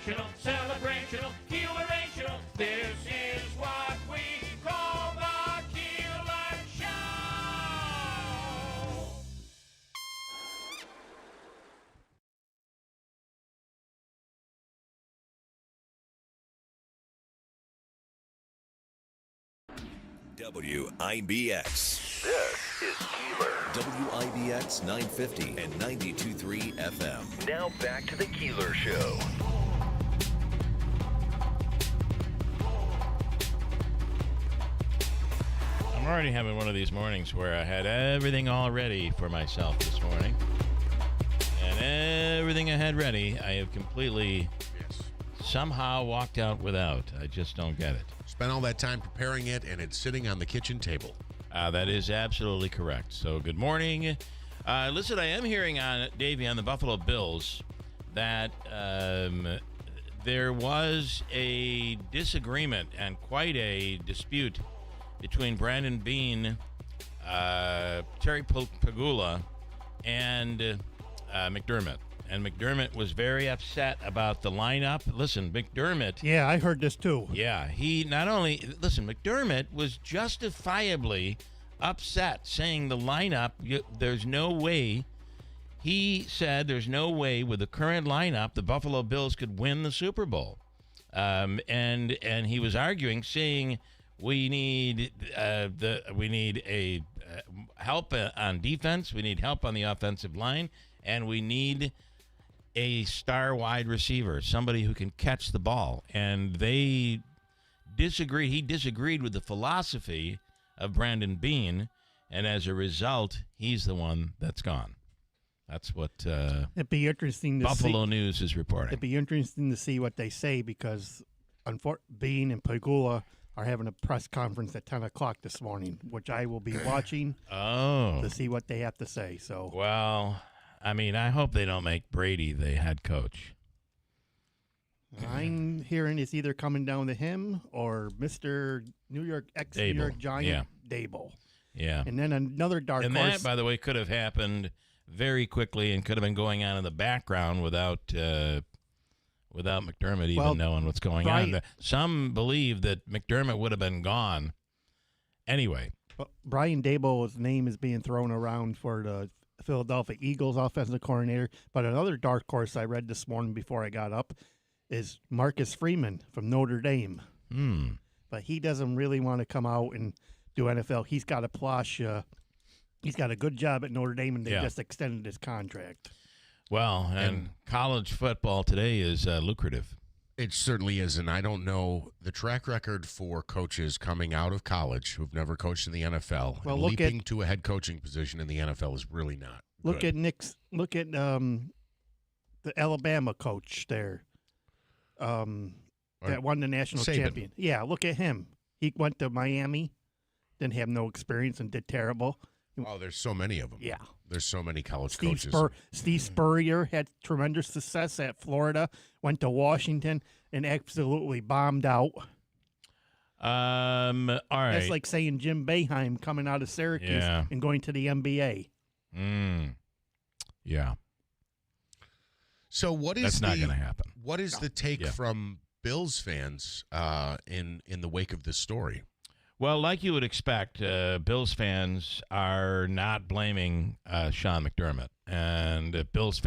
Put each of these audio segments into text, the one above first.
sensational, celebrational, Keelerational. This is what we call the Keeler Show. WIBX. This is Keeler. WIBX 950 and 92.3 FM. Now back to the Keeler Show. I'm already having one of these mornings where I had everything all ready for myself this morning. And everything I had ready, I have completely somehow walked out without. I just don't get it. Spent all that time preparing it, and it's sitting on the kitchen table. That is absolutely correct. So good morning. Listen, I am hearing on, Davey, on the Buffalo Bills that there was a disagreement and quite a dispute between Brandon Beane, Terry Pagula, and McDermott. And McDermott was very upset about the lineup. Listen, McDermott... Yeah, I heard this too. Yeah, he not only... Listen, McDermott was justifiably upset, saying the lineup, there's no way... He said there's no way with the current lineup the Buffalo Bills could win the Super Bowl. And he was arguing, saying we need help on defense, we need help on the offensive line, and we need a star wide receiver, somebody who can catch the ball. And they disagreed. He disagreed with the philosophy of Brandon Beane, and as a result, he's the one that's gone. That's what it'd be interesting to Buffalo News is reporting. It'd be interesting to see what they say because Beane and Pagula are having a press conference at 10 o'clock this morning, which I will be watching to see what they have to say. So, well, I mean, I hope they don't make Brady the head coach. I'm hearing it's either coming down to him or Mr. New York Giant Dable. Yeah. And then another dark horse. And that, by the way, could have happened very quickly and could have been going on in the background without McDermott even knowing what's going on. Some believe that McDermott would have been gone anyway. Brian Dable's name is being thrown around for the Philadelphia Eagles offensive coordinator. But another dark horse I read this morning before I got up is Marcus Freeman from Notre Dame. But he doesn't really want to come out and do NFL. He's got a plush. He's got a good job at Notre Dame, and they just extended his contract. Well, and college football today is lucrative. It certainly is, and I don't know the track record for coaches coming out of college who've never coached in the NFL. Well, leaping to a head coaching position in the NFL is really not good. Look at the Alabama coach there that won the national champion. Yeah, look at him. He went to Miami, didn't have no experience, and did terrible. Oh, there's so many of them. Yeah. There's so many college coaches. Steve Spurrier had tremendous success at Florida, went to Washington, and absolutely bombed out. All right. That's like saying Jim Boeheim coming out of Syracuse and going to the NBA. Yeah. So that's not going to happen. What is the take from Bills fans in the wake of this story? Well, like you would expect, Bills fans are not blaming Sean McDermott, and Bills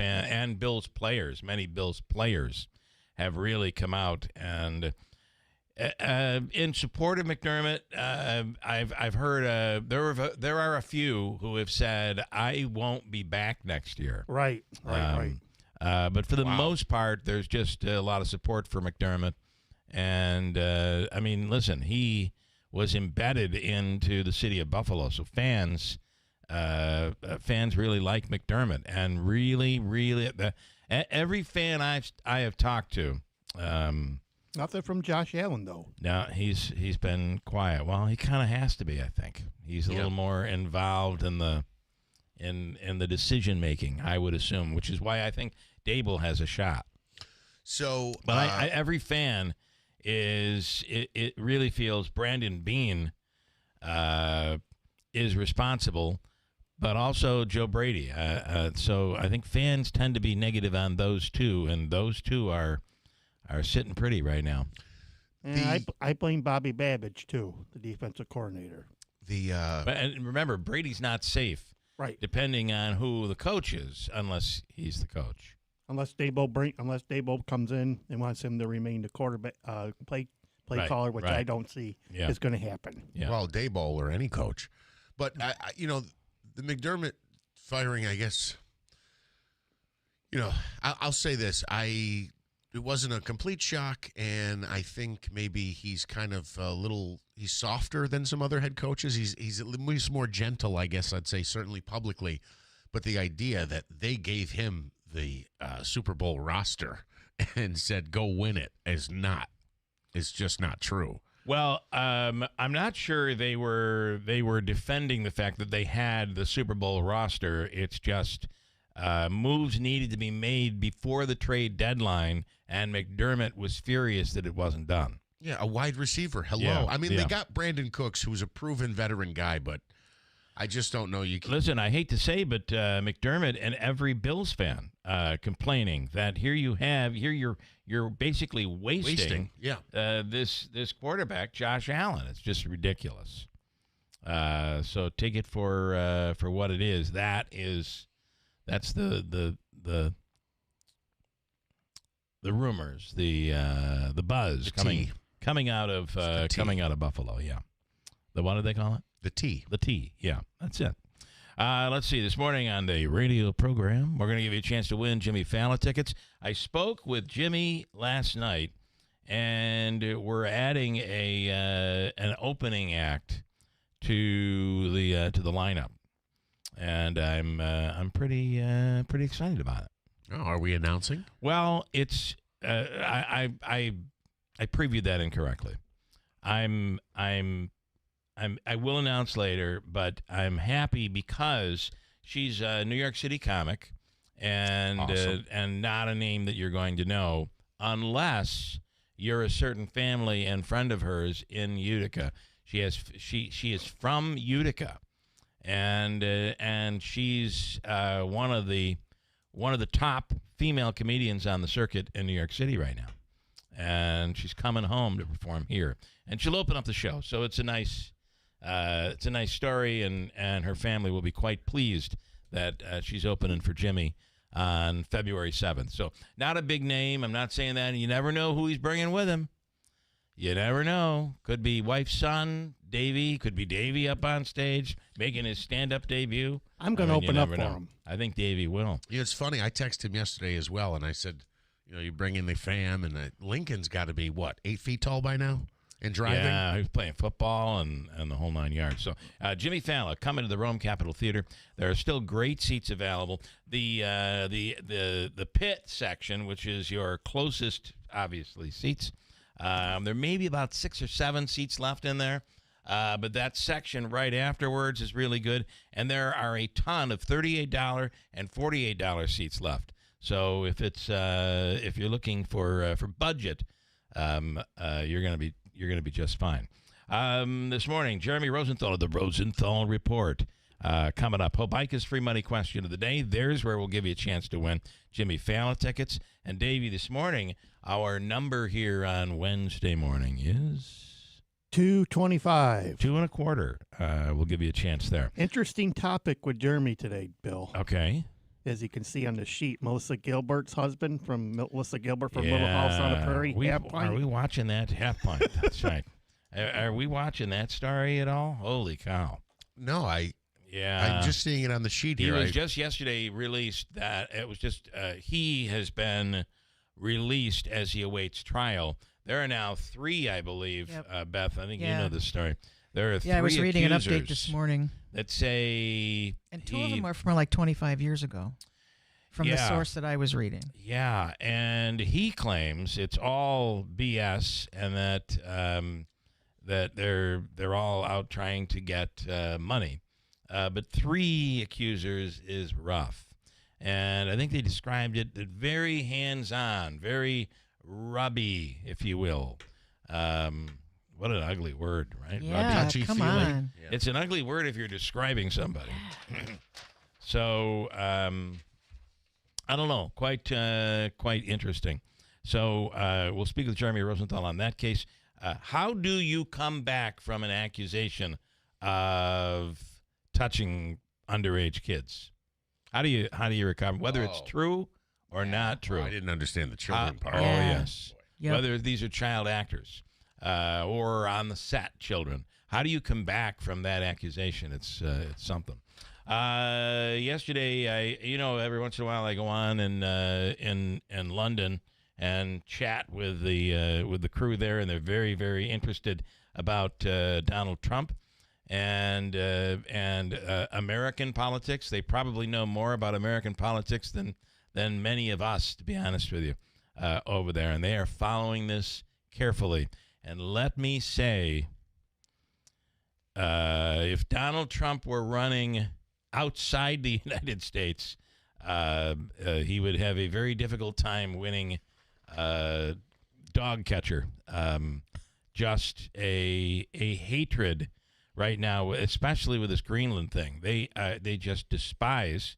players, many Bills players, have really come out and in support of McDermott. I've heard there are a few who have said I won't be back next year. Right. But for the most part, there's just a lot of support for McDermott, and I mean, listen, he was embedded into the city of Buffalo. So fans really like McDermott, and really, every fan I have talked to. Nothing from Josh Allen though. No, he's been quiet. Well, he kind of has to be. I think he's a little more involved in the decision making, I would assume, which is why I think Dable has a shot. So, but every fan. It really feels Brandon Beane is responsible, but also Joe Brady. So I think fans tend to be negative on those two, and those two are are sitting pretty right now. And I blame Bobby Babbage, too, the defensive coordinator. And remember, Brady's not safe, Right. depending on who the coach is, unless he's the coach. Unless Dabo comes in and wants him to remain the quarterback, play caller, which I don't see is going to happen. Yeah. Well, Daboll or any coach. But, the McDermott firing, I guess, I'll say this. It wasn't a complete shock, and I think maybe he's kind of he's softer than some other head coaches. He's at least more gentle, I guess I'd say, certainly publicly. But the idea that they gave him the Super Bowl roster and said, go win it is just not true. Well, I'm not sure they were defending the fact that they had the Super Bowl roster. It's just moves needed to be made before the trade deadline, and McDermott was furious that it wasn't done. Yeah, a wide receiver. Hello. Yeah, I mean, they got Brandon Cooks, who's a proven veteran guy, but I just don't know. Listen, I hate to say, but McDermott and every Bills fan complaining that you're basically wasting this quarterback, Josh Allen. It's just ridiculous. So take it for what it is. That's the rumors, the buzz coming out of Buffalo. Yeah, what do they call it? The T. The T. Yeah, that's it. Let's see. This morning on the radio program, we're going to give you a chance to win Jimmy Fallon tickets. I spoke with Jimmy last night, and we're adding an opening act to the lineup, and I'm pretty excited about it. Oh, are we announcing? Well, it's I previewed that incorrectly. I will announce later, but I'm happy because she's a New York City comic, and awesome. And not a name that you're going to know unless you're a certain family and friend of hers in Utica. She is from Utica, and she's one of the top female comedians on the circuit in New York City right now, and she's coming home to perform here, and she'll open up the show. So it's a nice story, and her family will be quite pleased that she's opening for Jimmy on February 7th. So not a big name. I'm not saying that. And you never know who he's bringing with him. You never know. Could be wife's son, Davey. Could be Davey up on stage making his stand-up debut. I'm going to open up for him. I think Davey will. Yeah, it's funny. I texted him yesterday as well, and I said, you bring in the fam, and Lincoln's got to be, 8 feet tall by now? And driving? Yeah, he was playing football and the whole 9 yards. So Jimmy Fallon coming to the Rome Capitol Theater. There are still great seats available. The pit section, which is your closest, obviously, seats. There may be about 6 or 7 seats left in there. But that section right afterwards is really good. And there are a ton of $38 and $48 seats left. So if you're looking for budget, you're going to be just fine. This morning, Jeremy Rosenthal of the Rosenthal Report. Coming up, Hobica's free money question of the day. There's where we'll give you a chance to win Jimmy Fallon tickets. And Davey, this morning, our number here on Wednesday morning is 225. 2 1/4. We'll give you a chance there. Interesting topic with Jeremy today, Bill. Okay. As you can see on the sheet, Melissa Gilbert's husband from Melissa Gilbert from Little House on the Prairie. Are we watching that half pint? That's right. Are we watching that story at all? Holy cow! No, I'm just seeing it on the sheet here. He was just yesterday released that it was just he has been released as he awaits trial. There are now 3, I believe. Yep. Beth, I think you know this story. There are 3 I was reading an update this morning that say, and 2 of them are from like 25 years ago, from the source that I was reading. Yeah, and he claims it's all BS, and that they're all out trying to get money. But 3 accusers is rough, and I think they described it as very hands-on, very rubby, if you will. What an ugly word, right? Yeah, rubby. come on. Yeah. It's an ugly word if you're describing somebody. So, I don't know. Quite interesting. So we'll speak with Jeremy Rosenthal on that case. How do you come back from an accusation of touching underage kids? How do you recover, whether it's true or not true? I didn't understand the children part. Oh, Yeah. yes. Yep. Whether these are child actors or on the set children. How do you come back from that accusation? It's something. Yesterday, every once in a while I go on in London and chat with the crew there, and they're very, very interested about Donald Trump and American politics. They probably know more about American politics than many of us, to be honest with you, over there, and they are following this carefully. And let me say, if Donald Trump were running outside the United States, he would have a very difficult time winning dog catcher. Just a hatred right now, especially with this Greenland thing. They just despise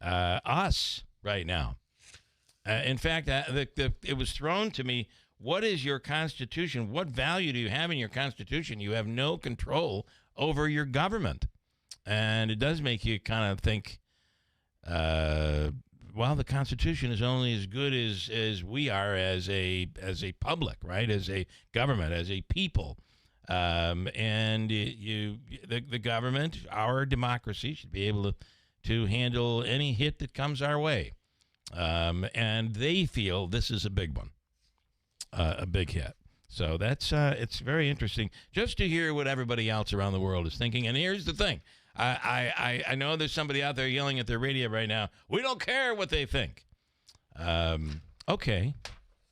us right now. In fact, it was thrown to me, what is your Constitution? What value do you have in your Constitution? You have no control over your government. And it does make you kind of think, well, the Constitution is only as good as we are as a public, right? As a government, as a people. And the government, our democracy, should be able to handle any hit that comes our way. And they feel this is a big one, a big hit. So that's it's very interesting just to hear what everybody else around the world is thinking. And here's the thing. I know there's somebody out there yelling at their radio right now. We don't care what they think. Okay.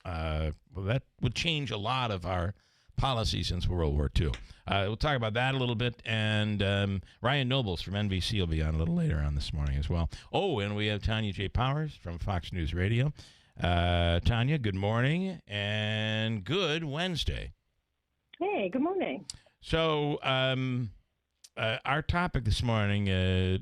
Well, that would change a lot of our policy since World War II. We'll talk about that a little bit. And Ryan Nobles from NBC will be on a little later on this morning as well. Oh, and we have Tanya J. Powers from Fox News Radio. Tanya, good morning and good Wednesday. Hey, good morning. So our topic this morning,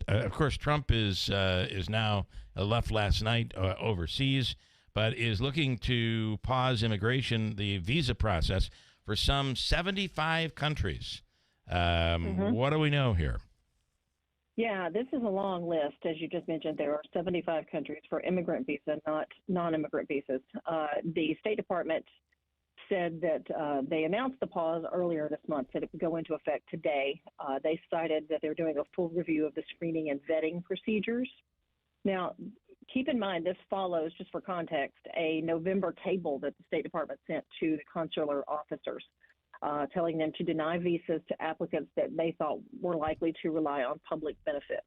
of course, Trump is now left last night overseas, but is looking to pause immigration, the visa process, for some 75 countries. What do we know here? Yeah, this is a long list. As you just mentioned, there are 75 countries for immigrant visa, not non-immigrant visas. The State Department said that they announced the pause earlier this month, that it would go into effect today. They cited that they're doing a full review of the screening and vetting procedures. Now, keep in mind, this follows, just for context, a November table that the State Department sent to the consular officers, telling them to deny visas to applicants that they thought were likely to rely on public benefits.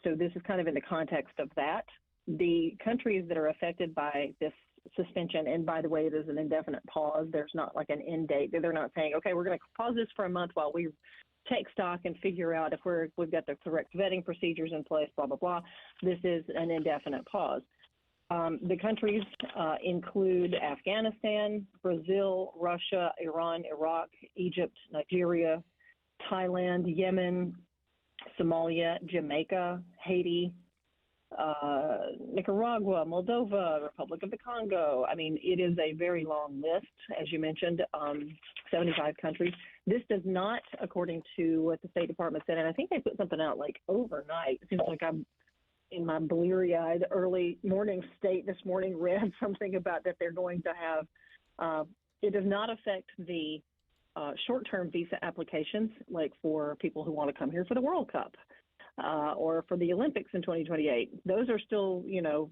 So this is kind of in the context of that. The countries that are affected by this suspension, and by the way, it is an indefinite pause. There's not like an end date. They're not saying, okay, we're going to pause this for a month while we take stock and figure out if we've got the correct vetting procedures in place, blah, blah, blah. This is an indefinite pause. The countries include Afghanistan, Brazil, Russia, Iran, Iraq, Egypt, Nigeria, Thailand, Yemen, Somalia, Jamaica, Haiti, Nicaragua, Moldova, Republic of the Congo. I mean, it is a very long list, as you mentioned, 75 countries. This does not, according to what the State Department said, and I think they put something out like overnight. It seems like I'm in my bleary-eyed early morning state this morning, read something about that they're going to have, it does not affect the short-term visa applications, like for people who want to come here for the World Cup. Or for the Olympics in 2028. Those are still,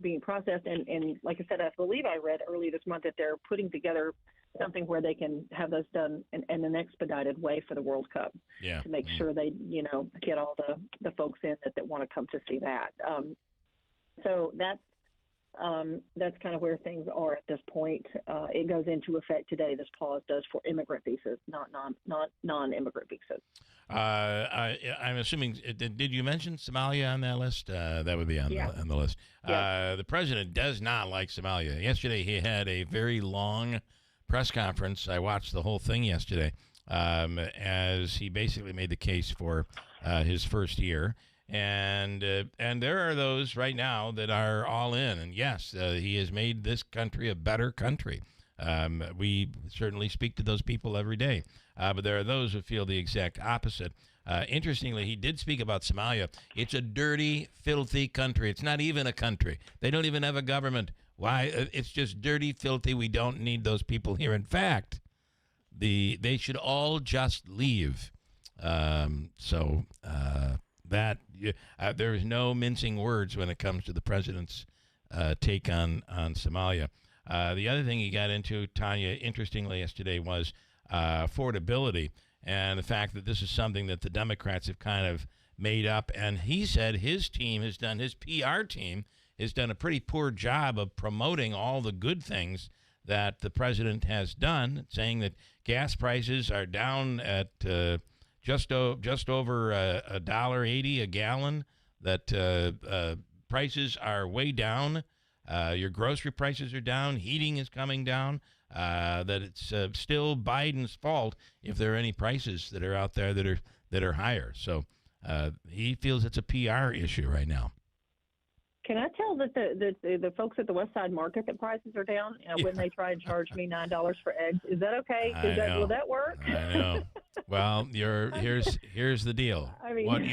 being processed. And like I said, I believe I read early this month that they're putting together something where they can have those done in an expedited way for the World Cup to make sure they, get all the folks in that want to come to see that. So that's kind of where things are at this point. It goes into effect today. This pause does for immigrant visas, not non-immigrant visas. I'm assuming, did you mention Somalia on that list? That would be on the list. Yeah. The president does not like Somalia. Yesterday, he had a very long press conference. I watched the whole thing yesterday as he basically made the case for his first year. And there are those right now that are all in. And yes, he has made this country a better country. We certainly speak to those people every day. But there are those who feel the exact opposite. Interestingly, he did speak about Somalia. It's a dirty, filthy country. It's not even a country. They don't even have a government. Why? It's just dirty, filthy. We don't need those people here. In fact, they should all just leave. There's no mincing words when it comes to the president's take on Somalia. The other thing he got into, Tanya, interestingly yesterday, was affordability and the fact that this is something that the Democrats have kind of made up. And he said his PR team has done a pretty poor job of promoting all the good things that the president has done, saying that gas prices are down at just over $1.80 a gallon, that prices are way down. Your grocery prices are down. Heating is coming down. That it's still Biden's fault if there are any prices that are out there that are higher. So he feels it's a PR issue right now. Can I tell that the folks at the West Side Market that prices are down when they try and charge me $9 for eggs? Is that okay? Will that work? I know. Well, here's the deal. I mean, what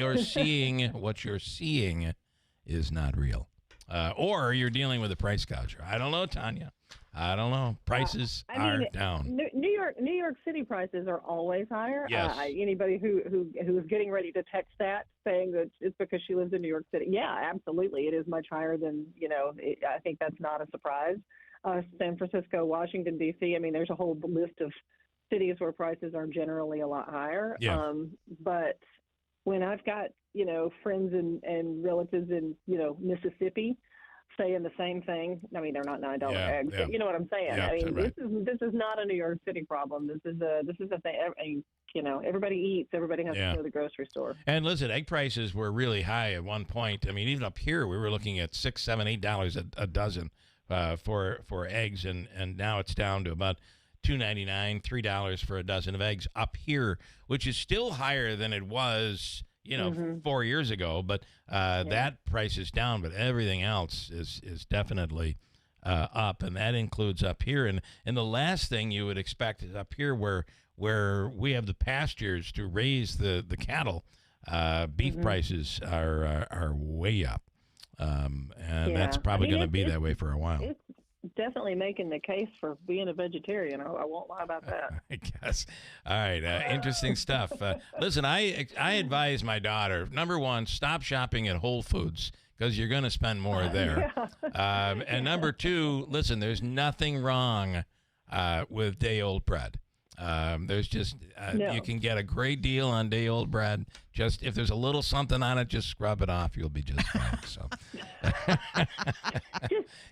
you're seeing is not real, or you're dealing with a price gouger. I don't know, Tanya. I don't know. Prices are down. New York City prices are always higher. Yes. Anybody who is getting ready to text that saying that it's because she lives in New York City. Yeah, absolutely. It is much higher than, I think that's not a surprise. San Francisco, Washington, D.C., I mean, there's a whole list of cities where prices are generally a lot higher. Yeah. But when I've got, friends and relatives in, Mississippi, saying the same thing. I mean, they're not $9 eggs, but you know what I'm saying. Yeah, I mean, right. this is not a New York City problem. This is a thing. I mean, everybody eats. Everybody has to go to the grocery store. And listen, egg prices were really high at one point. I mean, even up here, we were looking at $6, $7, $8 a dozen for eggs, and now it's down to about $2.99, $3 for a dozen of eggs up here, which is still higher than it was 4 years ago, but that price is down, but everything else is definitely up, and that includes up here. And the last thing you would expect is up here where we have the pastures to raise the cattle. Beef prices are way up, and that's probably going to be that way for a while. It's definitely making the case for being a vegetarian. I won't lie about that. I guess. All right. Interesting stuff. Listen, I advise my daughter, number one, stop shopping at Whole Foods because you're going to spend more there. And number two, listen, there's nothing wrong with day-old bread. There's just you can get a great deal on day-old bread. Just if there's a little something on it, just scrub it off. You'll be just fine. So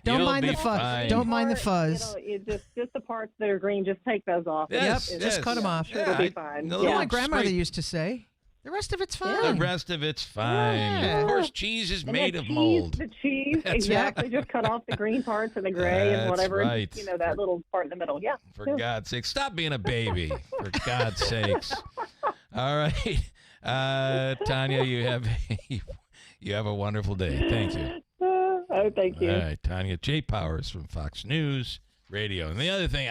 don't mind the fuzz. Don't mind the fuzz. Just the parts that are green. Just take those off. Yes, just cut them off. It'll be fine. My grandmother used to say, "The rest of it's fine." The rest of it's fine. Yeah. Of course, cheese is made of cheese, mold. The cheese, exactly. Just cut off the green parts and the gray and whatever. Right. That little part in the middle. Yeah. For God's sake, stop being a baby. For God's sakes. All right, Tanya, you have a wonderful day. Thank you. Thank you. All right, Tanya J. Powers from Fox News Radio. And the other thing,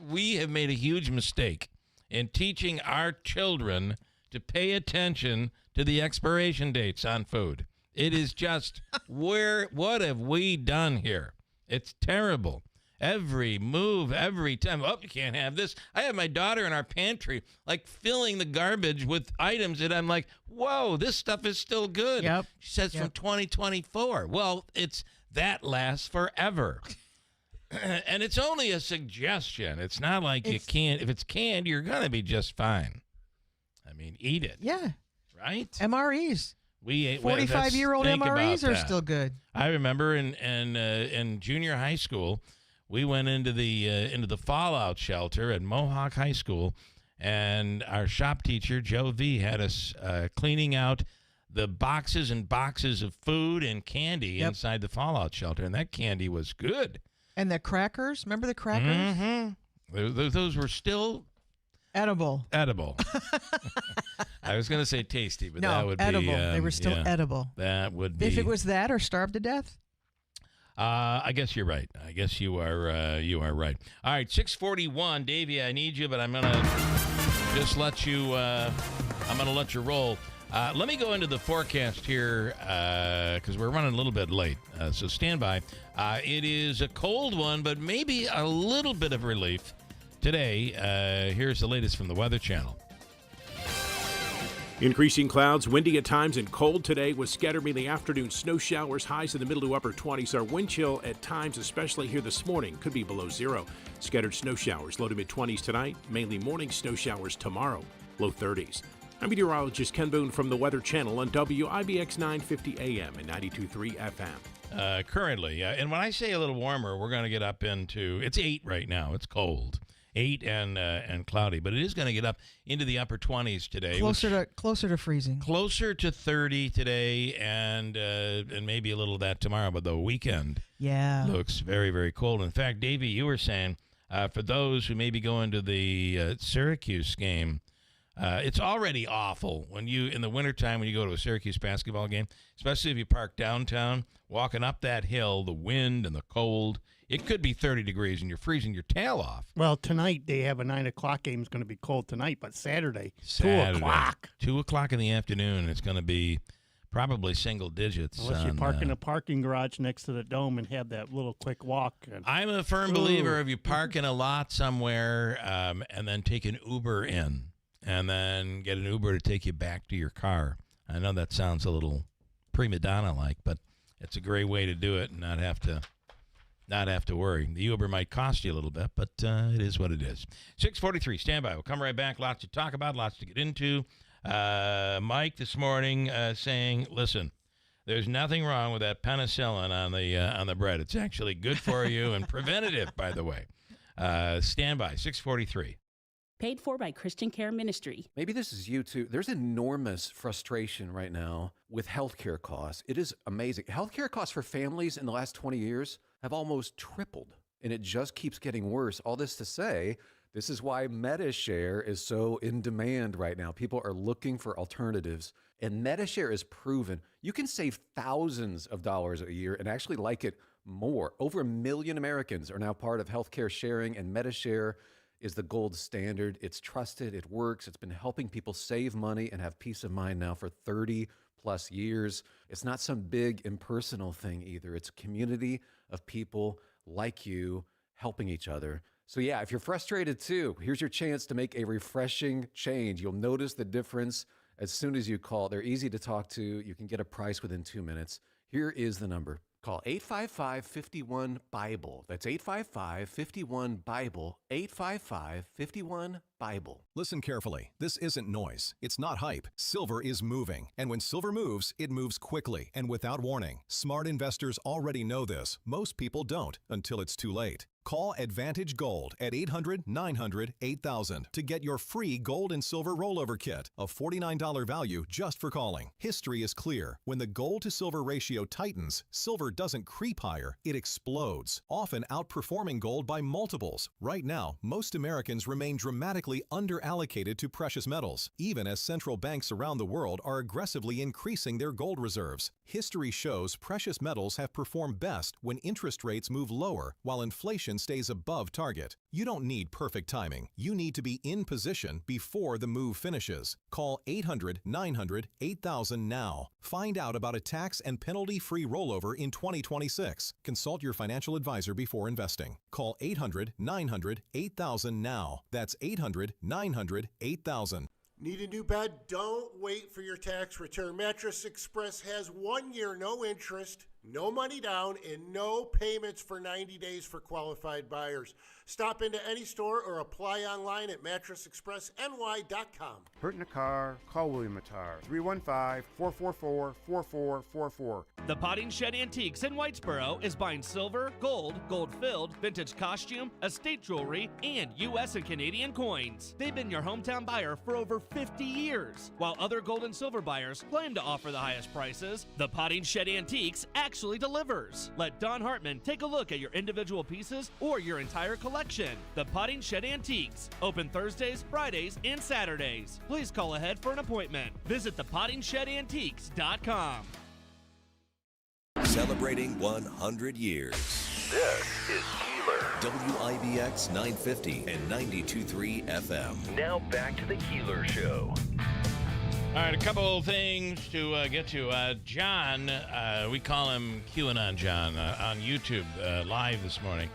we have made a huge mistake in teaching our children to pay attention to the expiration dates on food. It is just, what have we done here? It's terrible. Every move, every time. Oh, you can't have this. I have my daughter in our pantry, like filling the garbage with items that I'm like, whoa, this stuff is still good. Yep. She says from 2024. Well, that lasts forever. And it's only a suggestion. It's not like you can't. If it's canned, you're going to be just fine. I mean, eat it. Yeah. Right? MREs. 45-year-old MREs are still good. I remember in junior high school, we went into the fallout shelter at Mohawk High School, and our shop teacher, Joe V., had us cleaning out the boxes and boxes of food and candy inside the fallout shelter, and that candy was good. And the crackers, remember the crackers? Mm-hmm. Those were still Edible. I was going to say tasty, but No, that would edible. be They were still edible. That would be. If it was that or starved to death. I guess you're right. I guess you are right. All right, 6:41, Davey. I need you, but I'm gonna just let you. I'm gonna let you roll. Let me go into the forecast here because we're running a little bit late. So stand by. It is a cold one, but maybe a little bit of relief today. Here's the latest from the Weather Channel. Increasing clouds, windy at times and cold today with scattered mainly afternoon snow showers. Highs in the middle to upper 20s. Our wind chill at times, especially here this morning, could be below zero. Scattered snow showers, low to mid 20s tonight. Mainly morning snow showers tomorrow, low 30s. I'm meteorologist Ken Boone from the Weather Channel on WIBX 950 AM and 92.3 FM. Currently, and when I say a little warmer, we're going to get up into, it's 8 right now. It's cold. 8 and cloudy, but it is going to get up into the upper 20s today. Closer to freezing. Closer to 30 today, and maybe a little of that tomorrow. But the weekend looks very, very cold. In fact, Davey, you were saying for those who may be going to the Syracuse game, it's already awful when you in the wintertime when you go to a Syracuse basketball game, especially if you park downtown, walking up that hill, the wind and the cold. It could be 30 degrees and you're freezing your tail off. Well, tonight they have a 9 o'clock game. It's going to be cold tonight, but Saturday. 2 o'clock. 2 o'clock in the afternoon. It's going to be probably single digits. Unless you park in a parking garage next to the dome and have that little quick walk. I'm a firm believer if you park in a lot somewhere and then take an Uber in and then get an Uber to take you back to your car. I know that sounds a little prima donna-like, but it's a great way to do it and not have to worry. The Uber might cost you a little bit, but it is what it is. 6:43, stand by. We'll come right back. Lots to talk about, lots to get into. Mike this morning saying, listen, there's nothing wrong with that penicillin on the bread. It's actually good for you and preventative, by the way. Stand by, 6:43. Paid for by Christian Care Ministry. Maybe this is you too. There's enormous frustration right now with healthcare costs. It is amazing. Healthcare costs for families in the last 20 years have almost tripled, and it just keeps getting worse. All this to say, this is why MediShare is so in demand right now. People are looking for alternatives, and MediShare is proven. You can save thousands of dollars a year and actually like it more. Over 1 million Americans are now part of healthcare sharing, and MediShare is the gold standard. It's trusted, it works. It's been helping people save money and have peace of mind now for 30 plus years. It's not some big impersonal thing either. It's a community of people like you helping each other. So yeah, if you're frustrated too, here's your chance to make a refreshing change. You'll notice the difference as soon as you call. They're easy to talk to. You can get a price within 2 minutes. Here is the number. Call 855-51-BIBLE. That's 855-51-BIBLE. 855-51-BIBLE. Listen carefully. This isn't noise. It's not hype. Silver is moving. And when silver moves, it moves quickly and without warning. Smart investors already know this. Most people don't until it's too late. Call Advantage Gold at 800-900-8000 to get your free gold and silver rollover kit, a $49 value just for calling. History is clear. When the gold to silver ratio tightens, silver doesn't creep higher, it explodes, often outperforming gold by multiples. Right now, most Americans remain dramatically underallocated to precious metals, even as central banks around the world are aggressively increasing their gold reserves. History shows precious metals have performed best when interest rates move lower while inflation stays above target. You don't need perfect timing. You need to be in position before the move finishes. Call 800-900-8000 now. Find out about a tax and penalty-free rollover in 2026. Consult your financial advisor before investing. Call 800-900-8000 now. That's 800-900-8000. Need a new bed? Don't wait for your tax return. Mattress Express has 1 year, no interest, no money down, and no payments for 90 days for qualified buyers. Stop into any store or apply online at mattressexpressny.com. Hurt in a car? Call William Attar. 315-444-4444. The Potting Shed Antiques in Whitesboro is buying silver, gold, gold-filled, vintage costume, estate jewelry, and U.S. and Canadian coins. They've been your hometown buyer for over 50 years. While other gold and silver buyers claim to offer the highest prices, the Potting Shed Antiques actually delivers. Let Don Hartman take a look at your individual pieces or your entire collection selection. The Potting Shed Antiques. Open Thursdays, Fridays, and Saturdays. Please call ahead for an appointment. Visit thepottingshedantiques.com. Celebrating 100 years. This is Keeler. WIBX 950 and 92.3 FM. Now back to the Keeler Show. All right, a couple things to get to. John, we call him QAnon John, on YouTube live this morning.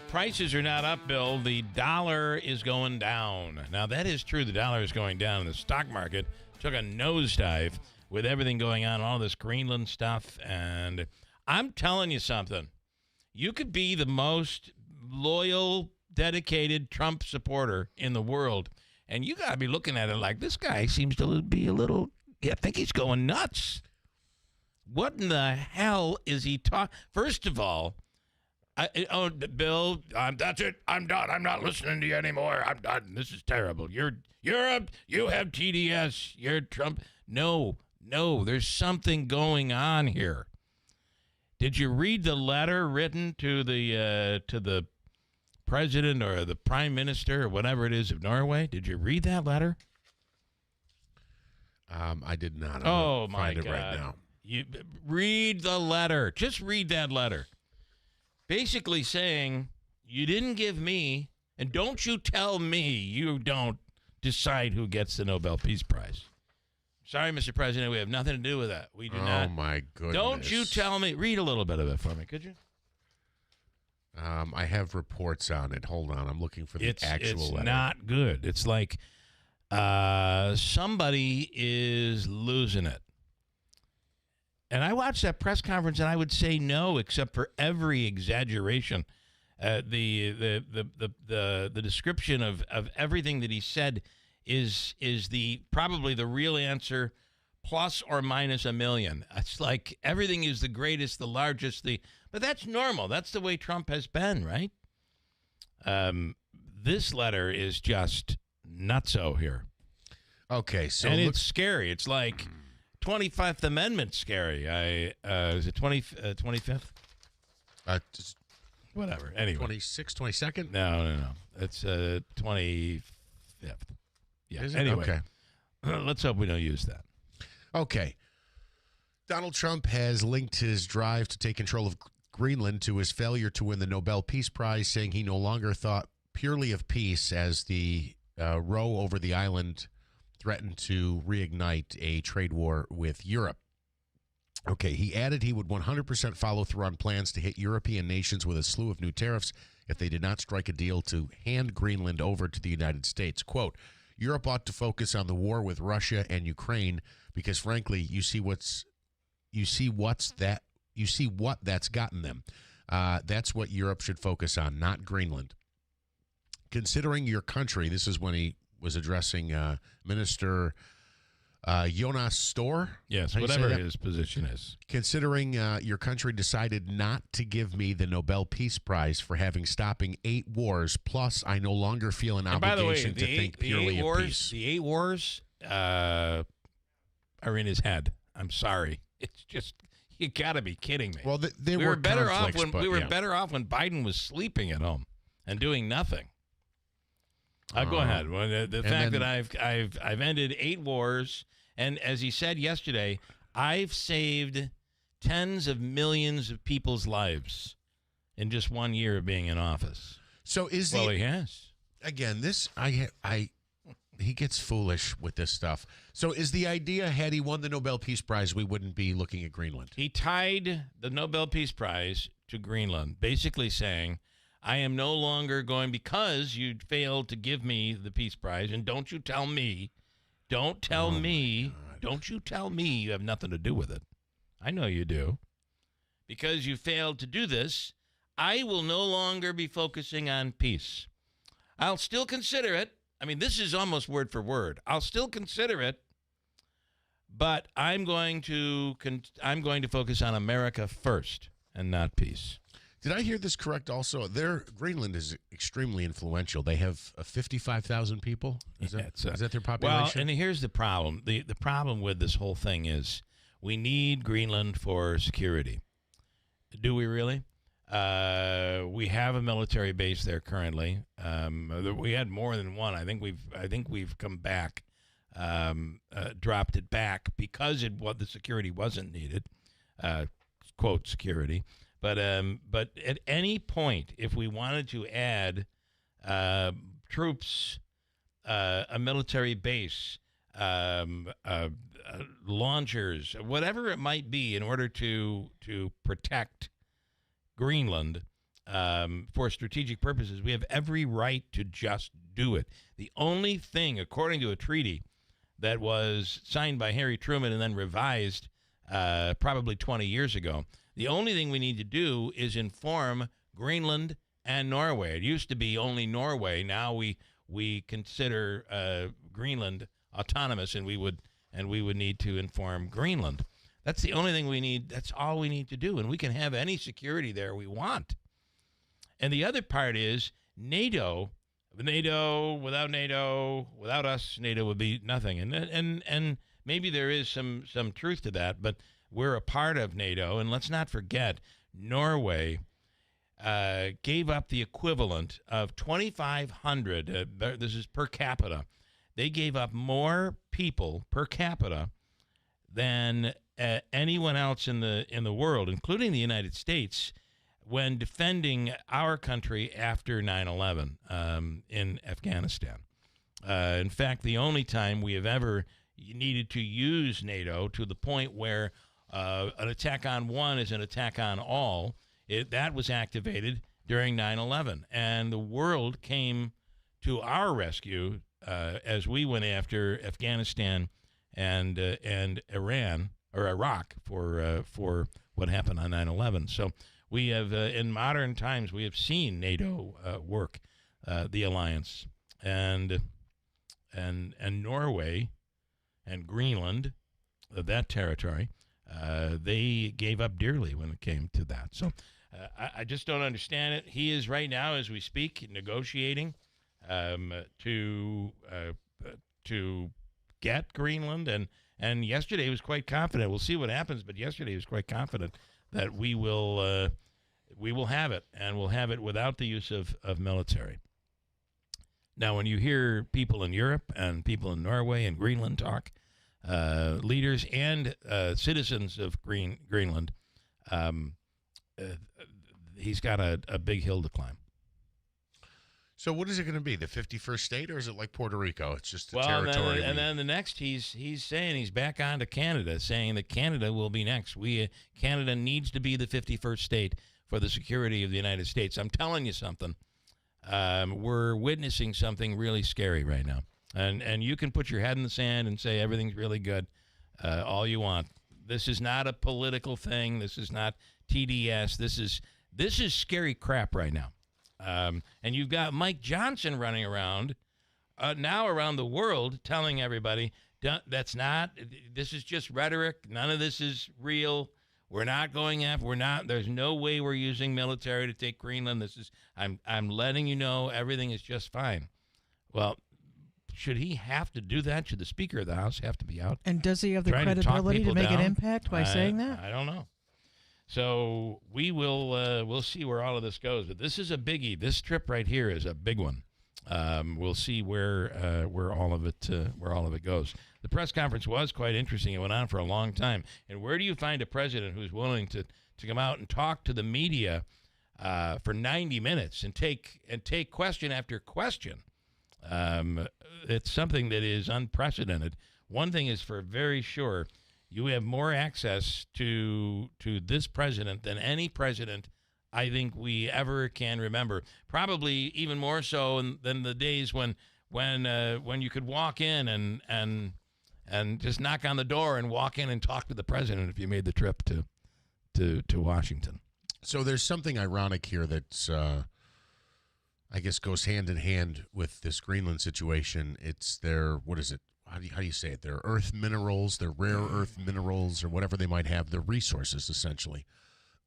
Prices are not up, Bill. The dollar is going down. Now, that is true. The dollar is going down. And the stock market took a nosedive with everything going on, all this Greenland stuff. And I'm telling you something. You could be the most loyal, dedicated Trump supporter in the world, and you got to be looking at it like, this guy seems to be a little, I think he's going nuts. What in the hell is he talking? First of all, Bill, that's it. I'm done. I'm not listening to you anymore. I'm done. This is terrible. You have TDS. You're Trump. No, there's something going on here. Did you read the letter written to the president or the prime minister or whatever it is of Norway? Did you read that letter? I did not. Oh, my God. Find it right now. You read the letter. Just read that letter. Basically saying, you didn't give me, and don't you tell me you don't decide who gets the Nobel Peace Prize. Sorry, Mr. President, we have nothing to do with that. We do not. Oh, my goodness. Don't you tell me. Read a little bit of it for me, could you? I have reports on it. Hold on. I'm looking for the actual letter. It's not good. It's like somebody is losing it. And I watched that press conference, and I would say no, except for every exaggeration. The description of everything that he said is probably the real answer, plus or minus $1 million. It's like everything is the greatest, the largest, but that's normal. That's the way Trump has been, right? This letter is just nutso here. Okay, so and it's scary. It's like 25th Amendment scary. Is it 25th? Whatever. Anyway. 26th, 22nd? No. It's 25th. Yeah. Is it? Anyway, okay. Let's hope we don't use that. Okay. Donald Trump has linked his drive to take control of Greenland to his failure to win the Nobel Peace Prize, saying he no longer thought purely of peace as the row over the island threatened to reignite a trade war with Europe. Okay, he added he would 100% follow through on plans to hit European nations with a slew of new tariffs if they did not strike a deal to hand Greenland over to the United States. Quote, Europe ought to focus on the war with Russia and Ukraine because, frankly, you see what that's gotten them. That's what Europe should focus on, not Greenland. Considering your country, this is when he was addressing Minister Jonas Storr. Yes, whatever his position is. Considering your country decided not to give me the Nobel Peace Prize for having stopping 8 wars, plus I no longer feel an obligation to think purely of peace. The 8 wars are in his head. I'm sorry. It's just, you got to be kidding me. Well, we were better off when better off when Biden was sleeping at home and doing nothing. Go ahead. Well, the fact that I've ended 8 wars, and as he said yesterday, I've saved tens of millions of people's lives in just 1 year of being in office. So he has. Again, this he gets foolish with this stuff. So is the idea, had he won the Nobel Peace Prize, we wouldn't be looking at Greenland? He tied the Nobel Peace Prize to Greenland, basically saying, I am no longer going, because you failed to give me the Peace Prize, and don't you tell me you have nothing to do with it. I know you do. Because you failed to do this, I will no longer be focusing on peace. I'll still consider it. I mean, this is almost word for word. I'll still consider it, but I'm going to focus on America first and not peace. Did I hear this correct also? Greenland is extremely influential. They have 55,000 people. Is that their population? Well, and here's the problem. The problem with this whole thing is we need Greenland for security. Do we really? We have a military base there currently. We had more than one. I think we've come back, dropped it back because the security wasn't needed, quote security. But at any point, if we wanted to add troops, a military base, launchers, whatever it might be, in order to protect Greenland for strategic purposes, we have every right to just do it. The only thing, according to a treaty that was signed by Harry Truman and then revised probably 20 years ago, the only thing we need to do is inform Greenland and Norway. It used to be only Norway. Now we consider Greenland autonomous, and we would need to inform Greenland. That's the only thing we need. That's all we need to do, and we can have any security there we want. And the other part is NATO. Without us, NATO would be nothing. And maybe there is some truth to that, but we're a part of NATO, and let's not forget, Norway gave up the equivalent of 2,500. This is per capita. They gave up more people per capita than anyone else in the world, including the United States, when defending our country after 9/11 in Afghanistan. In fact, the only time we have ever needed to use NATO to the point where an attack on one is an attack on all, that was activated during 9/11. And the world came to our rescue as we went after Afghanistan and Iran or Iraq for what happened on 9/11. So we have, in modern times, we have seen NATO work, the alliance, and Norway and Greenland, that territory, they gave up dearly when it came to that. So I just don't understand it. He is right now, as we speak, negotiating to get Greenland, and yesterday he was quite confident. We'll see what happens, but yesterday he was quite confident that we will have it, and we'll have it without the use of military. Now, when you hear people in Europe and people in Norway and Greenland talk, leaders and citizens of Greenland, he's got a big hill to climb. So what is it going to be, the 51st state, or is it like Puerto Rico? It's just a territory. And then the next, he's saying he's back on to Canada, saying that Canada will be next. Canada needs to be the 51st state for the security of the United States. I'm telling you something. We're witnessing something really scary right now. And you can put your head in the sand and say everything's really good all you want. This is not a political thing. This is not TDS. This is scary crap right now. And you've got Mike Johnson running around now around the world telling everybody this is just rhetoric. None of this is real. We're not going after, there's no way we're using military to take Greenland. I'm letting you know everything is just fine. Well, should he have to do that? Should the Speaker of the House have to be out? And does he have the credibility to make an impact by saying that? I don't know. So we'll see where all of this goes. But this is a biggie. This trip right here is a big one. We'll see where all of it goes. The press conference was quite interesting. It went on for a long time. And where do you find a president who's willing to come out and talk to the media for 90 minutes and take question after question? It's something that is unprecedented. One thing is for very sure, you have more access to this president than any president I think we ever can remember. Probably even more so than the days when you could walk in and just knock on the door and walk in and talk to the president if you made the trip to Washington. So there's something ironic here that's I guess goes hand in hand with this Greenland situation. It's their, what is it? How do you say it? Their earth minerals, their rare earth minerals, or whatever they might have, their resources, essentially.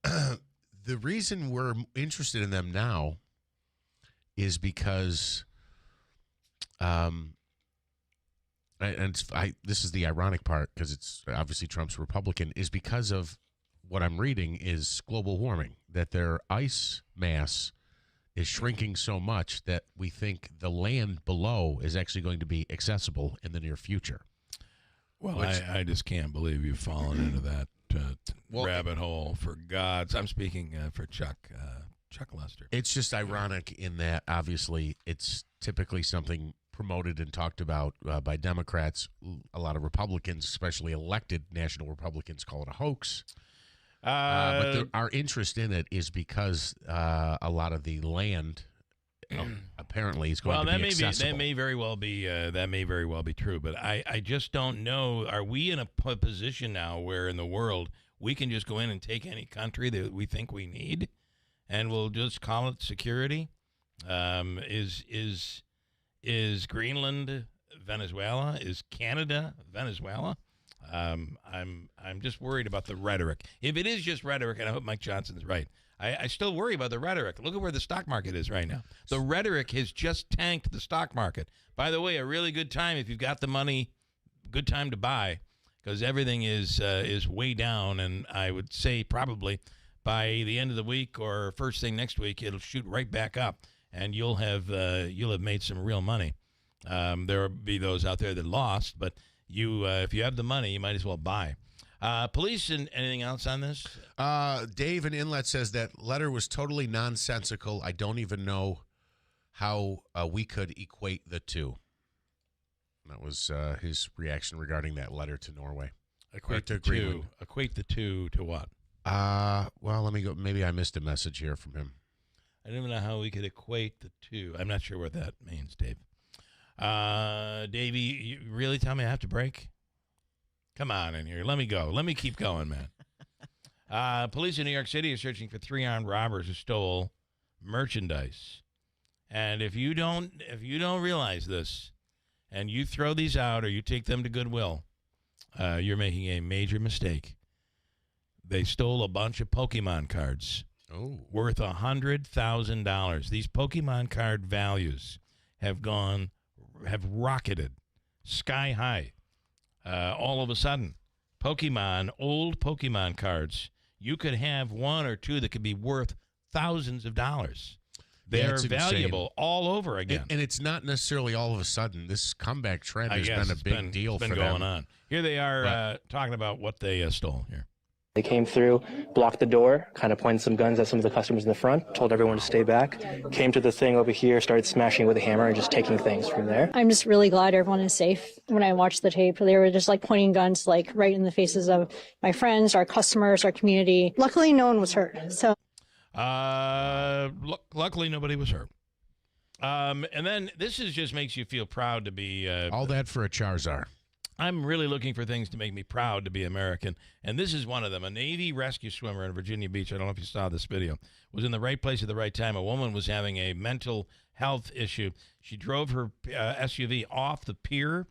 The reason we're interested in them now is because, this is the ironic part, because it's obviously Trump's Republican, is because of what I'm reading is global warming, that their ice mass is shrinking so much that we think the land below is actually going to be accessible in the near future. Well, I just can't believe you've fallen into that rabbit hole. For God's, I'm speaking for Chuck Lester. It's just ironic in that obviously it's typically something promoted and talked about by Democrats. A lot of Republicans, especially elected national Republicans, call it a hoax. But our interest in it is because a lot of the land apparently is going to be accessible. That may very well be true. But I just don't know. Are we in a position now where in the world we can just go in and take any country that we think we need, and we'll just call it security? Is Greenland Venezuela? Is Canada Venezuela? I'm just worried about the rhetoric. If it is just rhetoric, and I hope Mike Johnson's right, I still worry about the rhetoric. Look at where the stock market is right now. The rhetoric has just tanked the stock market. By the way, a really good time if you've got the money, good time to buy, because everything is way down, and I would say probably by the end of the week or first thing next week, it'll shoot right back up. And you'll have made some real money. There will be those out there that lost, but if you have the money, you might as well buy. Police and anything else on this? Dave in Inlet says that letter was totally nonsensical. I don't even know how we could equate the two. That was his reaction regarding that letter to Norway. Equate the two to what? Well, let me go. Maybe I missed a message here from him. I don't even know how we could equate the two. I'm not sure what that means, Dave. Davey, you really tell me I have to break? Come on in here. Let me go. Let me keep going, man. Police in New York City are searching for 3 armed robbers who stole merchandise. And if you don't realize this, and you throw these out or you take them to Goodwill, you're making a major mistake. They stole a bunch of Pokemon cards. Worth $100,000. These Pokemon card values have rocketed sky high. All of a sudden, old Pokemon cards, you could have 1 or 2 that could be worth thousands of dollars. They're valuable all over again. And it's not necessarily all of a sudden. This comeback trend has been a big deal for them. It's been going on. Here they are talking about what they stole here. They came through, blocked the door, kind of pointed some guns at some of the customers in the front, told everyone to stay back, came to the thing over here, started smashing it with a hammer and just taking things from there. I'm just really glad everyone is safe. When I watched the tape, they were just like pointing guns like right in the faces of my friends, our customers, our community. Luckily, no one was hurt. So, luckily, nobody was hurt. And then this just makes you feel proud to be... all that for a Charizard. I'm really looking for things to make me proud to be American, and this is one of them. A Navy rescue swimmer in Virginia Beach, I don't know if you saw this video, was in the right place at the right time. A woman was having a mental health issue. She drove her SUV off the pier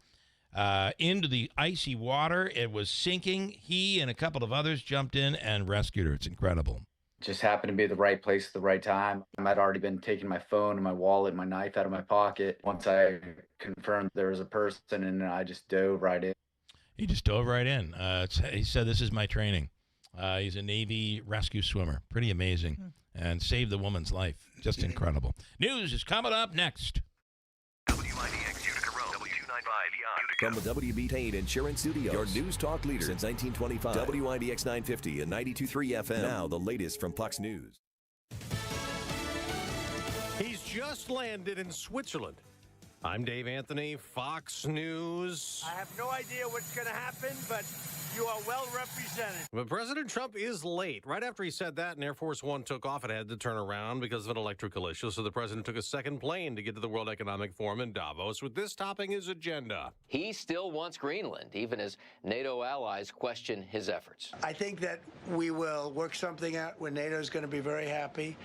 into the icy water. It was sinking. He and a couple of others jumped in and rescued her. It's incredible. Just happened to be at the right place at the right time. I'd already been taking my phone and my wallet and my knife out of my pocket. Once I confirmed there was a person, and I just dove right in. He just dove right in. He said, "This is my training." He's a Navy rescue swimmer. Pretty amazing. And saved the woman's life. Just incredible. News is coming up next. WIBX Utica Road, W295 From the WB Payne Insurance Studios, your news talk leader since 1925. WIBX 950 and 92.3 FM. Now the latest from Fox News. He's just landed in Switzerland. I'm Dave Anthony, Fox News. I have no idea what's going to happen, but you are well represented. But President Trump is late. Right after he said that, an Air Force One took off. It had to turn around because of an electrical issue, so the president took a second plane to get to the World Economic Forum in Davos, with this topping his agenda. He still wants Greenland, even as NATO allies question his efforts. I think that we will work something out where NATO is going to be very happy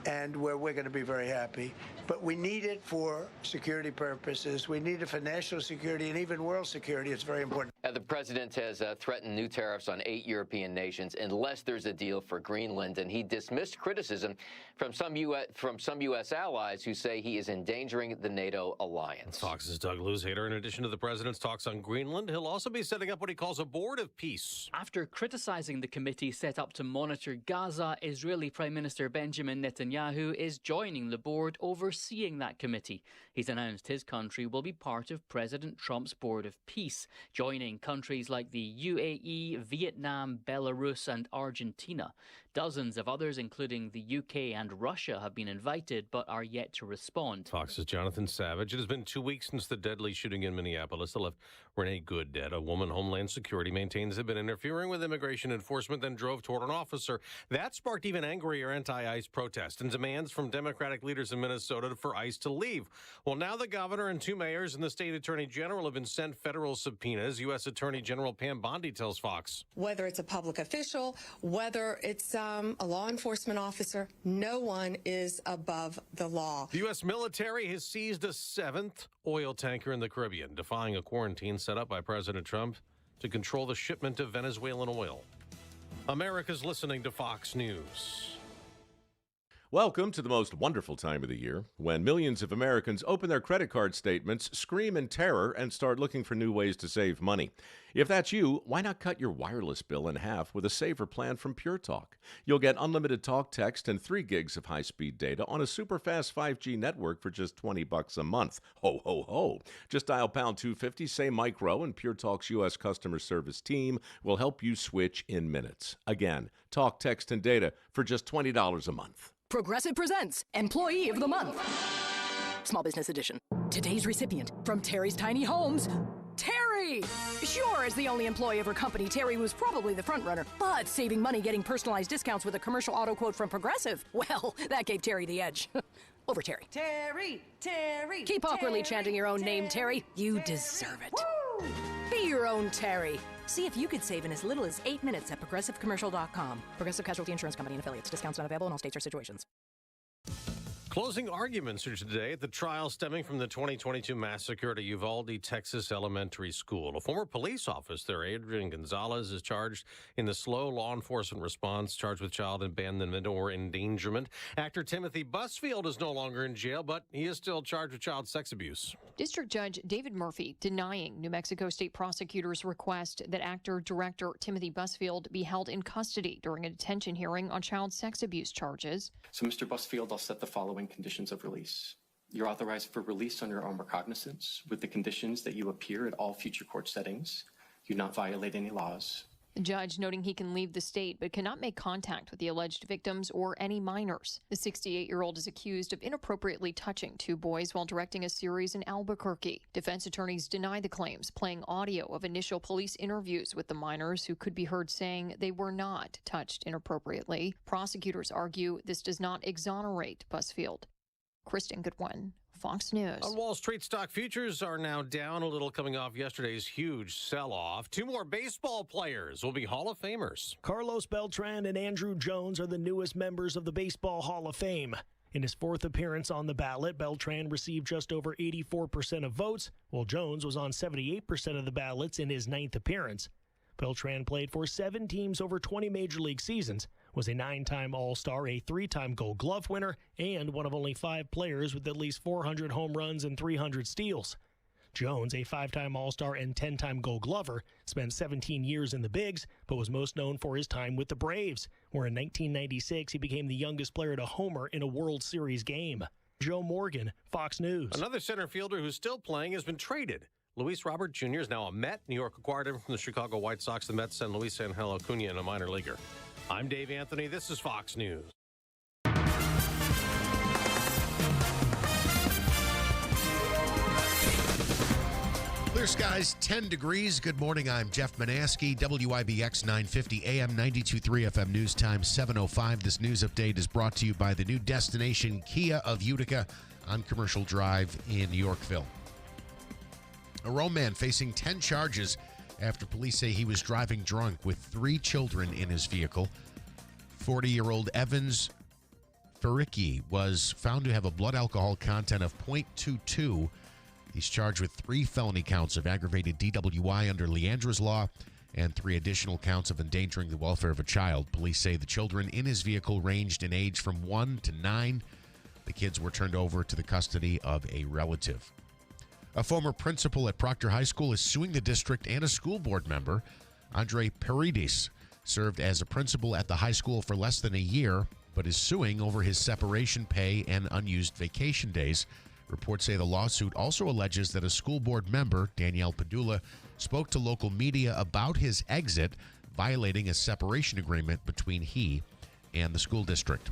and where we're going to be very happy. But we need it for security purposes. We need it for national security and even world security. It's very important. As Now, the president has threatened new tariffs on 8 European nations unless there's a deal for Greenland, and he dismissed criticism from some U.S. allies who say he is endangering the NATO alliance. Fox's Doug Luzader. In addition to the president's talks on Greenland, he'll also be setting up what he calls a board of peace. After criticizing the committee set up to monitor Gaza, Israeli Prime Minister Benjamin Netanyahu is joining the board overseeing that committee. He's announced his country will be part of President Trump's board of peace, joining countries like the UAE, Vietnam, Belarus and Argentina. Dozens of others, including the UK and Russia, have been invited but are yet to respond. Fox's Jonathan Savage. It has been 2 weeks since the deadly shooting in Minneapolis that left Renee Good dead. A woman Homeland Security maintains had been interfering with immigration enforcement, then drove toward an officer. That sparked even angrier anti-ICE protests and demands from Democratic leaders in Minnesota for ICE to leave. Well, now the governor and 2 mayors and the state attorney general have been sent federal subpoenas. U.S. Attorney General Pam Bondi tells Fox. Whether it's a public official, whether it's a law enforcement officer, no one is above the law. The U.S. military has seized a 7th oil tanker in the Caribbean, defying a quarantine set up by President Trump to control the shipment of Venezuelan oil. America's listening to Fox News. Welcome to the most wonderful time of the year, when millions of Americans open their credit card statements, scream in terror, and start looking for new ways to save money. If that's you, why not cut your wireless bill in half with a saver plan from Pure Talk? You'll get unlimited talk, text, and 3 gigs of high-speed data on a super-fast 5G network for just $20 a month. Ho, ho, ho. Just dial pound 250, say micro, and Pure Talk's U.S. customer service team will help you switch in minutes. Again, talk, text, and data for just $20 a month. Progressive presents Employee of the Month. Small Business Edition. Today's recipient from Terry's Tiny Homes, Terry! Sure, as the only employee of her company, Terry was probably the front runner, but saving money getting personalized discounts with a commercial auto quote from Progressive, well, that gave Terry the edge. Over Terry. Terry, Terry. Keep awkwardly chanting your own name, Terry. You deserve it. Woo! Be your own Terry. See if you could save in as little as 8 minutes at ProgressiveCommercial.com. Progressive Casualty Insurance Company and Affiliates. Discounts not available in all states or situations. Closing arguments are today at the trial stemming from the 2022 massacre at a Uvalde, Texas elementary school. A former police officer, Adrian Gonzalez, is charged in the slow law enforcement response, charged with child abandonment or endangerment. Actor Timothy Busfield is no longer in jail, but he is still charged with child sex abuse. District Judge David Murphy denying New Mexico State prosecutors' request that actor-director Timothy Busfield be held in custody during a detention hearing on child sex abuse charges. So, Mr. Busfield, I'll set the following conditions of release. You're authorized for release on your own recognizance with the conditions that you appear at all future court settings. You not violate any laws. The judge noting he can leave the state but cannot make contact with the alleged victims or any minors. The 68-year-old is accused of inappropriately touching 2 boys while directing a series in Albuquerque. Defense attorneys deny the claims, playing audio of initial police interviews with the minors who could be heard saying they were not touched inappropriately. Prosecutors argue this does not exonerate Busfield. Kristen Goodwin, Fox News. On Wall Street, stock futures are now down a little coming off yesterday's huge sell-off. 2 more baseball players will be Hall of Famers. Carlos Beltran and Andrew Jones are the newest members of the Baseball Hall of Fame. In his 4th appearance on the ballot, Beltran received just over 84% of votes, while Jones was on 78% of the ballots in his 9th appearance. Beltran played for 7 teams over 20 Major League seasons, was a 9-time All-Star, a 3-time Gold Glove winner, and one of only 5 players with at least 400 home runs and 300 steals. Jones, a 5-time All-Star and 10-time Gold Glover, spent 17 years in the Bigs, but was most known for his time with the Braves, where in 1996 he became the youngest player to homer in a World Series game. Joe Morgan, Fox News. Another center fielder who's still playing has been traded. Luis Robert Jr. is now a Met. New York acquired him from the Chicago White Sox. The Mets send Luis Angel Acuna in a minor leaguer. I'm Dave Anthony. This is Fox News. Clear skies, 10 degrees. Good morning. I'm Jeff Manaski, WIBX 950 AM 92.3 FM News Time 7:05. This news update is brought to you by the new destination Kia of Utica on Commercial Drive in Yorkville. A Rome man facing 10 charges after police say he was driving drunk with 3 children in his vehicle. 40-year-old Evans Faricki was found to have a blood alcohol content of 0.22 He's charged with 3 felony counts of aggravated DWI under Leandra's law and 3 additional counts of endangering the welfare of a child. Police say the children in his vehicle ranged in age from 1 to 9. The kids were turned over to the custody of a relative. A former principal at Proctor High School is suing the district and a school board member. Andre Paredes served as a principal at the high school for less than a year, but is suing over his separation pay and unused vacation days. Reports say the lawsuit also alleges that a school board member, Danielle Padula, spoke to local media about his exit, violating a separation agreement between he and the school district.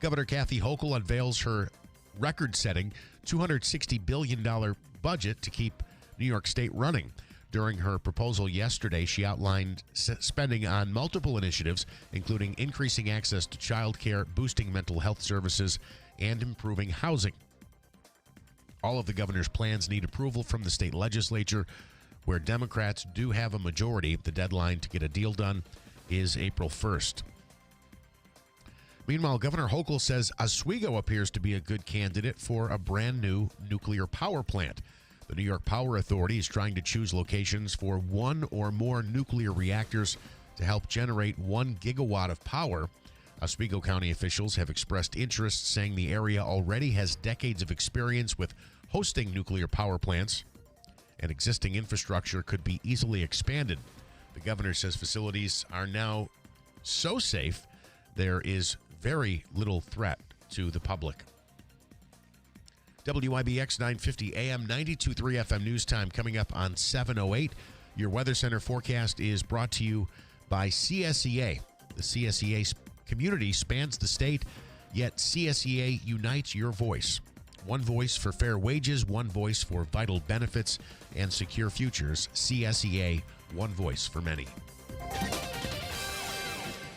Governor Kathy Hochul unveils her record-setting $260 billion budget to keep New York State running. During her proposal yesterday, she outlined spending on multiple initiatives, including increasing access to child care, boosting mental health services, and improving housing. All of the governor's plans need approval from the state legislature, where Democrats do have a majority. The deadline to get a deal done is April 1st. Meanwhile, Governor Hochul says Oswego appears to be a good candidate for a brand new nuclear power plant. The New York Power Authority is trying to choose locations for 1 or more nuclear reactors to help generate 1 gigawatt of power. Oswego County officials have expressed interest, saying the area already has decades of experience with hosting nuclear power plants, and existing infrastructure could be easily expanded. The governor says facilities are now so safe there is very little threat to the public. WIBX 950 AM 92.3 FM News Time coming up on 7:08. Your Weather Center forecast is brought to you by CSEA. The CSEA community spans the state, yet CSEA unites your voice. One voice for fair wages, one voice for vital benefits and secure futures. CSEA, one voice for many.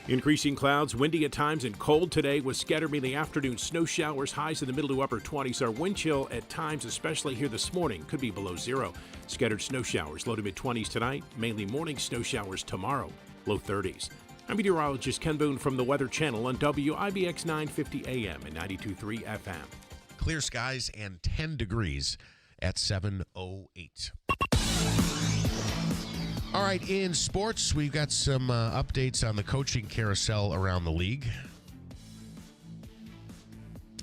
Increasing clouds, windy at times and cold today with scattered mainly afternoon snow showers. Highs in the middle to upper 20s. Our wind chill at times, especially here this morning, could be below 0. Scattered snow showers, low to mid 20s tonight. Mainly morning snow showers tomorrow, low 30s. I'm meteorologist Ken Boone from the Weather Channel on WIBX 950 AM and 92.3 FM. Clear skies and 10 degrees at 7:08. All right, in sports, we've got some updates on the coaching carousel around the league.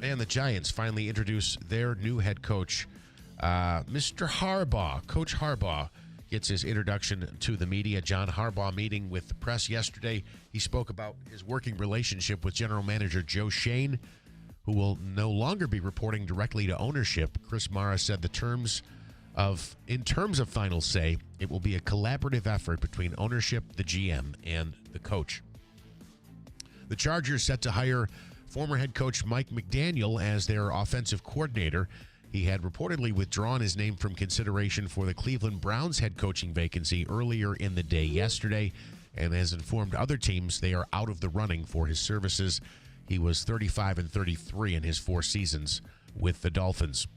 And the Giants finally introduced their new head coach, Mr. Harbaugh. Coach Harbaugh gets his introduction to the media. John Harbaugh meeting with the press yesterday. He spoke about his working relationship with general manager Joe Shane, who will no longer be reporting directly to ownership. Chris Mara said in terms of final say, it will be a collaborative effort between ownership, the GM, and the coach. The Chargers set to hire former head coach Mike McDaniel as their offensive coordinator. He had reportedly withdrawn his name from consideration for the Cleveland Browns head coaching vacancy earlier in the day yesterday, and has informed other teams they are out of the running for his services. He was 35-33 in his 4 seasons with the Dolphins.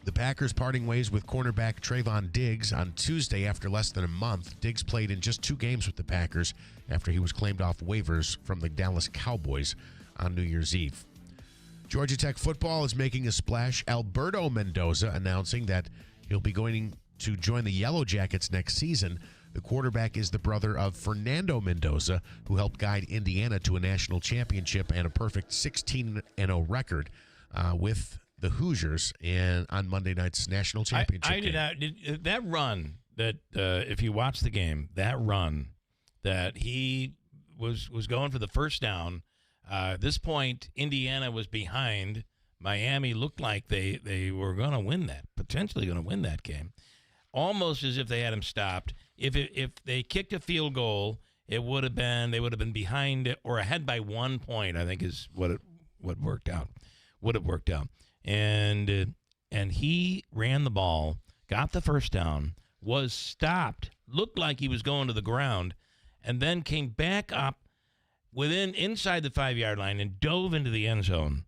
The Packers parting ways with cornerback Trayvon Diggs on Tuesday after less than a month. Diggs played in just 2 games with the Packers after he was claimed off waivers from the Dallas Cowboys on New Year's Eve. Georgia Tech football is making a splash. Alberto Mendoza announcing that he'll be going to join the Yellow Jackets next season. The quarterback is the brother of Fernando Mendoza, who helped guide Indiana to a national championship and a perfect 16-0 record with the Hoosiers on Monday night's national championship game. That run that, if you watch the game, that run that he was going for the first down. At this point, Indiana was behind. Miami looked like they were going to win that, potentially going to win that game, almost as if they had him stopped. If they kicked a field goal, they would have been behind or ahead by 1 point. I think is what worked out. Would have worked out. And he ran the ball, got the first down, was stopped, looked like he was going to the ground, and then came back up inside the 5-yard line and dove into the end zone.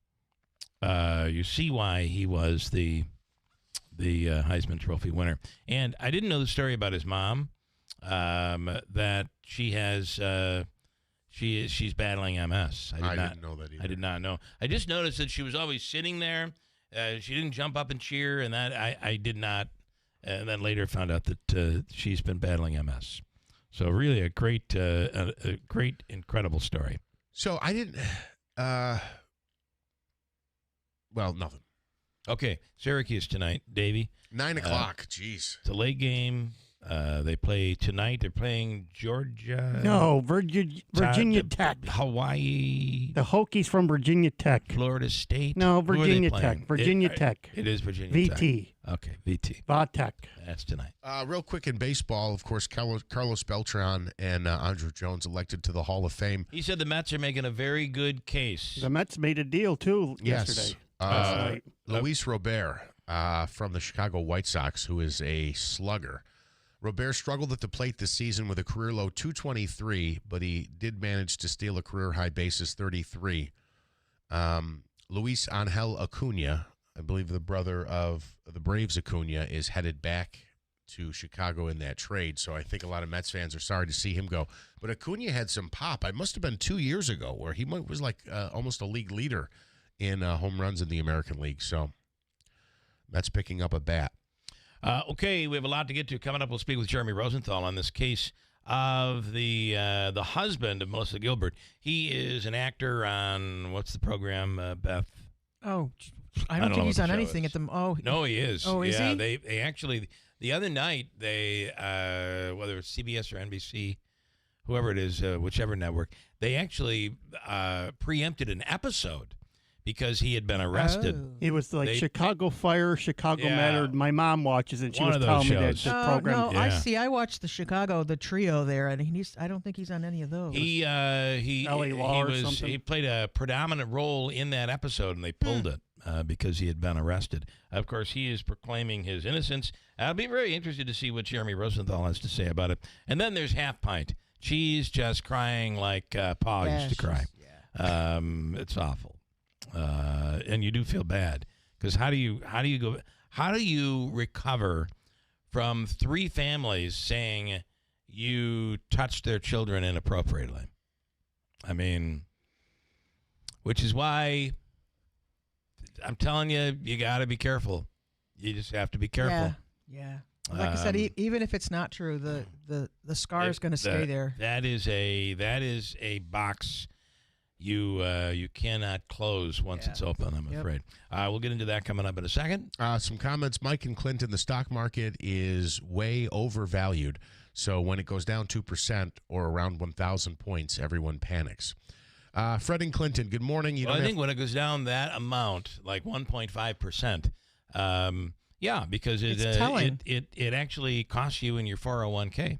You see why he was the Heisman Trophy winner. And I didn't know the story about his mom, that she has she's battling MS. I didn't know that either. I did not know. I just noticed that she was always sitting there. She didn't jump up and cheer, and that I did not. And then later found out that she's been battling MS. So really a great, incredible story. So I didn't. Well, nothing. Okay, Syracuse tonight, Davey. 9 o'clock. Jeez. It's a late game. They play tonight. They're playing Georgia. No, Virginia Tech. Hawaii. The Hokies from Virginia Tech. Florida State. No, Who are they Virginia playing? Tech. Virginia Tech. It is Virginia VT. Tech. Okay, VT. VTech. That's tonight. Real quick in baseball, of course, Carlos Beltran and Andrew Jones elected to the Hall of Fame. He said the Mets are making a very good case. The Mets made a deal, too, yesterday. Luis Robert from the Chicago White Sox, who is a slugger. Robert struggled at the plate this season with a career-low 223, but he did manage to steal a career-high bases 33. Luis Angel Acuna, I believe the brother of the Braves Acuna, is headed back to Chicago in that trade, so I think a lot of Mets fans are sorry to see him go. But Acuna had some pop. It must have been 2 years ago where he was like almost a league leader in home runs in the American League, so Mets picking up a bat. Okay, we have a lot to get to. Coming up, we'll speak with Jeremy Rosenthal on this case of the husband of Melissa Gilbert. He is an actor on, what's the program, Beth? Oh, I don't think he's on anything at the. No, he is. Oh, is he? They actually the other night whether it's CBS or NBC, whoever it is, whichever network, they actually preempted an episode. Because he had been arrested. It was like Chicago Fire, Chicago Matter. My mom watches it. She was telling me that the program. No, I watched the trio there, and I don't think he's on any of those. He played a predominant role in that episode, and they pulled it because he had been arrested. Of course, he is proclaiming his innocence. I'll be very interested to see what Jeremy Rosenthal has to say about it. And then there's Half Pint. She's just crying like Pa used to cry. Yeah. It's awful. And you do feel bad because how do you recover from 3 families saying you touched their children inappropriately? I mean, which is why I'm telling you, you got to be careful. You just have to be careful. Yeah. Like I said, even if it's not true, the scar is going to stay there. That is a box. You cannot close once it's open, I'm afraid. We'll get into that coming up in a second. Some comments. Mike and Clinton, the stock market is way overvalued. So when it goes down 2% or around 1,000 points, everyone panics. Fred and Clinton, good morning. I think when it goes down that amount, like 1.5%, because it actually costs you in your 401k.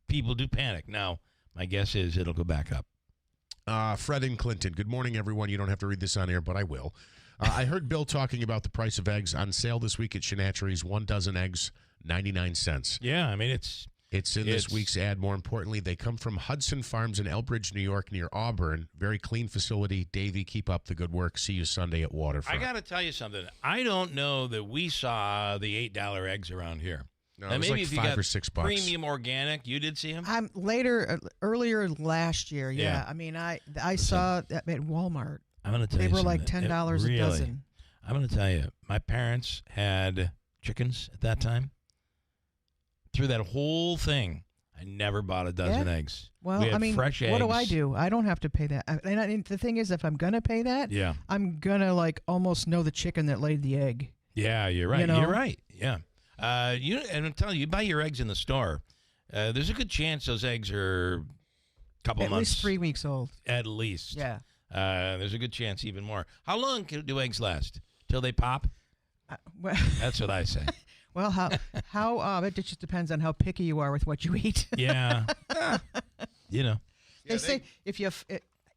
People do panic. Now, my guess is it'll go back up. Fred and Clinton, good morning, everyone. You don't have to read this on air, but I will. I heard Bill talking about the price of eggs on sale this week at Chinatchery's. 1 dozen eggs, 99 cents. Yeah, I mean, it's in this week's ad. More importantly, they come from Hudson Farms in Elbridge, New York, near Auburn. Very clean facility. Davey, keep up the good work. See you Sunday at Waterfront. I got to tell you something. I don't know that we saw the $8 eggs around here. No, it was maybe like $5 or $6. Premium organic, you did see them? Earlier last year, yeah. I mean, I saw that at Walmart. I'm going to tell you they were something. like $10 a dozen. I'm going to tell you, my parents had chickens at that time. Through that whole thing, I never bought a dozen eggs. Well, we had I mean, fresh eggs. What do I do? I don't have to pay that. And the thing is, if I'm going to pay that, I'm going to like almost know the chicken that laid the egg. Yeah, you're right. You're right. Yeah. And I'm telling you, you buy your eggs in the store. There's a good chance those eggs are a couple months. At least 3 weeks old. At least. Yeah. There's a good chance even more. How long do eggs last? Till they pop? That's what I say. Well, it just depends on how picky you are with what you eat. Yeah. They say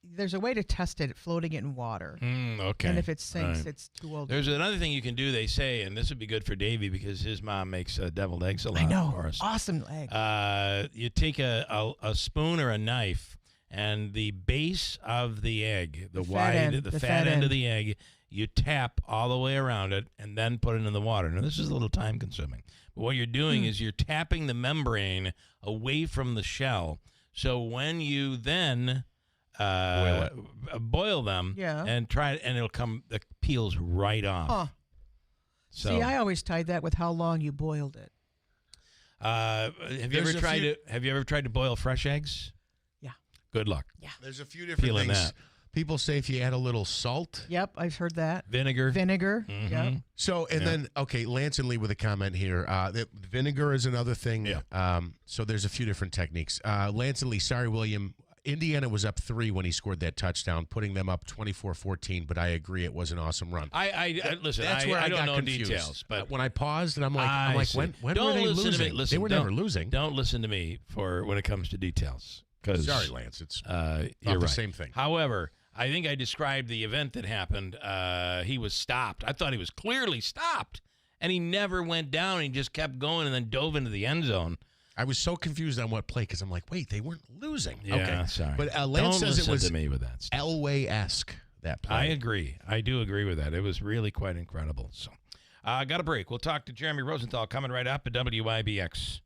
there's a way to test it, floating it in water. Okay. And if it sinks, it's too old. There's another thing you can do, they say, and this would be good for Davey because his mom makes deviled eggs a lot for us. Awesome egg. You take a spoon or a knife, and the base of the egg, the fat end of the egg, you tap all the way around it and then put it in the water. Now, this is a little time consuming. But what you're doing is you're tapping the membrane away from the shell So when you then boil them and try it, and it'll come, the peels right off. Huh. So, See, I always tied that with how long you boiled it. have you ever tried to boil fresh eggs? Yeah. Good luck. Yeah. There's a few different things. That. People say if you add a little salt. Yep, I've heard that. Vinegar. Mm-hmm. Yep. So, and then, okay, Lance and Lee with a comment here. Vinegar is another thing. Yeah. So there's a few different techniques. Lance and Lee, sorry, William. Indiana was up 3 when he scored that touchdown, putting them up 24-14, but I agree it was an awesome run. Listen, that's where I don't got know confused. Don't but when I paused and I'm like, when were they losing? To me. Listen, they were never losing. Don't listen to me when it comes to details. Sorry, Lance, it's you're the right. same thing. However, I think I described the event that happened. He was stopped. I thought he was clearly stopped, and he never went down. He just kept going and then dove into the end zone. I was so confused on what play because I'm like, wait, they weren't losing. Yeah, okay. Sorry. But Lance says it was to me with that stuff. Elway-esque, that play. I agree. I do agree with that. It was really quite incredible. So, got a break. We'll talk to Jeremy Rosenthal coming right up at WIBX.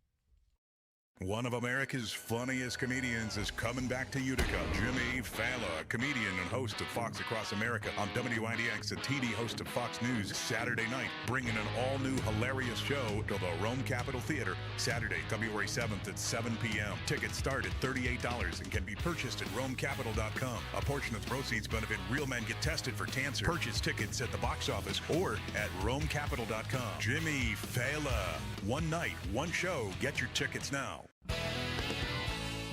One of America's funniest comedians is coming back to Utica. Jimmy Fallon, comedian and host of Fox Across America on WIDX, a TD host of Fox News, Saturday night, bringing an all-new hilarious show to the Rome Capitol Theater, Saturday, February 7th at 7 p.m. Tickets start at $38 and can be purchased at RomeCapital.com. A portion of the proceeds benefit Real Men Get Tested for Cancer. Purchase tickets at the box office or at RomeCapital.com. Jimmy Fallon. One night, one show. Get your tickets now.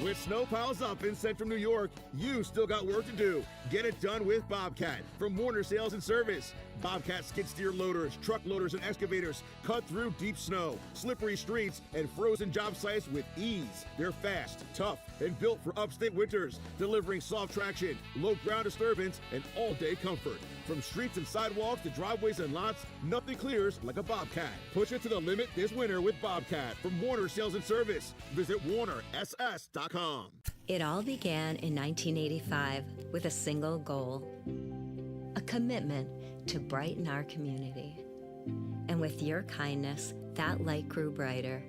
With snow piles up in central New York, you still got work to do. Get it done with Bobcat from Warner Sales and Service. Bobcat skid steer loaders, truck loaders, and excavators cut through deep snow, slippery streets, and frozen job sites with ease. They're fast, tough, and built for upstate winters, delivering soft traction, low ground disturbance, and all-day comfort. From streets and sidewalks to driveways and lots, nothing clears like a Bobcat. Push it to the limit this winter with Bobcat from Warner Sales and Service. Visit WarnerSS.com. It all began in 1985 with a single goal, a commitment to brighten our community. And with your kindness, that light grew brighter.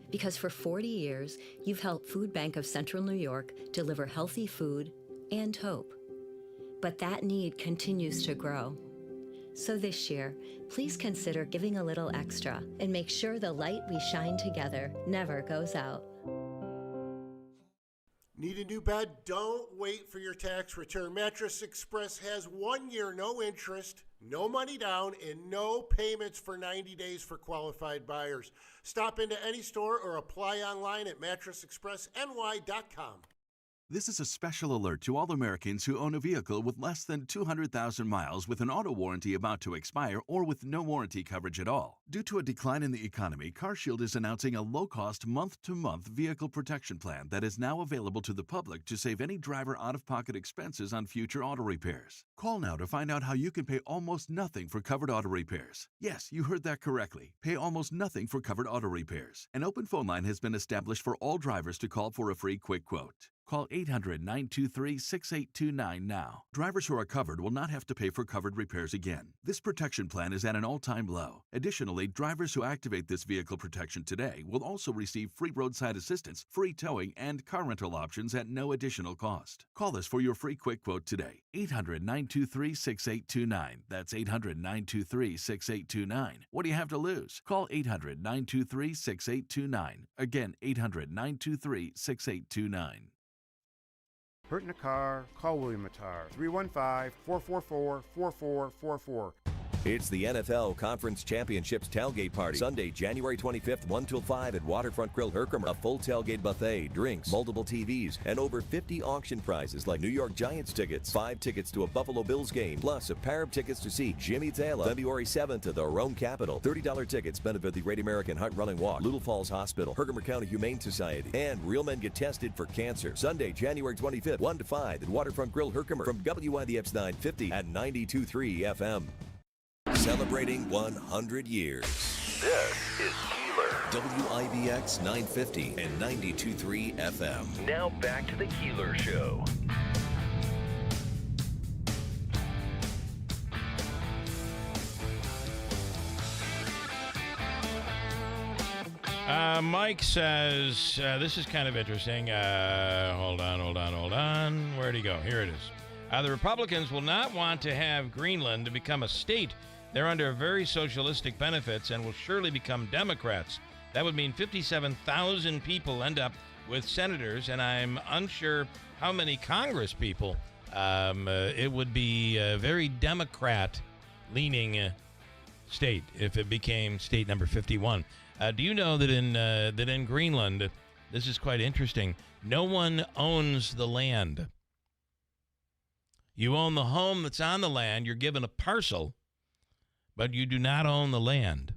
Because for 40 years, you've helped Food Bank of Central New York deliver healthy food and hope. But that need continues to grow. So this year, please consider giving a little extra and make sure the light we shine together never goes out. Need a new bed? Don't wait for your tax return. Mattress Express has 1 year, no interest, no money down, and no payments for 90 days for qualified buyers. Stop into any store or apply online at mattressexpressny.com. This is a special alert to all Americans who own a vehicle with less than 200,000 miles with an auto warranty about to expire or with no warranty coverage at all. Due to a decline in the economy, CarShield is announcing a low-cost month-to-month vehicle protection plan that is now available to the public to save any driver out-of-pocket expenses on future auto repairs. Call now to find out how you can pay almost nothing for covered auto repairs. Yes, you heard that correctly. Pay almost nothing for covered auto repairs. An open phone line has been established for all drivers to call for a free quick quote. Call 800-923-6829 now. Drivers who are covered will not have to pay for covered repairs again. This protection plan is at an all-time low. Additionally, drivers who activate this vehicle protection today will also receive free roadside assistance, free towing, and car rental options at no additional cost. Call us for your free quick quote today. 800-923-6829. That's 800-923-6829. What do you have to lose? Call 800-923-6829. Again, 800-923-6829. Hurt in a car? Call William Attar. 315-444-4444. It's the NFL Conference Championships Tailgate Party. Sunday, January 25th, 1 till 5 at Waterfront Grill Herkimer. A full tailgate buffet, drinks, multiple TVs, and over 50 auction prizes like New York Giants tickets, 5 tickets to a Buffalo Bills game, plus a pair of tickets to see Jimmy Fallon, February 7th at the Rome Capitol. $30 tickets benefit the Great American Hunt Running Walk, Little Falls Hospital, Herkimer County Humane Society, and Real Men Get Tested for Cancer. Sunday, January 25th, 1 to 5 at Waterfront Grill Herkimer from WIDX 950 at 92.3 FM. Celebrating 100 years. This is Keeler. WIBX 950 and 92.3 FM. Now back to the Keeler Show. Mike says, this is kind of interesting. Hold on. Where'd he go? Here it is. The Republicans will not want to have Greenland to become a state. They're under very socialistic benefits and will surely become Democrats. That would mean 57,000 people end up with senators, and I'm unsure how many Congress people. It would be a very Democrat-leaning state if it became state number 51. Do you know that in Greenland, this is quite interesting, no one owns the land. You own the home that's on the land. You're given a parcel, but you do not own the land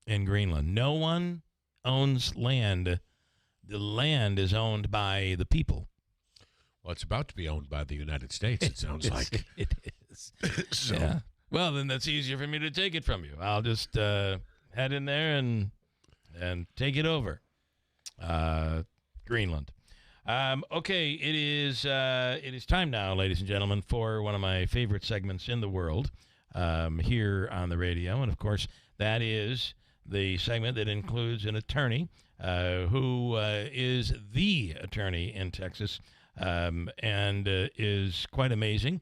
in Greenland. No one owns land. The land is owned by the people. Well, it's about to be owned by the United States, it sounds like. It is. So. Yeah. Well, then that's easier for me to take it from you. I'll just head in there and take it over. Greenland. Okay, it is time now, ladies and gentlemen, for one of my favorite segments in the world here on the radio. And, of course, that is the segment that includes an attorney who is the attorney in Texas and is quite amazing.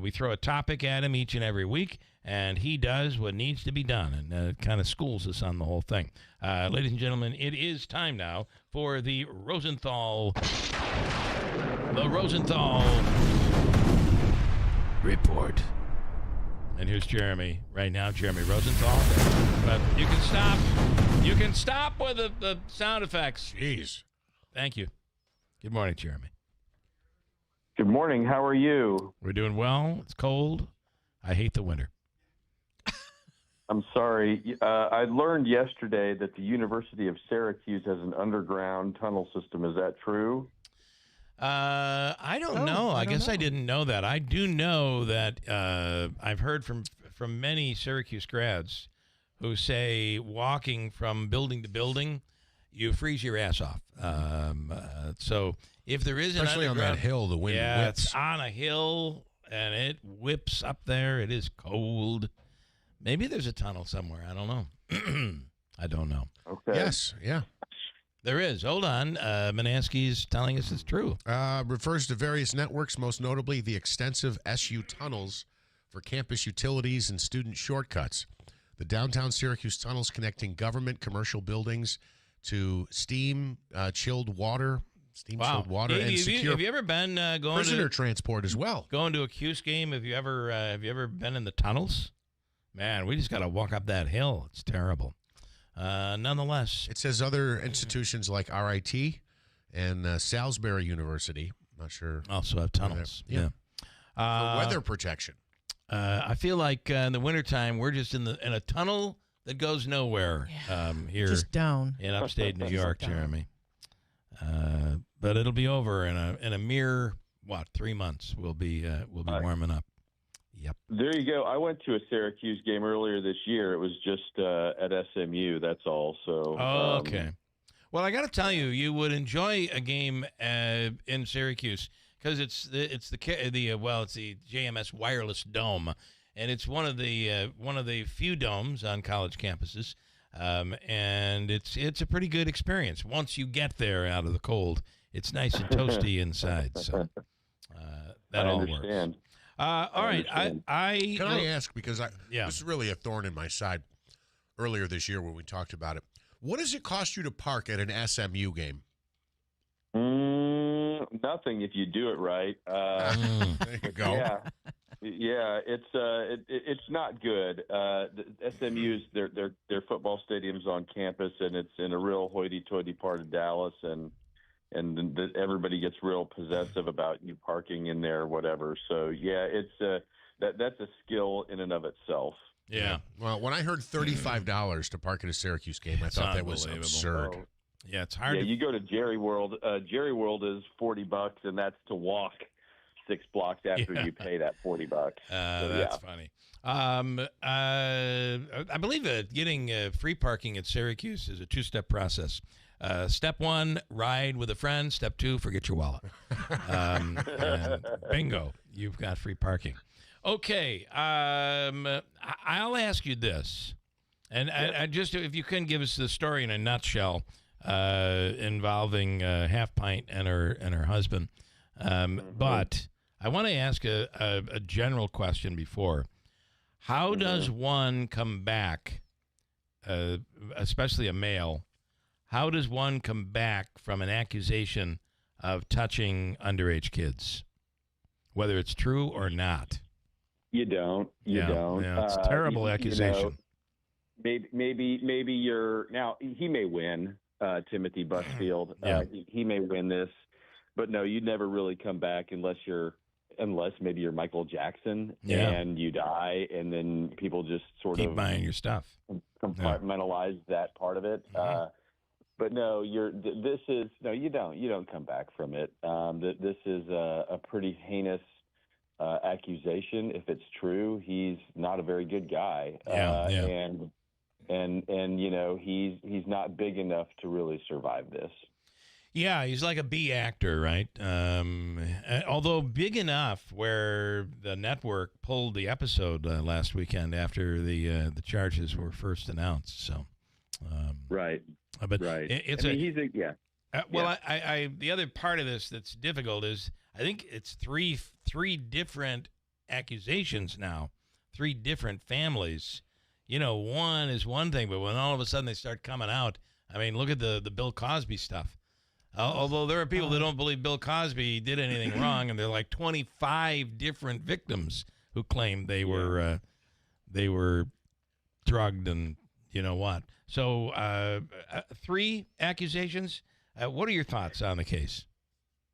We throw a topic at him each and every week, and he does what needs to be done, and kind of schools us on the whole thing. Ladies and gentlemen, it is time now for the Rosenthal Report. And here's Jeremy right now, Jeremy Rosenthal. But you can stop with the sound effects. Jeez. Thank you. Good morning, Jeremy. Good morning. How are you? We're doing well. It's cold. I hate the winter. I'm sorry. I learned yesterday that the University of Syracuse has an underground tunnel system. Is that true? I don't know. I guess I didn't know that. I do know that I've heard from many Syracuse grads who say walking from building to building, you freeze your ass off. So if there is especially an on that hill, the wind whips. It's on a hill and it whips up there. It is cold. Maybe there's a tunnel somewhere. I don't know. I don't know. Okay. Yes. Yeah. There is. Hold on. Manansky's telling us it's true. Refers to various networks, most notably the extensive SU tunnels for campus utilities and student shortcuts. The downtown Syracuse tunnels connecting government commercial buildings to chilled water, chilled water, and secure. Have you ever been going prisoner transport as well? Going to a Cuse game? Have you ever been in the tunnels? Man, we just got to walk up that hill. It's terrible. Nonetheless, it says other institutions like RIT and Salisbury University. I'm not sure. Also have tunnels. Yeah. For weather protection. I feel like in the wintertime, we're just in a tunnel that goes nowhere here. Just down. In upstate New York, Jeremy. But it'll be over in a mere, 3 months. We'll be warming up. Yep. There you go. I went to a Syracuse game earlier this year. It was just at SMU. That's all. So. Okay. Well, I got to tell you, you would enjoy a game in Syracuse because it's the JMS Wireless Dome, and it's one of the few domes on college campuses, and it's a pretty good experience once you get there out of the cold. It's nice and toasty inside, so that all works. All right. Can I ask, because this is really a thorn in my side earlier this year when we talked about it. What does it cost you to park at an SMU game? Nothing if you do it right. There you go. Yeah, it's not good. The SMU's their football stadium's on campus, and it's in a real hoity-toity part of Dallas, and everybody gets real possessive about you parking in there or whatever. So, yeah, it's that's a skill in and of itself. Yeah. Well, when I heard $35 to park at a Syracuse game, I thought that was absurd. Yeah, it's hard. Yeah, you go to Jerry World. Jerry World is $40, and that's to walk 6 blocks after you pay that $40. That's funny. I believe that getting free parking at Syracuse is a 2-step process. Step 1, ride with a friend. Step 2, forget your wallet. And bingo, you've got free parking. Okay, I'll ask you this, And I just, if you can give us the story in a nutshell, involving Half Pint and her husband. But I want to ask a general question before. How does one come back, especially a male, how does one come back from an accusation of touching underage kids, whether it's true or not? You don't. You don't. Yeah, it's a terrible accusation. Maybe you're now. He may win, Timothy Busfield. He may win this, but no, you'd never really come back unless maybe you're Michael Jackson and you die, and then people just sort of keep buying your stuff, compartmentalize that part of it. But no, you don't come back from it. This is a pretty heinous accusation. If it's true, he's not a very good guy. And he's not big enough to really survive this. Yeah, he's like a B actor, right? Although big enough where the network pulled the episode last weekend after the charges were first announced. So, right. But right. It's the other part of this that's difficult is I think it's three different accusations now, three different families. One is one thing, but when all of a sudden they start coming out, I mean, look at the Bill Cosby stuff. Although there are people that don't believe Bill Cosby did anything wrong, and there are like 25 different victims who claim they were drugged and you know what. So 3 accusations. What are your thoughts on the case?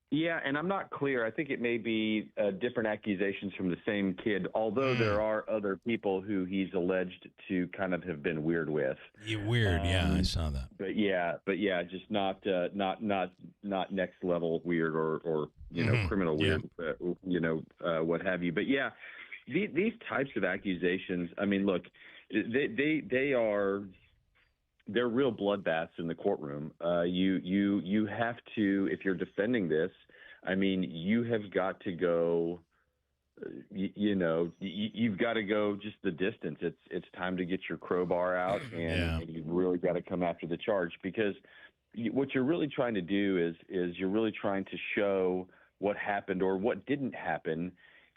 Yeah, and I'm not clear. I think it may be different accusations from the same kid, although there are other people who he's alleged to kind of have been weird with. I saw that. But yeah, just not next level weird or criminal weird, what have you. But yeah, these types of accusations. I mean, look, they're real bloodbaths in the courtroom. You have to, if you're defending this, I mean, you have got to go, you've got to go just the distance. It's time to get your crowbar out and you've really got to come after the charge, because what you're really trying to do is you're really trying to show what happened or what didn't happen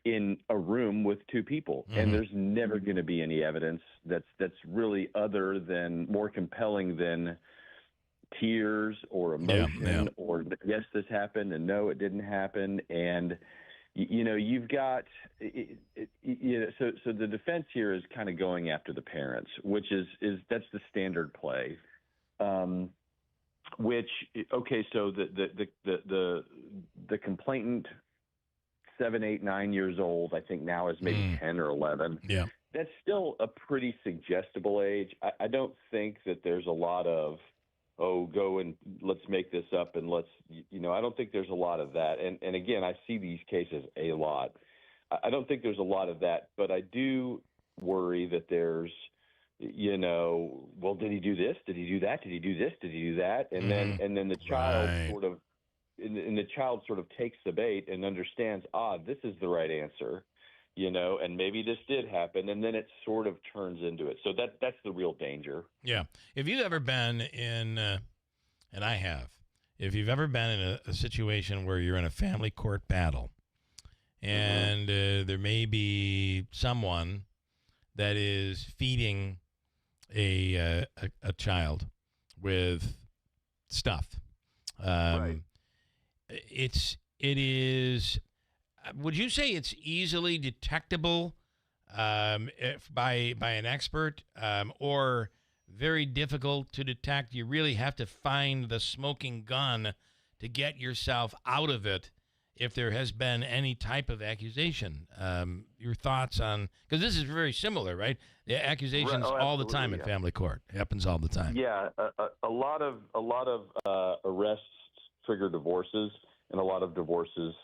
in a room with 2 people. And there's never going to be any evidence that's really more compelling than tears or emotion or yes, this happened and no, it didn't happen. And you've got so the defense here is kind of going after the parents, which is that's the standard play. So the complainant, 7, 8, 9 years old, I think now is maybe 10 or 11. Yeah. That's still a pretty suggestible age. I don't think that there's a lot of, go and let's make this up and let's, I don't think there's a lot of that. And again, I see these cases a lot. I don't think there's a lot of that, but I do worry that there's, well, did he do this? Did he do that? Did he do this? Did he do that? And then the child and the child sort of takes the bait and understands, this is the right answer, and maybe this did happen, and then it sort of turns into it. So that's the real danger. Yeah. If you've ever been in, and I have, if you've ever been in a situation where you're in a family court battle and there may be someone that is feeding a child with stuff, it is. Would you say it's easily detectable by an expert, or very difficult to detect? You really have to find the smoking gun to get yourself out of it if there has been any type of accusation. Your thoughts on, because this is very similar, right? The accusations all the time in family court. It happens all the time. Yeah, a lot of arrests trigger divorces, and a lot of divorces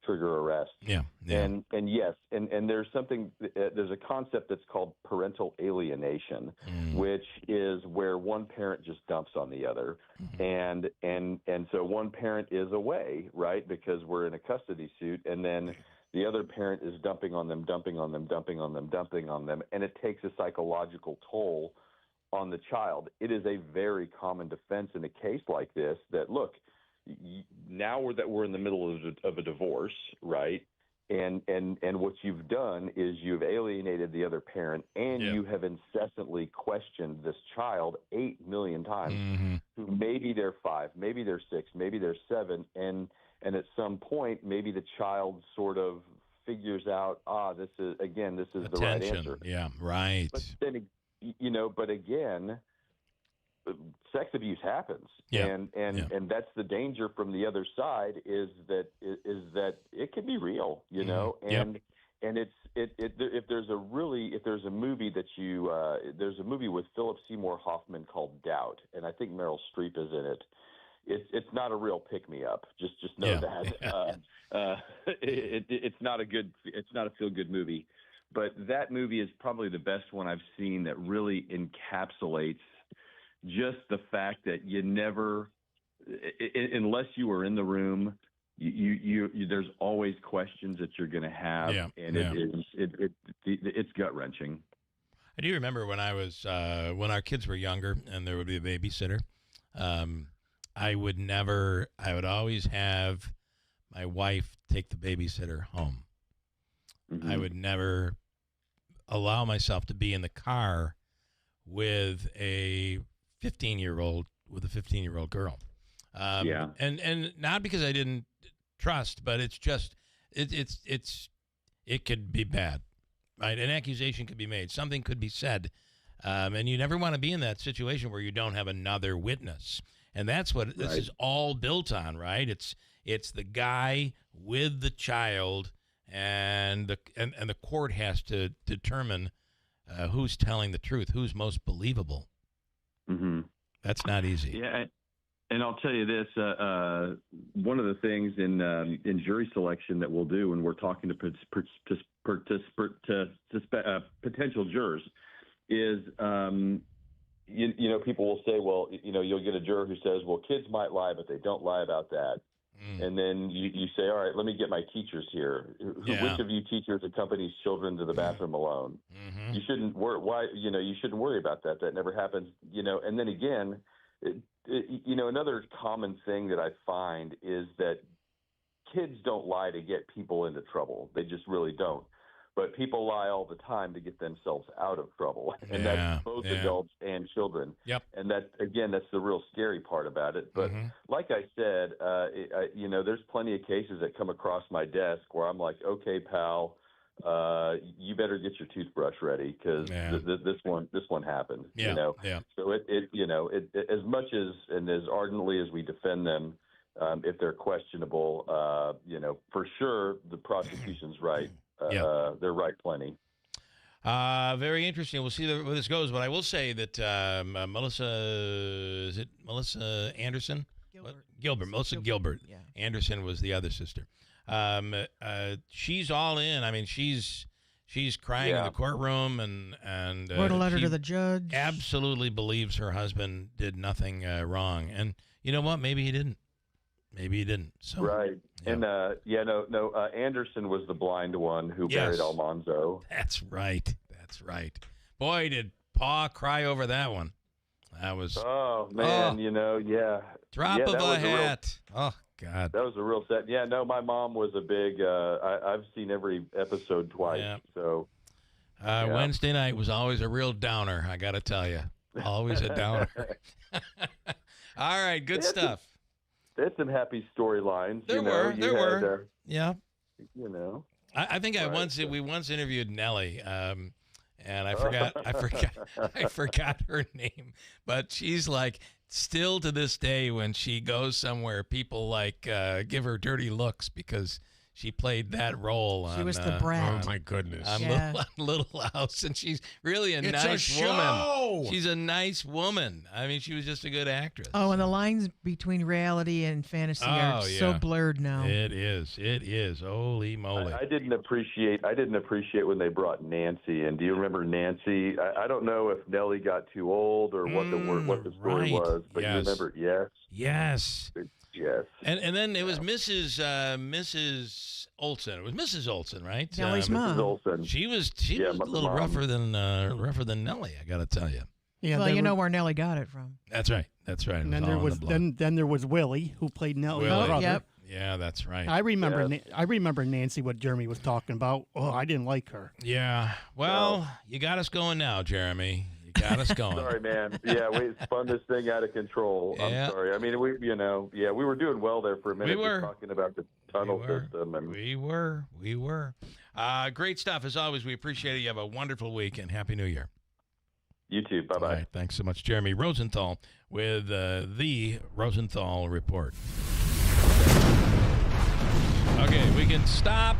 trigger arrests. Yeah. And yes, and there's a concept that's called parental alienation, which is where one parent just dumps on the other. And so one parent is away, right? Because we're in a custody suit, and then the other parent is dumping on them, and it takes a psychological toll on the child. It is a very common defense in a case like this that, look, now we're in the middle of a divorce, right? And what you've done is you've alienated the other parent, and you have incessantly questioned this child 8 million times. Who maybe they're 5, maybe they're 6, maybe they're 7, and at some point maybe the child sort of figures out, this is the right answer. Yeah, right. But then, but again, sex abuse happens, and that's the danger from the other side is that it can be real, and if there's a movie there's a movie with Philip Seymour Hoffman called Doubt, and I think Meryl Streep is in it. It's not a real pick-me-up. Just know that it's not a feel-good movie, but that movie is probably the best one I've seen that really encapsulates just the fact that you never, unless you were in the room, you there's always questions that you're going to have, it's gut wrenching. I do remember when I was when our kids were younger and there would be a babysitter. I would always have my wife take the babysitter home. I would never allow myself to be in the car with a 15-year-old girl. And not because I didn't trust, but it's just it could be bad, right? An accusation could be made, something could be said, and you never want to be in that situation where you don't have another witness. And that's what this is all built on, right? It's the guy with the child, and the court has to determine who's telling the truth, who's most believable. That's not easy. Yeah, and I'll tell you this: one of the things in jury selection that we'll do when we're talking to potential jurors is, people will say, well, you'll get a juror who says, well, kids might lie, but they don't lie about that. And then you say, all right, let me get my teachers here. Which of you teachers accompanies children to the bathroom alone? You shouldn't worry. Why? You shouldn't worry about that. That never happens. And then again, another common thing that I find is that kids don't lie to get people into trouble. They just really don't. But people lie all the time to get themselves out of trouble, and that's both adults and children. And that's the real scary part about it. But like I said, there's plenty of cases that come across my desk where I'm like, okay, pal, you better get your toothbrush ready because this one happened. So it as much as and as ardently as we defend them, if they're questionable, for sure the prosecution's right. They're right plenty. Very interesting. We'll see where this goes. But I will say that Melissa Anderson? Gilbert. Melissa Gilbert. Yeah. Anderson was the other sister. She's all in. I mean, she's crying in the courtroom and wrote a letter to the judge. Absolutely believes her husband did nothing wrong. And you know what? Maybe he didn't. So, right. And Anderson was the blind one who married Almanzo. That's right. Boy, did Pa cry over that one. That was drop of a hat. Oh God, that was a real set. Yeah, no, my mom was a big. I've seen every episode twice. Yeah. So Wednesday night was always a real downer. I got to tell you, always a downer. All right, good stuff. There's some happy storylines. There were. Yeah. I think Right. we once interviewed Nellie, and I forgot her name, but she's like, still to this day when she goes somewhere, people give her dirty looks because she played that role. She was the brat. Oh my goodness! On Little House, and she's really a nice woman. She's a nice woman. I mean, she was just a good actress. Oh, and the lines between reality and fantasy are so blurred now. It is. Holy moly! I didn't appreciate when they brought Nancy in. Do you remember Nancy? I don't know if Nellie got too old or what the story was, but you remember? Yes. Yes. And then it was Mrs. Olsen. It was Mrs. Olsen, right? Nellie's mom. Mrs. Olsen. She was a little rougher than Nellie, I got to tell you. Yeah, well, you know where Nellie got it from. That's right. And then there was Willie, who played Nellie's brother. Yep. Yeah, that's right. I remember Nancy, what Jeremy was talking about. Oh, I didn't like her. Yeah. Well, you got us going now, Jeremy. You got us going. Sorry, man. Yeah, we spun this thing out of control. Yeah. I'm sorry. I mean, we were doing well there for a minute. We were. Just talking about the tunnel system. And We were. Great stuff, as always. We appreciate it. You have a wonderful week, and Happy New Year. You too. Bye-bye. All right, thanks so much, Jeremy Rosenthal, with the Rosenthal Report. Okay, we can stop.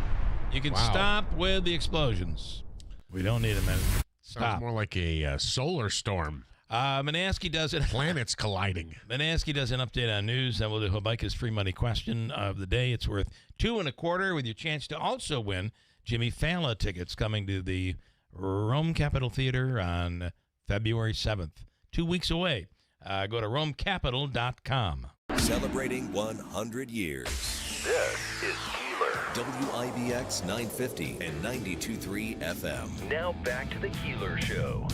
You can stop with the explosions. We don't need a minute. Stop. Sounds more like a solar storm. Manansky does it. Planets colliding. Manansky does an update on news, and we'll do Habaika's free money question of the day. It's worth $2.25 with your chance to also win Jimmy Fallon tickets coming to the Rome Capitol Theater on February 7th. 2 weeks away. Go to romecapital.com. Celebrating 100 years. This is Keeler. WIBX 950 and 92.3 FM. Now back to the Keeler Show.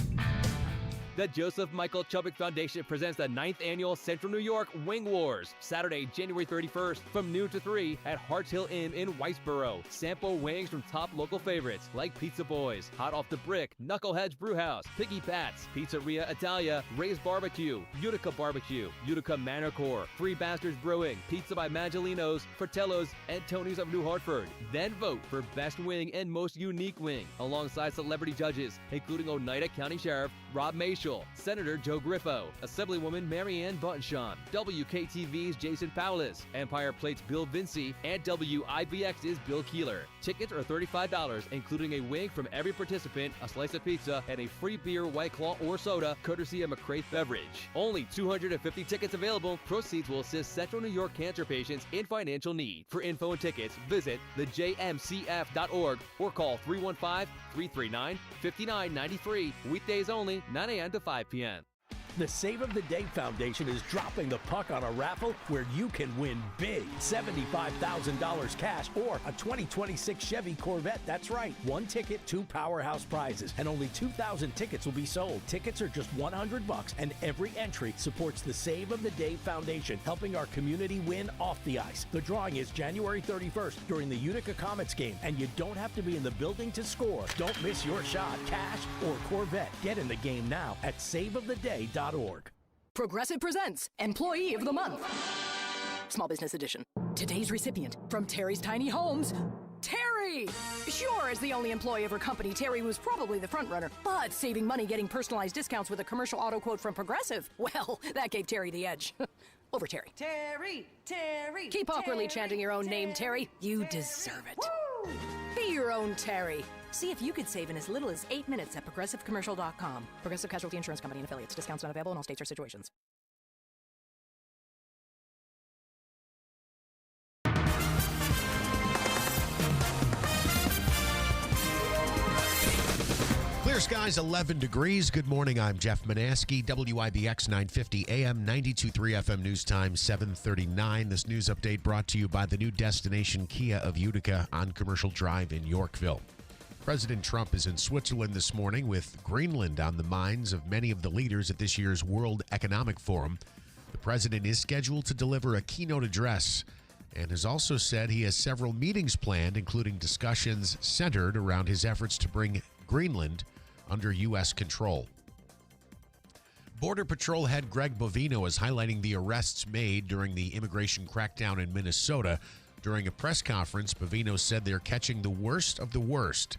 The Joseph Michael Chubbuck Foundation presents the 9th Annual Central New York Wing Wars, Saturday, January 31st from noon to 3 at Harts Hill Inn in Whitesboro. Sample wings from top local favorites like Pizza Boys, Hot Off the Brick, Knuckleheads Brewhouse, Piggy Pat's, Pizzeria Italia, Ray's Barbecue, Utica Barbecue, Utica Manor Corps, Free Bastards Brewing, Pizza by Maggiolino's, Fratello's, and Tony's of New Hartford. Then vote for Best Wing and Most Unique Wing, alongside celebrity judges, including Oneida County Sheriff Rob Maciel, Senator Joe Griffo, Assemblywoman Marianne Buttonshawn, WKTV's Jason Powlis, Empire Plate's Bill Vinci, and WIBX's Bill Keeler. Tickets are $35, including a wing from every participant, a slice of pizza, and a free beer, White Claw, or soda, courtesy of McCraith Beverage. Only 250 tickets available. Proceeds will assist Central New York cancer patients in financial need. For info and tickets, visit thejmcf.org or call 315-339-5993. Weekdays only, 9 a.m. to 5 p.m. The Save of the Day Foundation is dropping the puck on a raffle where you can win big. $75,000 cash or a 2026 Chevy Corvette. That's right. One ticket, two powerhouse prizes, and only 2,000 tickets will be sold. Tickets are just $100, and every entry supports the Save of the Day Foundation, helping our community win off the ice. The drawing is January 31st during the Utica Comets game, and you don't have to be in the building to score. Don't miss your shot. Cash or Corvette. Get in the game now at saveoftheday.org. Progressive presents Employee of the Month. Small Business Edition. Today's recipient from Terry's Tiny Homes, Terry. Sure, as the only employee of her company, Terry was probably the front runner, but saving money getting personalized discounts with a commercial auto quote from Progressive, well, that gave Terry the edge. Over Terry. Terry. Keep awkwardly chanting your own name, Terry. You deserve it. Woo! Be your own Terry. See if you could save in as little as 8 minutes at progressivecommercial.com. Progressive Casualty Insurance Company and affiliates. Discounts not available in all states or situations. Clear skies, 11 degrees. Good morning. I'm Jeff Manansky. WIBX 950 AM, 92.3 FM news time, 7:39. This news update brought to you by the new destination Kia of Utica on Commercial Drive in Yorkville. President Trump is in Switzerland this morning with Greenland on the minds of many of the leaders at this year's World Economic Forum. The president is scheduled to deliver a keynote address and has also said he has several meetings planned, including discussions centered around his efforts to bring Greenland under U.S. control. Border Patrol head Greg Bovino is highlighting the arrests made during the immigration crackdown in Minnesota. During a press conference, Bovino said they're catching the worst of the worst.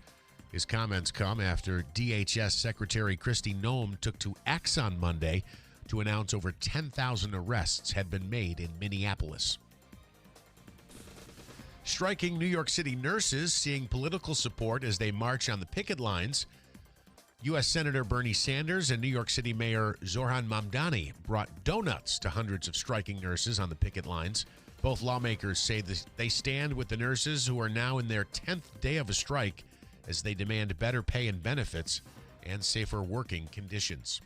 His comments come after DHS Secretary Kristi Noem took to X on Monday to announce over 10,000 arrests had been made in Minneapolis. Striking New York City nurses seeing political support as they march on the picket lines. U.S. Senator Bernie Sanders and New York City Mayor Zohran Mamdani brought donuts to hundreds of striking nurses on the picket lines. Both lawmakers say they stand with the nurses who are now in their 10th day of a strike as they demand better pay and benefits and safer working conditions.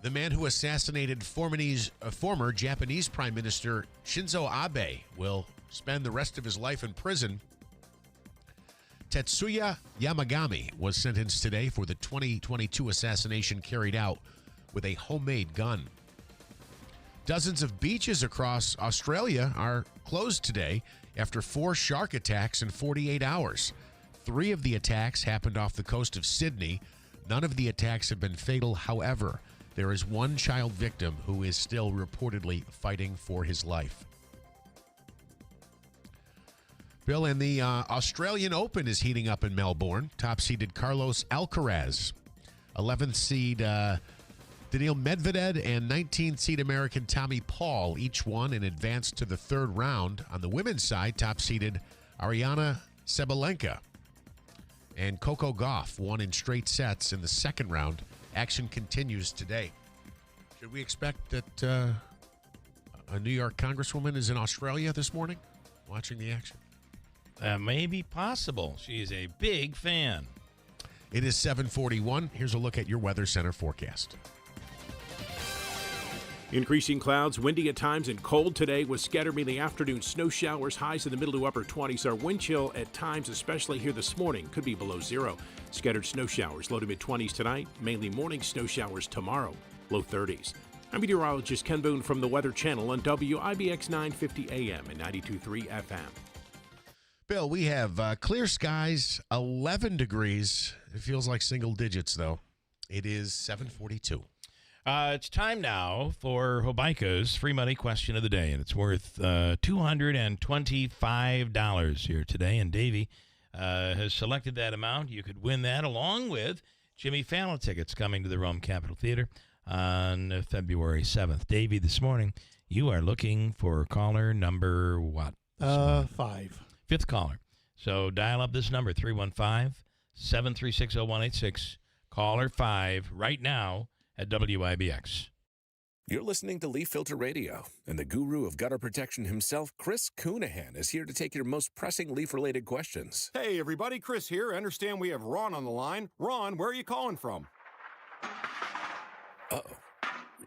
The man who assassinated former Japanese Prime Minister Shinzo Abe will spend the rest of his life in prison. Tetsuya Yamagami was sentenced today for the 2022 assassination carried out with a homemade gun. Dozens of beaches across Australia are closed today after 4 shark attacks in 48 hours. 3 of the attacks happened off the coast of Sydney. None of the attacks have been fatal. However, there is one child victim who is still reportedly fighting for his life. Bill, and the Australian Open is heating up in Melbourne. Top-seeded Carlos Alcaraz, 11th seed Daniil Medvedev, and 19th seed American Tommy Paul each won and advanced to the 3rd round. On the women's side, top-seeded Ariana Sabalenka and Coco Gauff won in straight sets in the 2nd round. Action continues today. Should we expect that a New York congresswoman is in Australia this morning watching the action? May be possible. She is a big fan. It is 7:41. Here's a look at your Weather Center forecast. Increasing clouds, windy at times and cold today with scattered mainly afternoon snow showers. Highs in the middle to upper 20s. Our wind chill at times, especially here this morning, could be below 0. Scattered snow showers, low to mid 20s tonight. Mainly morning snow showers tomorrow, low 30s. I'm meteorologist Ken Boone from the Weather Channel on WIBX 950 AM and 92.3 FM. Bill, we have clear skies, 11 degrees. It feels like single digits, though. It is 7:42. It's time now for Hobica's free money question of the day, and it's worth $225 here today. And Davey has selected that amount. You could win that along with Jimmy Fallon tickets coming to the Rome Capitol Theater on February 7th. Davey, this morning, you are looking for caller number what? 5. 5th caller. So dial up this number, 315-736-0186. Caller 5 right now at WIBX. You're listening to Leaf Filter Radio, and the guru of gutter protection himself, Chris Coonahan, is here to take your most pressing leaf-related questions. Hey, everybody, Chris here. I understand we have Ron on the line. Ron, where are you calling from? Uh-oh.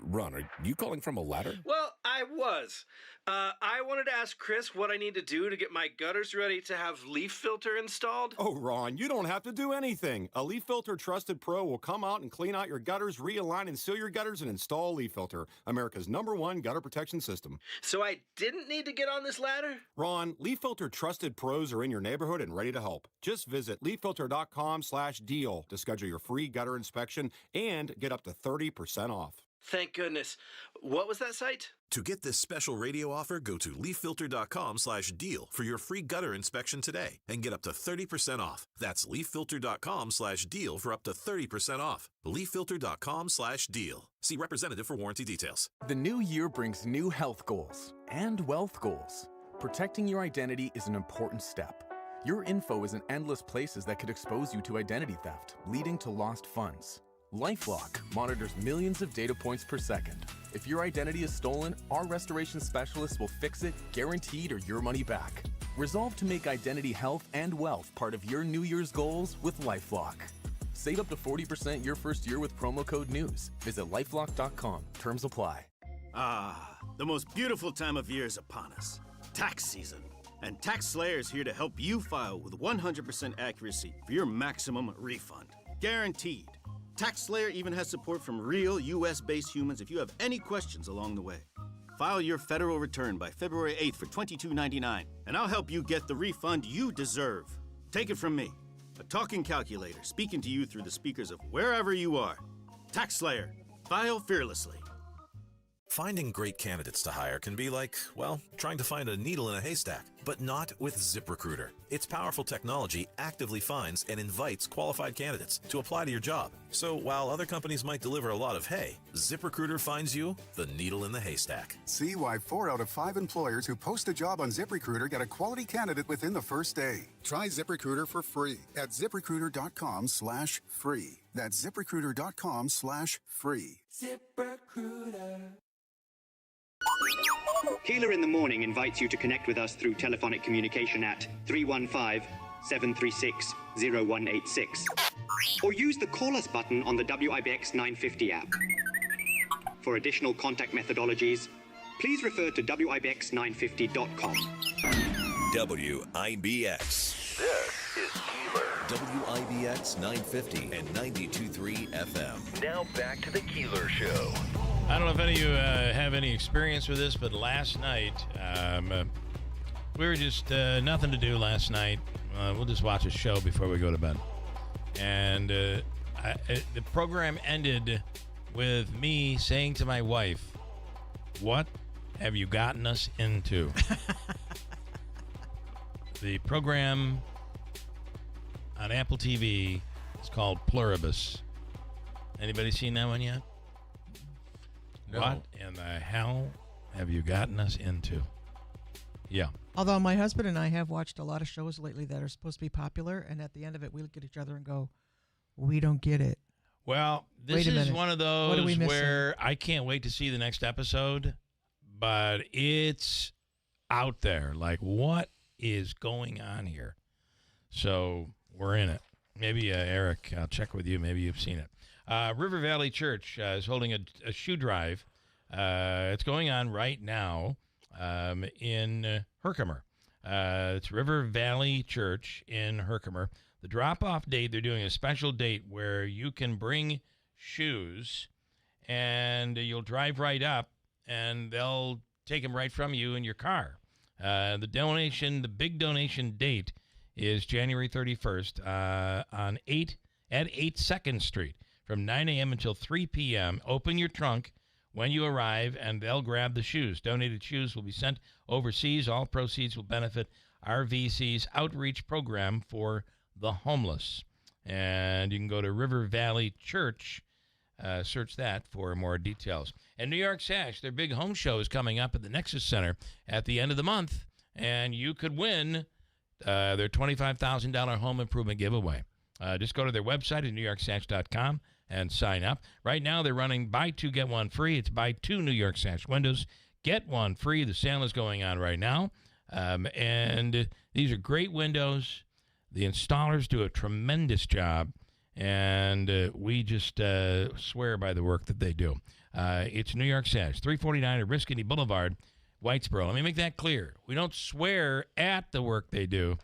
Ron, are you calling from a ladder? Well, I was. I wanted to ask Chris what I need to do to get my gutters ready to have leaf filter installed. Oh, Ron, you don't have to do anything. A Leaf Filter Trusted Pro will come out and clean out your gutters, realign and seal your gutters, and install a Leaf Filter, America's #1 gutter protection system. So I didn't need to get on this ladder? Ron, Leaf Filter Trusted Pros are in your neighborhood and ready to help. Just visit leaffilter.com/deal to schedule your free gutter inspection and get up to 30% off. Thank goodness. What was that site? To get this special radio offer, go to leaffilter.com/deal for your free gutter inspection today and get up to 30% off. That's leaffilter.com/deal for up to 30% off. leaffilter.com/deal. See representative for warranty details. The new year brings new health goals and wealth goals. Protecting your identity is an important step. Your info is in endless places that could expose you to identity theft, leading to lost funds. LifeLock monitors millions of data points per second. If your identity is stolen, our restoration specialists will fix it, guaranteed, or your money back. Resolve to make identity health and wealth part of your New Year's goals with LifeLock. Save up to 40% your first year with promo code NEWS. Visit lifelock.com. Terms apply. Ah, the most beautiful time of year is upon us. Tax season. And Tax Slayer is here to help you file with 100% accuracy for your maximum refund. Guaranteed. Tax Slayer even has support from real U.S.-based humans if you have any questions along the way. File your federal return by February 8th for $22.99, and I'll help you get the refund you deserve. Take it from me, a talking calculator speaking to you through the speakers of wherever you are. Tax Slayer. File fearlessly. Finding great candidates to hire can be like, well, trying to find a needle in a haystack, but not with ZipRecruiter. Its powerful technology actively finds and invites qualified candidates to apply to your job. So while other companies might deliver a lot of hay, ZipRecruiter finds you the needle in the haystack. See why 4 out of 5 employers who post a job on ZipRecruiter get a quality candidate within the first day. Try ZipRecruiter for free at ZipRecruiter.com/free. That's ZipRecruiter.com/free. ZipRecruiter. Keeler in the Morning invites you to connect with us through telephonic communication at 315-736-0186 or use the Call Us button on the WIBX 950 app. For additional contact methodologies, please refer to WIBX950.com. WIBX. This is Keeler. WIBX 950 and 92.3 FM. Now back to the Keeler Show. I don't know if any of you have any experience with this, but last night, we were just nothing to do last night. We'll just watch a show before we go to bed. And the program ended with me saying to my wife, "What have you gotten us into?" The program on Apple TV is called Pluribus. Anybody seen that one yet? No. What in the hell have you gotten us into? Yeah. Although my husband and I have watched a lot of shows lately that are supposed to be popular, and at the end of it, we look at each other and go, "We don't get it." Well, this is one of What are we those missing? where I can't wait to see the next episode, but it's out there. Like, what is going on here? So we're in it. Maybe, Eric, I'll check with you. Maybe you've seen it. River Valley Church is holding a shoe drive. It's going on right now in Herkimer. It's River Valley Church in Herkimer. The drop-off date, they're doing a special date where you can bring shoes and you'll drive right up and they'll take them right from you in your car. The big donation date is January 31st at 8 2nd Street from 9 a.m. until 3 p.m. Open your trunk when you arrive, and they'll grab the shoes. Donated shoes will be sent overseas. All proceeds will benefit RVC's outreach program for the homeless. And you can go to River Valley Church, search that for more details. And New York Sash, their big home show is coming up at the Nexus Center at the end of the month, and you could win their $25,000 home improvement giveaway. Just go to their website at newyorksash.com and sign up. Right now, they're running buy two, get one free. It's buy two New York Sash windows, get one free. The sale is going on right now. And these are great windows. The installers do a tremendous job, and we just swear by the work that they do. It's New York Sash, 349 Oriskany Boulevard, Whitesboro. Let me make that clear. We don't swear at the work they do.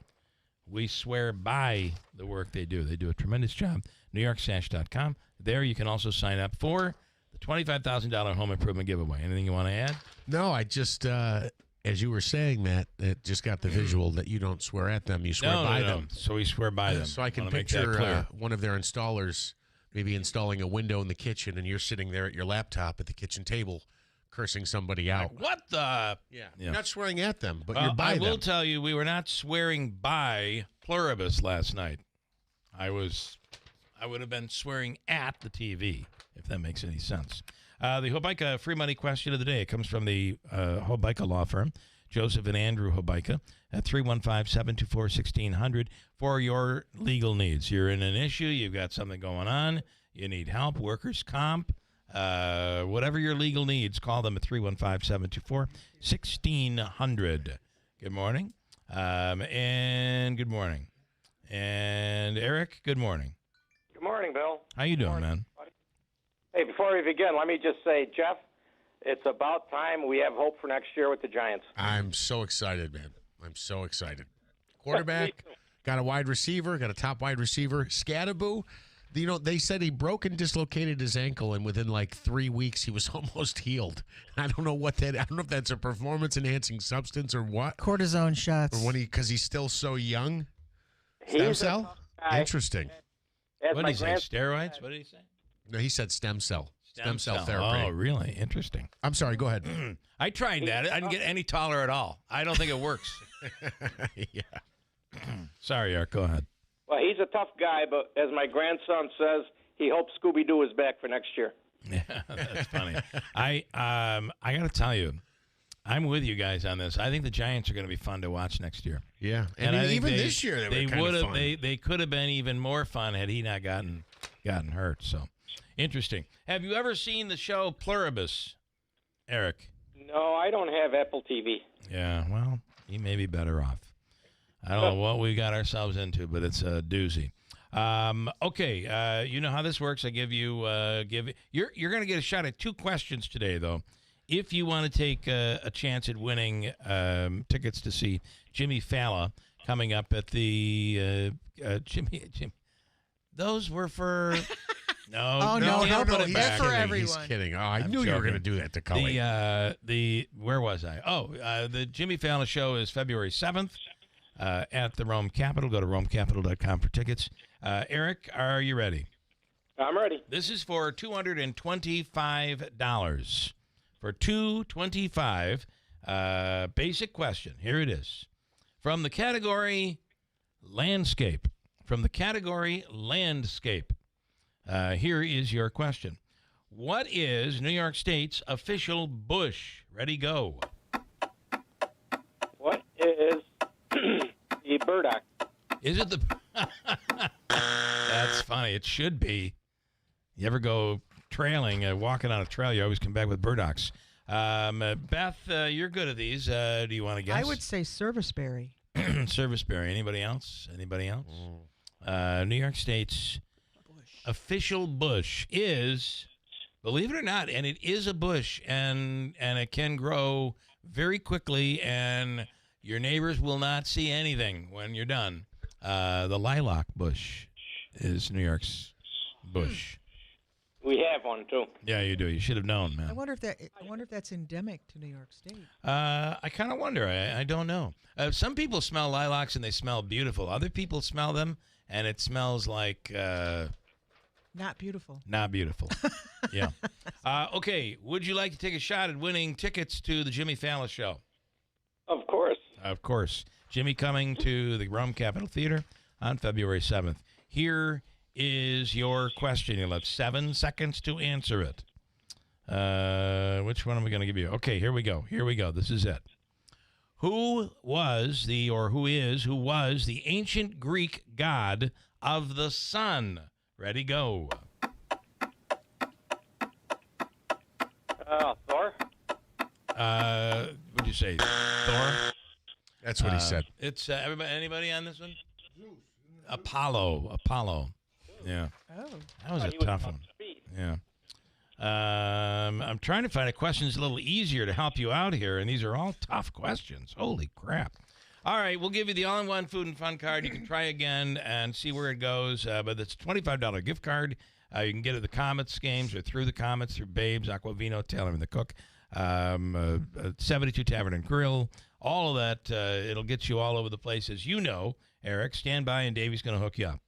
We swear by the work they do. They do a tremendous job. NewYorkSash.com. There you can also sign up for the $25,000 home improvement giveaway. Anything you want to add? No, I just, as you were saying, Matt, it just got the visual that you don't swear at them, you swear by them. So we swear by them. So I can picture one of their installers maybe installing a window in the kitchen, and you're sitting there at your laptop at the kitchen table cursing somebody out. Like, what the? Yeah. You're not swearing at them, but Well, you're by I them. will tell you, we were not swearing by Pluribus last night. I would have been swearing at the TV, if that makes any sense. The Hobeika free money question of the day. It comes from the Hobeika law firm, Joseph and Andrew Hobeika, at 315-724-1600 for your legal needs. You're in an issue, you've got something going on, you need help, workers' comp, whatever your legal needs, call them at 315-724-1600. Good morning. And good morning. And Eric, good morning. Good morning, Bill. How you doing, man? Hey, before we begin, let me just say, Jeff, it's about time we have hope for next year with the Giants. I'm so excited, man. I'm so excited. Quarterback, got a wide receiver, got a top wide receiver. Scatterboo, you know, they said he broke and dislocated his ankle, and within like 3 weeks, he was almost healed. I don't know I don't know if that's a performance-enhancing substance or what. Cortisone shots. Or because he's still so young. He's Stem a cell? tough guy. Interesting. What did he say? Steroids? What did he say? No, he said stem cell. Stem cell therapy. Oh, really? Interesting. I'm sorry. Go ahead. I tried that. I didn't get any taller at all. I don't think it works. Yeah. Sorry, Eric. Go ahead. Well, he's a tough guy, but as my grandson says, he hopes Scooby-Doo is back for next year. Yeah, that's funny. I got to tell you, I'm with you guys on this. I think the Giants are going to be fun to watch next year. Yeah, and I think even this year they were kind of fun. They could have been even more fun had he not gotten hurt. So interesting. Have you ever seen the show Pluribus, Eric? No, I don't have Apple TV. Yeah, well, you may be better off. I don't know what we got ourselves into, but it's a doozy. Okay, you know how this works. I give you you're going to get a shot at 2 questions today, though. If you want to take a chance at winning tickets to see Jimmy Fallon coming up at the Jimmy. Those were for. No, Oh, no, they're for everyone. He's kidding. Oh, I knew you were going to do that to Cully. Where was I? The Jimmy Fallon Show is February 7th at the Rome Capitol. Go to romecapital.com for tickets. Eric, are you ready? I'm ready. This is for $225. For $225, basic question. Here it is. From the category landscape. Here is your question. What is New York State's official bush? Ready, go. What is the burdock? Is it the... That's funny. It should be. You ever go trailing, walking on a trail, you always come back with burdocks. Beth, you're good at these. Do you want to guess? I would say serviceberry. Serviceberry. Anybody else? New York State's official bush is, believe it or not, and it is a bush, and it can grow very quickly, and your neighbors will not see anything when you're done. The lilac bush is New York's bush. We have one too. Yeah, you do. You should have known, man. I wonder if that's endemic to New York State. I kind of wonder. I don't know. Some people smell lilacs and they smell beautiful. Other people smell them and it smells like not beautiful. Not beautiful. Yeah. Okay. Would you like to take a shot at winning tickets to the Jimmy Fallon Show? Of course. Of course. Jimmy coming to the Rome Capitol Theater on February 7th. Here is your question. You'll have 7 seconds to answer it. Which one am I going to give you? Okay, here we go. This is it. Who was the ancient Greek god of the sun? Ready, go. Thor? What'd you say? Thor? That's what he said. It's anybody on this one? Apollo. Yeah. Oh. That was a tough one. Yeah. I'm trying to find a question that's a little easier to help you out here, and these are all tough questions. Holy crap. All right, we'll give you the all-in-one food and fun card. You can try again and see where it goes, but it's a $25 gift card. You can get it at the Comets games or through the Comets, through Babes, Aquavino, Taylor and the Cook, 72 Tavern and Grill, all of that. It'll get you all over the place. As you know, Eric, stand by, and Davey's going to hook you up.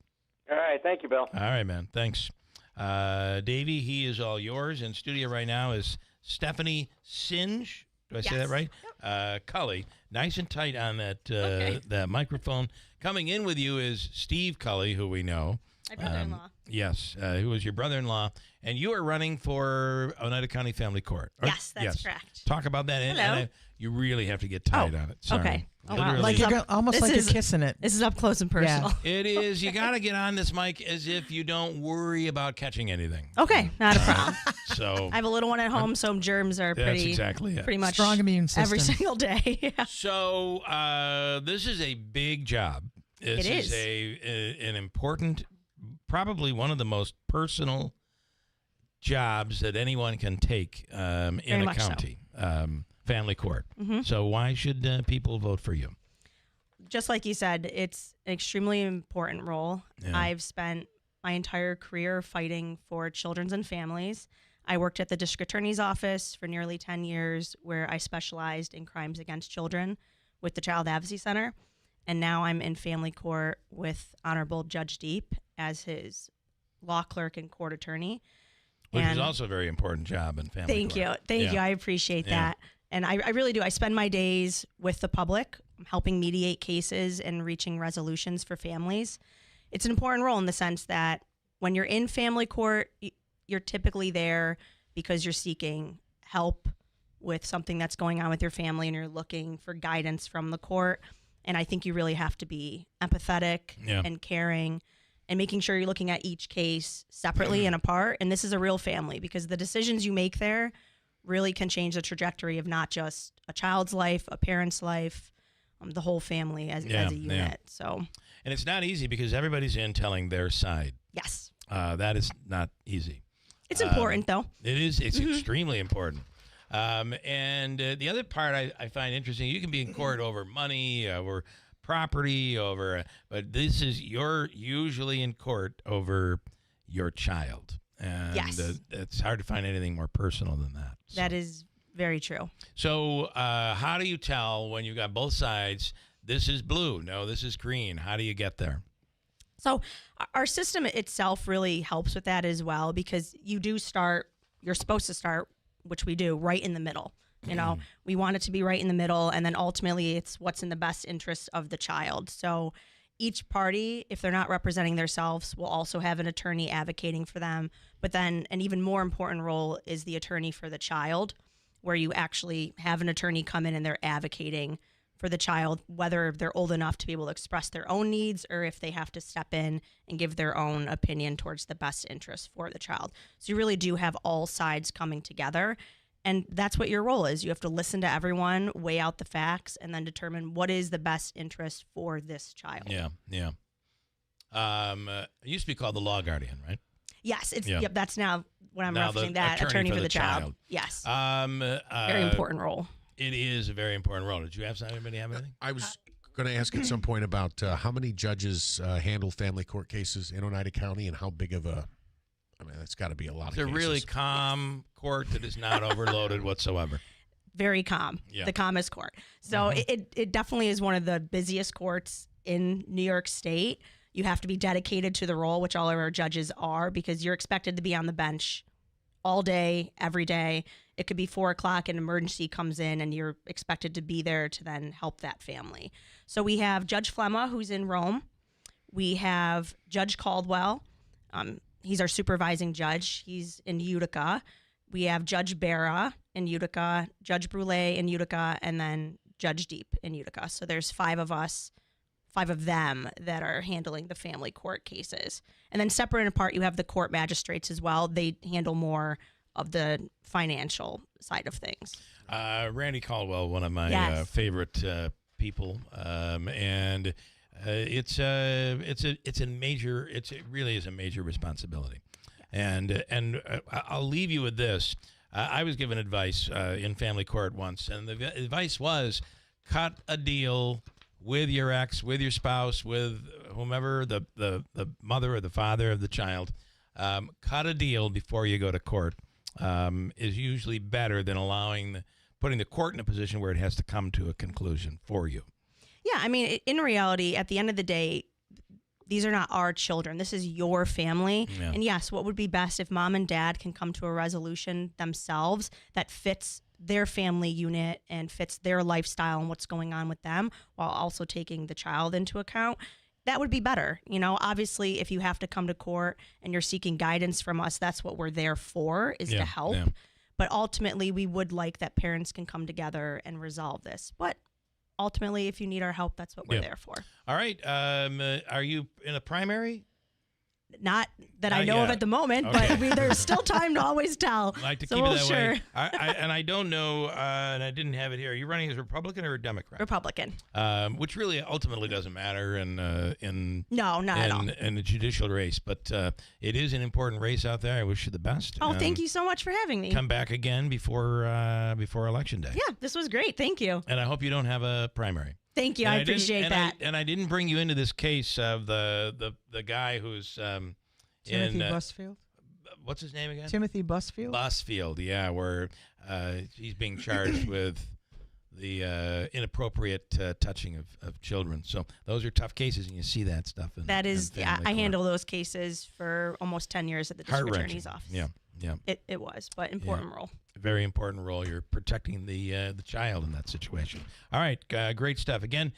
All right, thank you, Bill. All right, man. Thanks. Davey, he is all yours. In studio right now is Stephanie Singe. Do I say that right? Yep. Cully, nice and tight on that that microphone. Coming in with you is Steve Cully, who we know. My brother-in-law. Yes, who is your brother-in-law. And you are running for Oneida County Family Court. Yes, that's correct. Talk about that. Hello. And you really have to get tight on it. Sorry. Okay. Oh, wow. Like you're almost like you're kissing it. This is up close and personal. Yeah. It is. You got to get on this mic as if you don't worry about catching anything. Okay, not a problem. So I have a little one at home, so germs are pretty much strong immune system every single day. Yeah. So this is a big job. This is an important, probably one of the most personal jobs that anyone can take in a county. Family court. Mm-hmm. So why should people vote for you? Just like you said, it's an extremely important role. Yeah. I've spent my entire career fighting for children and families. I worked at the district attorney's office for nearly 10 years, where I specialized in crimes against children with the Child Advocacy Center. And now I'm in family court with Honorable Judge Deep as his law clerk and court attorney. Which is also a very important job in family court. Thank you. I appreciate that. And I really do. I spend my days with the public, helping mediate cases and reaching resolutions for families. It's an important role in the sense that when you're in family court, you're typically there because you're seeking help with something that's going on with your family and you're looking for guidance from the court. And I think you really have to be empathetic and caring and making sure you're looking at each case separately and apart. And this is a real family, because the decisions you make there really can change the trajectory of not just a child's life, a parent's life, the whole family as a unit. So, and it's not easy because everybody's in telling their side. Yes. That is not easy. It's important, though. It is. It's extremely important. And the other part I find interesting, you can be in court over money, over property, but this is you're usually in court over your child. And Yes. It's hard to find anything more personal than that. That is very true. So how do you tell when you've got both sides, this is blue, no, this is green? How do you get there? So our system itself really helps with that as well, because you're supposed to start, which we do, right in the middle. You know, we want it to be right in the middle, and then ultimately it's what's in the best interest of the child. So each party, if they're not representing themselves, will also have an attorney advocating for them. But then an even more important role is the attorney for the child, where you actually have an attorney come in and they're advocating for the child, whether they're old enough to be able to express their own needs or if they have to step in and give their own opinion towards the best interest for the child. So you really do have all sides coming together. And that's what your role is. You have to listen to everyone, weigh out the facts, and then determine what is the best interest for this child. Yeah. It used to be called the law guardian, right? Yes, yep, that's now what I'm Now referencing, the that attorney for the child. Yes. Very important role. It is a very important role. Did you have anybody have anything? I was going to ask at some point about how many judges handle family court cases in Oneida County, and how big of a, I mean, that's got to be a lot of cases. It's a really calm court that is not overloaded whatsoever. Very calm. Yeah. The calmest court. So it definitely is one of the busiest courts in New York State. You have to be dedicated to the role, which all of our judges are, because you're expected to be on the bench all day, every day. It could be 4 o'clock, an emergency comes in, and you're expected to be there to then help that family. So we have Judge Flemma, who's in Rome. We have Judge Caldwell. He's our supervising judge. He's in Utica. We have Judge Barra in Utica, Judge Brule in Utica, and then Judge Deep in Utica. So there's 5 of us, 5 of them that are handling the family court cases. And then separate and apart, you have the court magistrates as well. They handle more of the financial side of things. Randy Caldwell, one of my favorite people, and it really is a major responsibility. And I'll leave you with this. I was given advice in family court once, and the advice was cut a deal with your ex, with your spouse, with whomever, the mother or the father of the child. Cut a deal before you go to court is usually better than putting the court in a position where it has to come to a conclusion for you. Yeah, I mean, in reality, at the end of the day, these are not our children. This is your family. Yeah. And yes, what would be best if mom and dad can come to a resolution themselves that fits their family unit and fits their lifestyle and what's going on with them, while also taking the child into account. That would be better. You know, obviously, if you have to come to court and you're seeking guidance from us, that's what we're there for, is to help. Yeah. But ultimately, we would like that parents can come together and resolve this. But ultimately, if you need our help, that's what we're there for. All right. Are you in a primary? Not that I know of at the moment, but I mean, there's still time to always tell. I like to keep it that way. And I don't know, and I didn't have it here. Are you running as a Republican or a Democrat? Republican. Which really ultimately doesn't matter in not at all. In the judicial race, but it is an important race out there. I wish you the best. Oh, thank you so much for having me. Come back again before Election Day. Yeah, this was great. Thank you. And I hope you don't have a primary. Thank you. I appreciate that. I didn't bring you into this case of the guy who's Timothy Busfield. What's his name again? Timothy Busfield. Busfield, yeah, where he's being charged with the inappropriate touching of children. So those are tough cases, and you see that stuff. That is, I handle those cases for almost 10 years at the district attorney's office. Yeah. It was, but important role. Very important role. You're protecting the child in that situation. All right, great stuff. Again,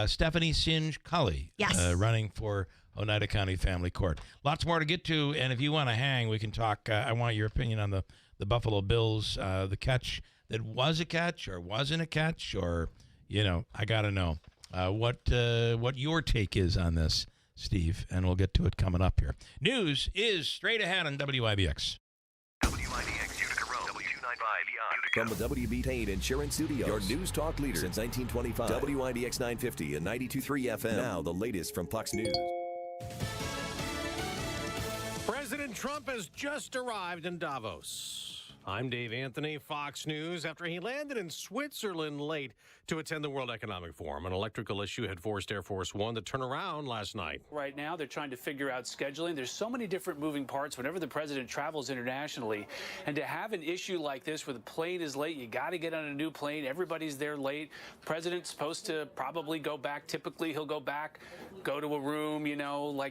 Stephanie Singe Cully, running for Oneida County Family Court. Lots more to get to, and if you want to hang, we can talk. I want your opinion on the Buffalo Bills, the catch that was a catch or wasn't a catch, or I got to know what your take is on this, Steve, and we'll get to it coming up here. News is straight ahead on WIBX. WIBX Utica Road, W295 From the WB Payne Insurance Studios, your news talk leader since 1925. WIBX 950 and 92.3 FM. Now the latest from Fox News. President Trump has just arrived in Davos. I'm Dave Anthony, Fox News. After he landed in Switzerland late to attend the World Economic Forum, an electrical issue had forced Air Force One to turn around last night. Right now, they're trying to figure out scheduling. There's so many different moving parts whenever the president travels internationally. And to have an issue like this where the plane is late, you got to get on a new plane. Everybody's there late. The president's supposed to probably go back. Typically, he'll go back, go to a room,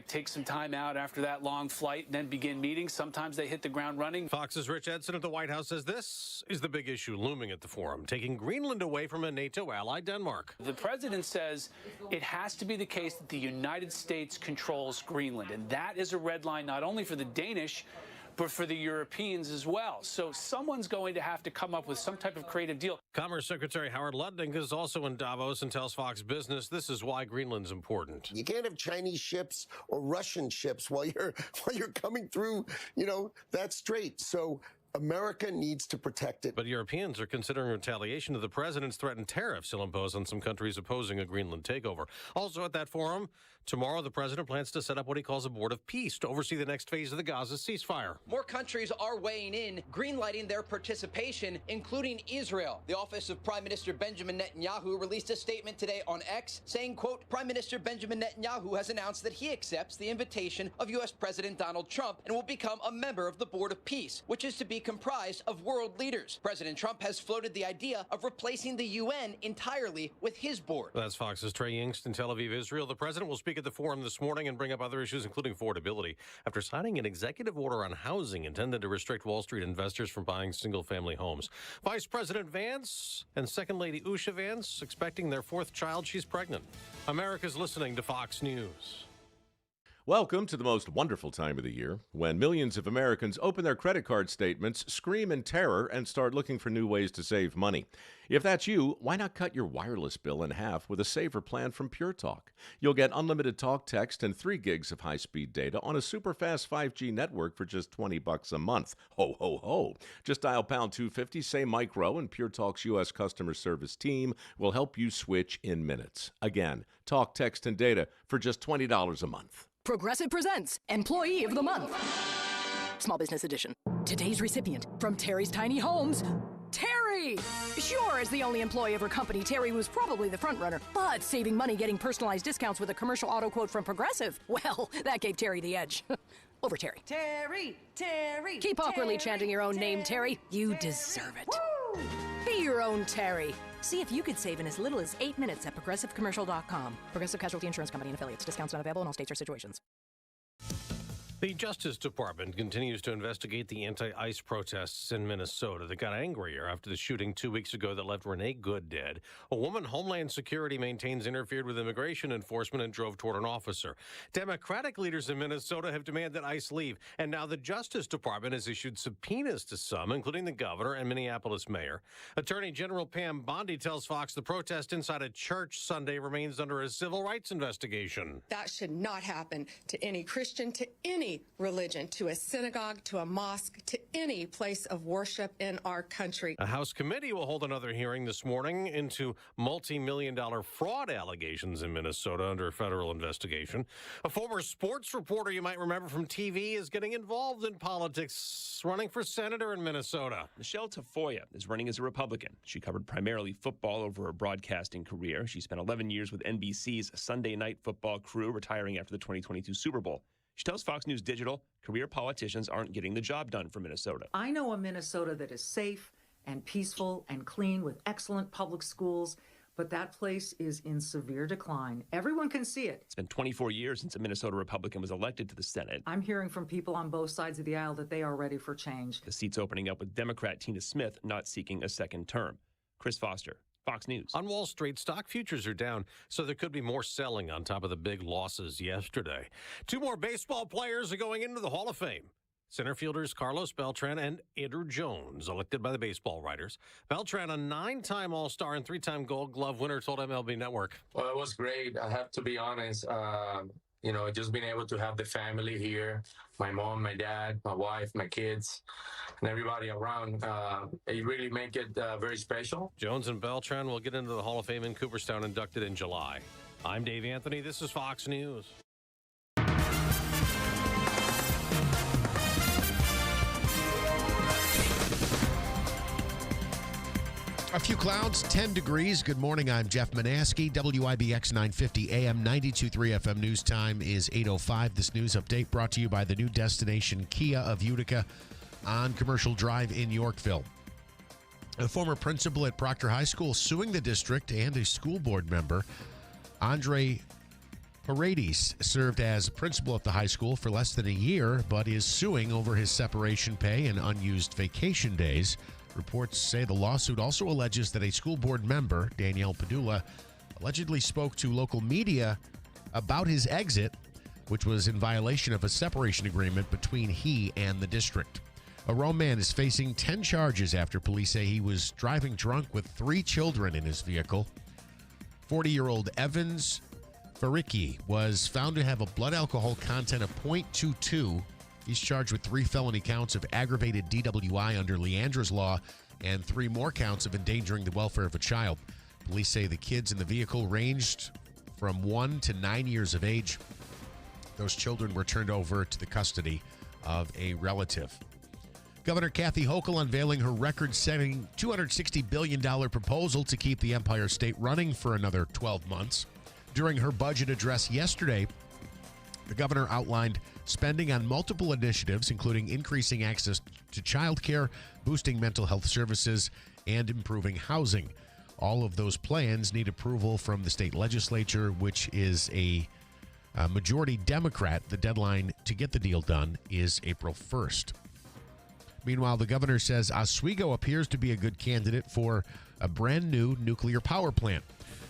take some time out after that long flight and then begin meetings. Sometimes they hit the ground running. Fox's Rich Edson at the White House says this is the big issue looming at the forum, taking Greenland away from a NATO ally, Denmark. The president says it has to be the case that the United States controls Greenland, and that is a red line not only for the Danish, but for the Europeans as well. So someone's going to have to come up with some type of creative deal. Commerce Secretary Howard Lutnick is also in Davos and tells Fox Business this is why Greenland's important. You can't have Chinese ships or Russian ships while you're coming through, that strait. So America needs to protect it. But Europeans are considering retaliation to the president's threatened tariffs he'll impose on some countries opposing a Greenland takeover. Also at that forum, tomorrow the president plans to set up what he calls a board of peace to oversee the next phase of the Gaza ceasefire. More countries are weighing in, greenlighting their participation, including Israel. The office of Prime Minister Benjamin Netanyahu released a statement today on X saying, quote, Prime Minister Benjamin Netanyahu has announced that he accepts the invitation of U.S. President Donald Trump and will become a member of the Board of Peace, which is to be comprised of world leaders. President Trump has floated the idea of replacing the UN entirely with his board. That's Fox's Trey Yingst in Tel Aviv, Israel. The president will speak at the forum this morning and bring up other issues, including affordability, after signing an executive order on housing intended to restrict Wall Street investors from buying single-family homes. Vice President Vance and Second Lady Usha Vance expecting their fourth child. She's pregnant. America's listening to Fox News. Welcome to the most wonderful time of the year, when millions of Americans open their credit card statements, scream in terror, and start looking for new ways to save money. If that's you, why not cut your wireless bill in half with a saver plan from Pure Talk? You'll get unlimited talk, text, and 3 gigs of high-speed data on a super-fast 5G network for just $20 a month. Ho, ho, ho. Just dial pound 250, say micro, and Pure Talk's U.S. customer service team will help you switch in minutes. Again, talk, text, and data for just $20 a month. Progressive presents Employee of the Month. Small Business Edition. Today's recipient from Terry's Tiny Homes, Terry. Sure, as the only employee of her company, Terry was probably the front runner, but saving money getting personalized discounts with a commercial auto quote from Progressive, well, that gave Terry the edge. Over Terry. Terry, Terry. Keep awkwardly chanting your own name, Terry. You deserve it. Woo! Be your own Terry. See if you could save in as little as 8 minutes at ProgressiveCommercial.com. Progressive Casualty Insurance Company and Affiliates. Discounts not available in all states or situations. The Justice Department continues to investigate the anti-ICE protests in Minnesota that got angrier after the shooting 2 weeks ago that left Renee Good dead. A woman Homeland Security maintains interfered with immigration enforcement and drove toward an officer. Democratic leaders in Minnesota have demanded ICE leave, and now the Justice Department has issued subpoenas to some, including the governor and Minneapolis mayor. Attorney General Pam Bondi tells Fox the protest inside a church Sunday remains under a civil rights investigation. That should not happen to any Christian, to any religion, to a synagogue, to a mosque, to any place of worship in our country. A House committee will hold another hearing this morning into multi-million-dollar fraud allegations in Minnesota under federal investigation. A former sports reporter you might remember from TV is getting involved in politics, running for senator in Minnesota. Michelle Tafoya is running as a Republican. She covered primarily football over her broadcasting career. She spent 11 years with NBC's Sunday Night Football crew, retiring after the 2022 Super Bowl. She tells Fox News Digital career politicians aren't getting the job done for Minnesota. I know a Minnesota that is safe and peaceful and clean with excellent public schools, but that place is in severe decline. Everyone can see it. It's been 24 years since a Minnesota Republican was elected to the Senate. I'm hearing from people on both sides of the aisle that they are ready for change. The seat's opening up with Democrat Tina Smith not seeking a second term. Chris Foster, Fox News. On Wall Street, stock futures are down, so there could be more selling on top of the big losses yesterday. 2 more baseball players are going into the Hall of Fame. Center fielders Carlos Beltran and Andrew Jones, elected by the baseball writers. Beltran, a 9-time All-Star and 3-time Gold Glove winner, told MLB Network. Well, it was great. I have to be honest. Just being able to have the family here, my mom, my dad, my wife, my kids, and everybody around, it really make it very special. Jones and Beltran will get into the Hall of Fame in Cooperstown, inducted in July. I'm Dave Anthony. This is Fox News. A few clouds, 10 degrees. Good morning. I'm Jeff Manaski. WIBX 950 AM 92.3 FM news time is 8:05. This news update brought to you by the new destination Kia of Utica on Commercial Drive in Yorkville. A former principal at Proctor High School suing the district and a school board member, Andre Paredes, served as principal at the high school for less than a year, but is suing over his separation pay and unused vacation days. Reports say the lawsuit also alleges that a school board member, Danielle Padula, allegedly spoke to local media about his exit, which was in violation of a separation agreement between he and the district. A Rome man is facing 10 charges after police say he was driving drunk with 3 children in his vehicle. 40-year-old Evans Faricki was found to have a blood alcohol content of 0.22. He's charged with 3 felony counts of aggravated DWI under Leandra's law and 3 more counts of endangering the welfare of a child. Police say the kids in the vehicle ranged from 1 to 9 years of age. Those children were turned over to the custody of a relative. Governor Kathy Hochul unveiling her record-setting $260 billion proposal to keep the Empire State running for another 12 months. During her budget address yesterday, the governor outlined spending on multiple initiatives, including increasing access to child care, boosting mental health services, and improving housing. All of those plans need approval from the state legislature, which is a majority Democrat. The deadline to get the deal done is April 1st. Meanwhile, the governor says Oswego appears to be a good candidate for a brand new nuclear power plant.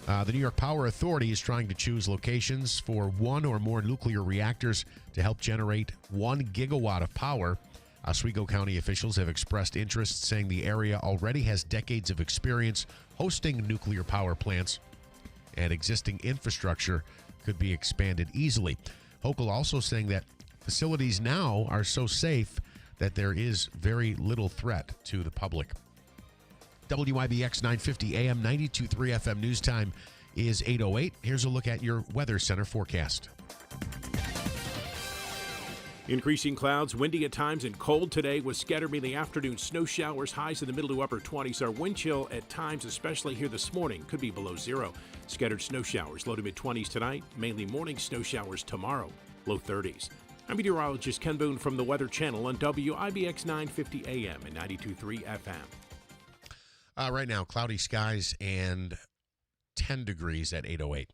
The New York Power Authority is trying to choose locations for 1 or more nuclear reactors to help generate 1 gigawatt of power. Oswego County officials have expressed interest, saying the area already has decades of experience hosting nuclear power plants, and existing infrastructure could be expanded easily. Hochul also saying that facilities now are so safe that there is very little threat to the public. WIBX 950 AM 92.3 FM news time is 8:08. Here's a look at your Weather Center forecast. Increasing clouds, windy at times and cold today with scattered mainly afternoon snow showers. Highs in the middle to upper 20s. Our wind chill at times, especially here this morning, could be below 0. Scattered snow showers, low to mid 20s tonight. Mainly morning snow showers tomorrow, low 30s. I'm meteorologist Ken Boone from the Weather Channel on WIBX 950 AM and 92.3 FM. Right now, cloudy skies and 10 degrees at 8:08.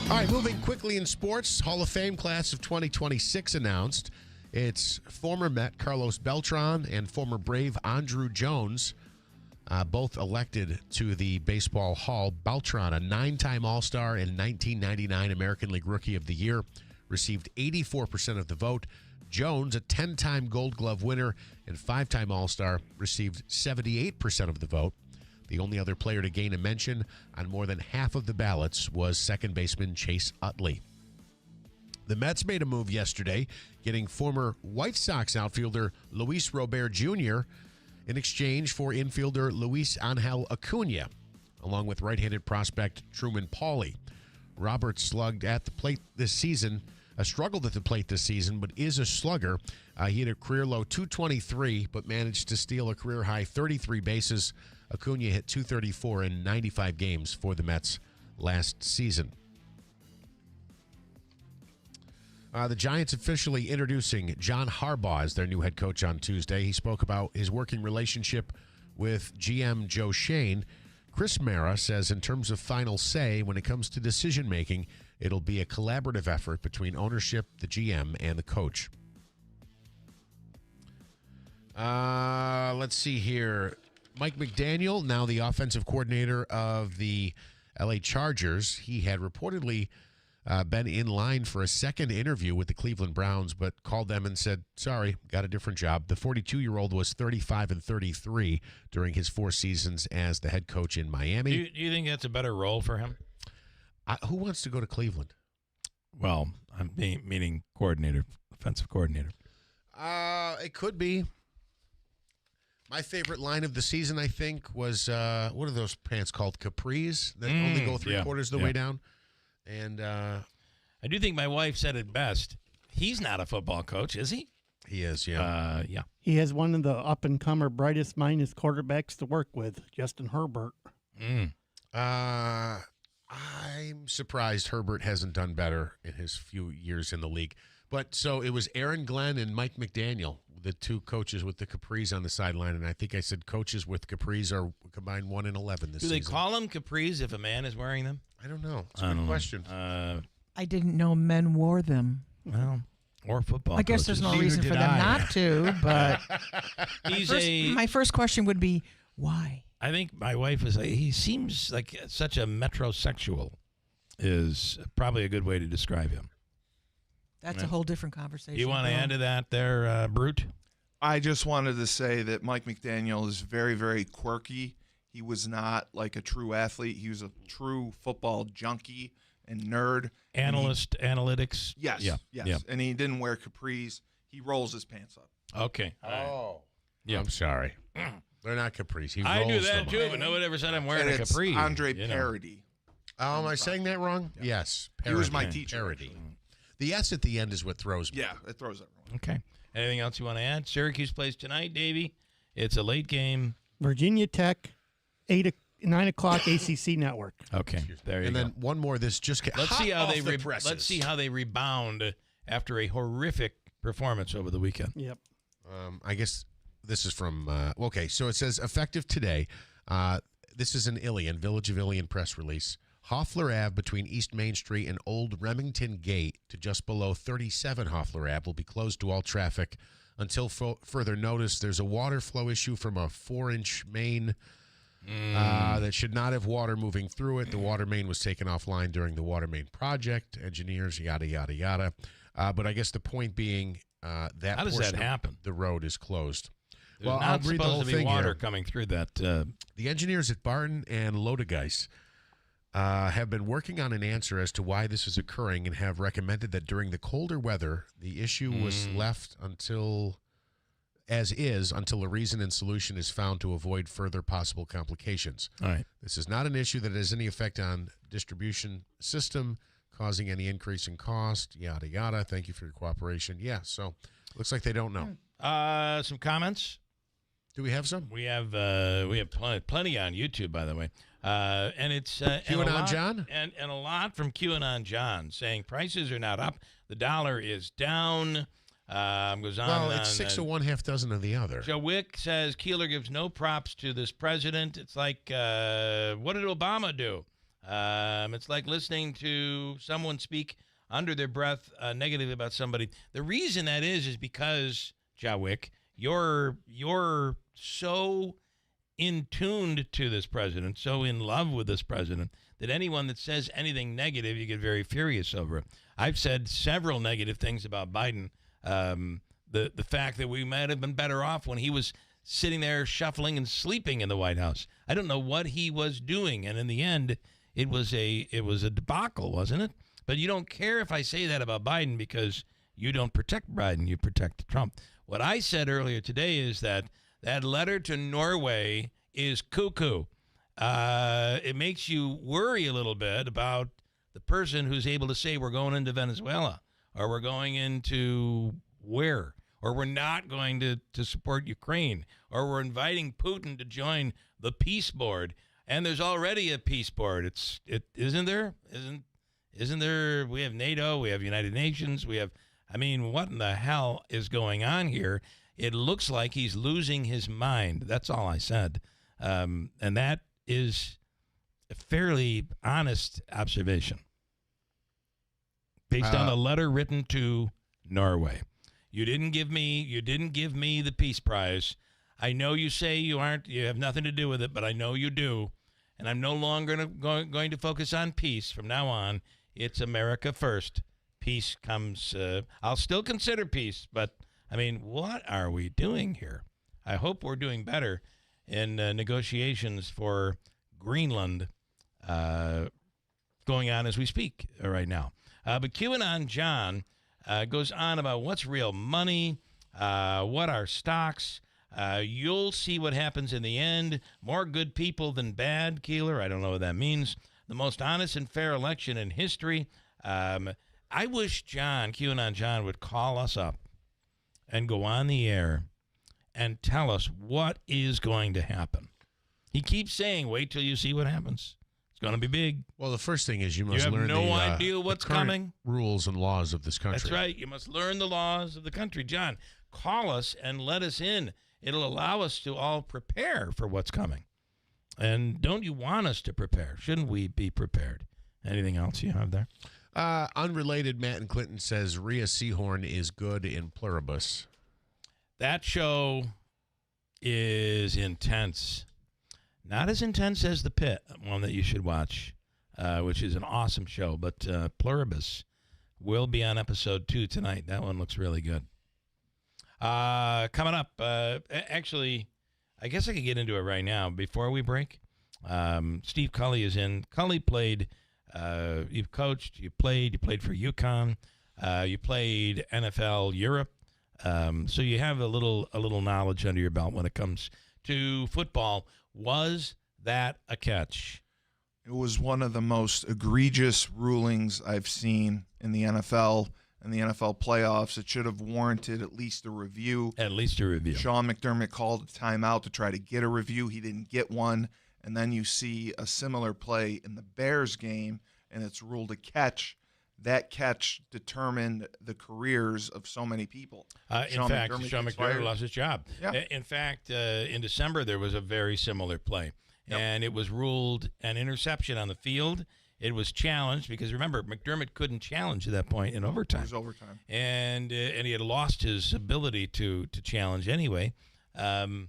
All right, moving quickly in sports, Hall of Fame class of 2026 announced. It's former Met Carlos Beltran and former Brave Andruw Jones, both elected to the Baseball Hall. Beltran, a 9-time All-Star and 1999 American League Rookie of the Year, received 84% of the vote. Jones, a 10-time Gold Glove winner and 5-time All-Star, received 78% of the vote. The only other player to gain a mention on more than half of the ballots was second baseman Chase Utley. The Mets made a move yesterday, getting former White Sox outfielder Luis Robert Jr. in exchange for infielder Luis Angel Acuna, along with right-handed prospect Truman Pauly. Robert struggled at the plate this season, but is a slugger. He hit a career-low .223, but managed to steal a career-high 33 bases. Acuna hit .234 in 95 games for the Mets last season. The Giants officially introducing John Harbaugh as their new head coach on Tuesday. He spoke about his working relationship with GM Joe Shane. Chris Mara says in terms of final say, when it comes to decision-making, it'll be a collaborative effort between ownership, the GM, and the coach. Let's see here. Mike McDaniel, now the offensive coordinator of the LA Chargers. He had reportedly been in line for a second interview with the Cleveland Browns, but called them and said, sorry, got a different job. The 42-year-old was 35-33 during his 4 seasons as the head coach in Miami. Do you think that's a better role for him? Who wants to go to Cleveland? Well, I'm meaning coordinator, offensive coordinator. It could be. My favorite line of the season, I think, was, what are those pants called? Capris that only go three-quarters of the way down. And I do think my wife said it best. He's not a football coach, is he? He is, yeah. Yeah. He has one of the up-and-comer, brightest minds quarterbacks to work with, Justin Herbert. I'm surprised Herbert hasn't done better in his few years in the league. But so it was Aaron Glenn and Mike McDaniel, the two coaches with the capris on the sideline. And I think I said coaches with capris are combined 1 in 11 this season. Do they call them capris if a man is wearing them? I don't know. It's a good question. I didn't know men wore them. Well, or football I guess coaches. there's no reason for them not to, but my first question would be, why? I think my wife is like, he seems like such a metrosexual is probably a good way to describe him. That's a whole different conversation. You want to add to that there, Brute? I just wanted to say that Mike McDaniel is very, very quirky. He was not like a true athlete. He was a true football junkie and nerd. Analyst, analytics. Yes, Yeah. yes. Yeah. And he didn't wear capris. He rolls his pants up. Okay. Oh. Yeah. I'm sorry. They're not capris. He I do rolls that them too, up. but no one ever said I'm wearing And a it's capri. Andre you know. Parody. Oh, am I saying that wrong? Yes. He was Parody. my teacher. Parody. The S at the end is what throws me. Yeah, it throws it wrong. Okay. Anything else you want to add? Syracuse plays tonight, Davey. It's a late game. Virginia Tech, 9 o'clock ACC network. Okay, there you And go. then one more. This just Let's see how they presses. let's see how they rebound after a horrific performance over the weekend. Yep. I guess this is from. Okay, so it says effective today. This is an Ilion, Village of Ilion press release. Hoffler Ave between East Main Street and Old Remington Gate to just below 37 Hoffler Ave will be closed to all traffic until further notice. There's a water flow issue from a 4-inch main that should not have water moving through it. The water main was taken offline during the water main project. Engineers, yada, yada, yada. But I guess the point being that How does portion that happen? of the road is closed. There's Well, not I'll read the supposed whole to be thing water here. coming through that. The engineers at Barton and Lodegeis have been working on an answer as to why this is occurring and have recommended that during the colder weather, the issue was left until a reason and solution is found to avoid further possible complications. All right. This is not an issue that has any effect on distribution system, causing any increase in cost, yada, yada. Thank you for your cooperation. Yeah, so looks like they don't know. Some comments? Do we have some? We have plenty on YouTube, by the way. And it's QAnon John? And a lot from QAnon John saying prices are not up. The dollar is down. Goes on. Well, and it's on. 6 of one, half dozen of the other. Joe Wick says Keeler gives no props to this president. It's like, what did Obama do? It's like listening to someone speak under their breath negatively about somebody. The reason that is because, Joe Wick, you're so in tuned to this president, so in love with this president, that anyone that says anything negative, you get very furious over it. I've said several negative things about Biden. The fact that we might have been better off when he was sitting there shuffling and sleeping in the White House. I don't know what he was doing, and in the end, it was a debacle, wasn't it? But you don't care if I say that about Biden because you don't protect Biden, you protect Trump. What I said earlier today is that letter to Norway is cuckoo. It makes you worry a little bit about the person who's able to say we're going into Venezuela or we're going into where or we're not going to support Ukraine or we're inviting Putin to join the peace board. And there's already a peace board. Isn't there? We have NATO, we have United Nations, we have, what in the hell is going on here? It looks like he's losing his mind. That's all I said. And that is a fairly honest observation based on a letter written to Norway. You didn't give me the Peace Prize. I know you say you have nothing to do with it, but I know you do. And I'm no longer going to focus on peace from now on. It's America first. Peace comes. I'll still consider peace, but what are we doing here? I hope we're doing better in negotiations for Greenland going on as we speak right now. But QAnon John goes on about what's real money, what are stocks. You'll see what happens in the end. More good people than bad, Keeler. I don't know what that means. The most honest and fair election in history. I wish QAnon John would call us up and go on the air and tell us what is going to happen. He keeps saying, wait till you see what happens. It's going to be big. Well, the first thing is you must learn no idea what's the current coming. rules and laws of this country. That's right. You must learn the laws of the country. John, call us and let us in. It'll allow us to all prepare for what's coming. And don't you want us to prepare? Shouldn't we be prepared? Anything else you have there? Unrelated, Matt and Clinton says Rhea Seehorn is good in pluribus. That show is intense. Not as intense as The Pit, one that you should watch, which is an awesome show. But Pluribus will be on episode 2 tonight. That one looks really good. Coming up, actually, I guess I could get into it right now before we break. Steve Cully is in. Cully played, you've coached, you played for UConn, you played NFL Europe. So you have a little knowledge under your belt when it comes to football. Was that a catch? It was one of the most egregious rulings I've seen in the NFL and the NFL playoffs. It should have warranted at least a review. At least a review. Sean McDermott called a timeout to try to get a review. He didn't get one. And then you see a similar play in the Bears game, and it's ruled a catch. That catch determined the careers of so many people. In fact, Sean McDermott lost his job. Yeah. In fact, in December, there was a very similar play. Yep. And it was ruled an interception on the field. It was challenged because, remember, McDermott couldn't challenge at that point in overtime. It was overtime. And he had lost his ability to challenge anyway. And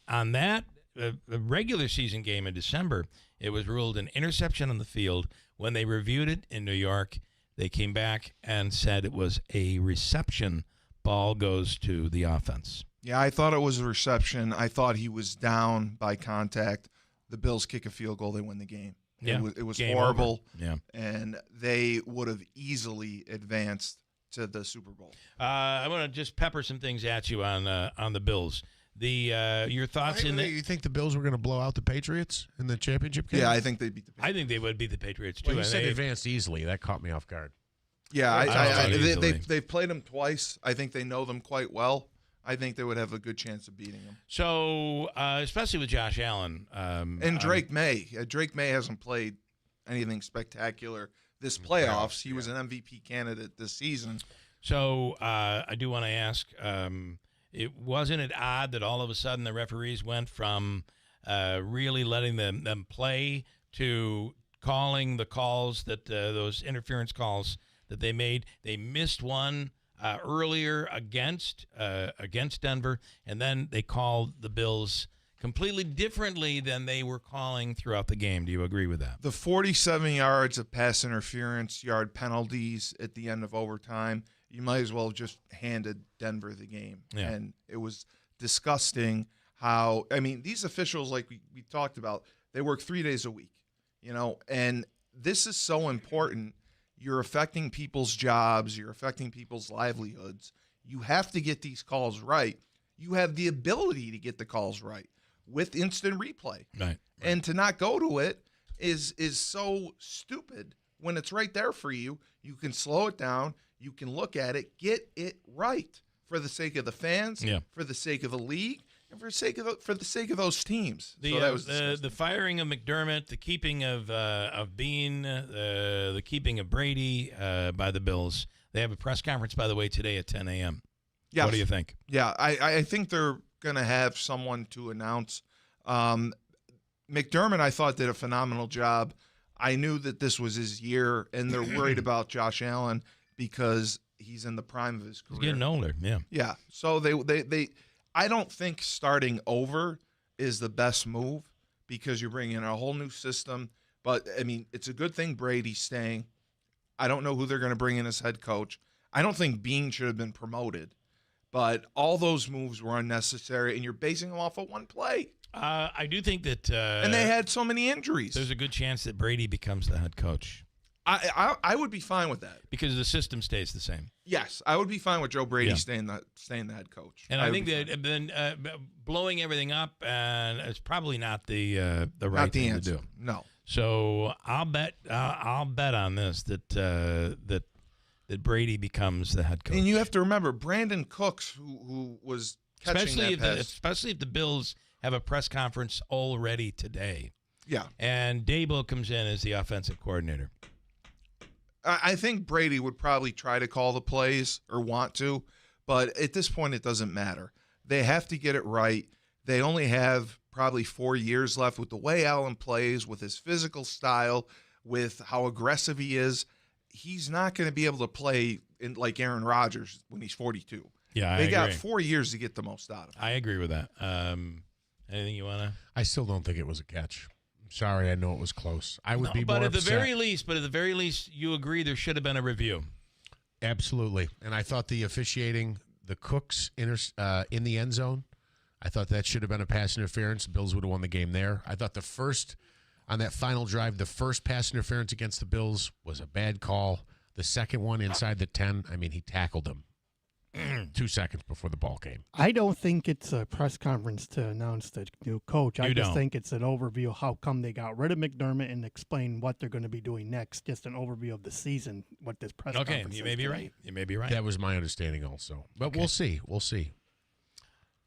on that regular season game in December, it was ruled an interception on the field. When they reviewed it in New York, they came back and said it was a reception. Ball goes to the offense. Yeah, I thought it was a reception. I thought he was down by contact. The Bills kick a field goal. They win the game. Yeah, it was game horrible. Over. Yeah. And they would have easily advanced to the Super Bowl. I want to just pepper some things at you on the Bills. Your thoughts in that? You think the Bills were going to blow out the Patriots in the championship game? Yeah, I think they'd beat the Patriots. I think they would beat the Patriots too. Well, you said advanced easily. That caught me off guard. Yeah, they've played them twice. I think they know them quite well. I think they would have a good chance of beating them. So, especially with Josh Allen. And Drake May. Drake May hasn't played anything spectacular this playoffs. He was an MVP candidate this season. So, I do want to ask, wasn't it odd that all of a sudden the referees went from really letting them play to calling the calls that those interference calls that they made? They missed one earlier against Denver, and then they called the Bills completely differently than they were calling throughout the game. Do you agree with that? The 47 yards of pass interference yard penalties at the end of overtime, you might as well have just handed Denver the game. Yeah. And it was disgusting how, I mean, these officials, like we talked about, they work 3 days a week, and this is so important. You're affecting people's jobs. You're affecting people's livelihoods. You have to get these calls right. You have the ability to get the calls right with instant replay. Right. And to not go to it is so stupid when it's right there for you. You can slow it down. You can look at it, get it right for the sake of the fans, for the sake of the league, and for the sake of those teams. The firing of McDermott, the keeping of Bean, the keeping of Brady by the Bills. They have a press conference, by the way, today at 10 a.m. Yes. What do you think? Yeah, I think they're going to have someone to announce. McDermott, I thought, did a phenomenal job. I knew that this was his year, and they're worried about Josh Allen because he's in the prime of his career. He's getting older, yeah. Yeah, so they I don't think starting over is the best move because you're bringing in a whole new system. But, I mean, it's a good thing Brady's staying. I don't know who they're going to bring in as head coach. I don't think Bean should have been promoted. But all those moves were unnecessary, and you're basing them off of one play. I do think that... and they had so many injuries. There's a good chance that Brady becomes the head coach. I would be fine with that. Because the system stays the same. Yes, I would be fine with Joe Brady staying the head coach. And I think that then blowing everything up is probably not the right thing answer. to do. No. So I'll bet on this that that Brady becomes the head coach. And you have to remember Brandon Cooks, who was catching especially if the Bills have a press conference already today. Yeah. And Dable comes in as the offensive coordinator. I think Brady would probably try to call the plays or want to, but at this point it doesn't matter. They have to get it right. They only have probably 4 years left with the way Allen plays, with his physical style, with how aggressive he is. He's not going to be able to play like Aaron Rodgers when he's 42. Yeah, They got 4 years to get the most out of it. I agree with that. Anything you want to? I still don't think it was a catch. I'm sorry, I know it was close. I would be more at upset. the very least, you agree there should have been a review. Absolutely. And I thought the officiating, the Cooks in the end zone, I thought that should have been a pass interference. The Bills would have won the game there. I thought on that final drive, the first pass interference against the Bills was a bad call. The second one inside the 10, he tackled him 2 seconds before the ball came. I don't think it's a press conference to announce the new coach. I just think it's an overview of how come they got rid of McDermott and explain what they're going to be doing next. Just an overview of the season, what this press conference is. Okay, you may be right. You may be right. That was my understanding also. But we'll see. We'll see.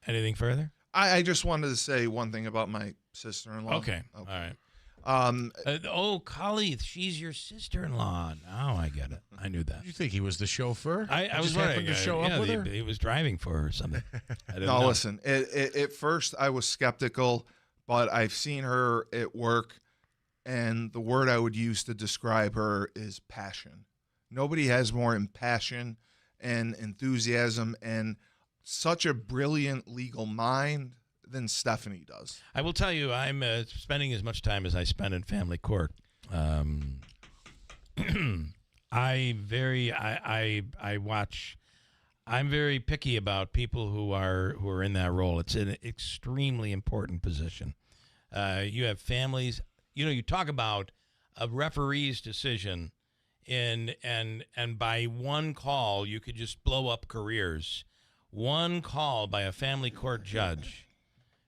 Anything further? I just wanted to say one thing about my sister-in-law. Okay. All right. Collie, she's your sister-in-law. Now I get it. I knew that. Did you think he was the chauffeur? I was happened to show up with her? He was driving for her or something. No, listen. At first, I was skeptical, but I've seen her at work, and the word I would use to describe her is passion. Nobody has more passion and enthusiasm and such a brilliant legal mind than Stephanie does. I will tell you, I'm spending as much time as I spend in family court. I watch. I'm very picky about people who are in that role. It's an extremely important position. You have families. You talk about a referee's decision, and by one call you could just blow up careers. One call by a family court judge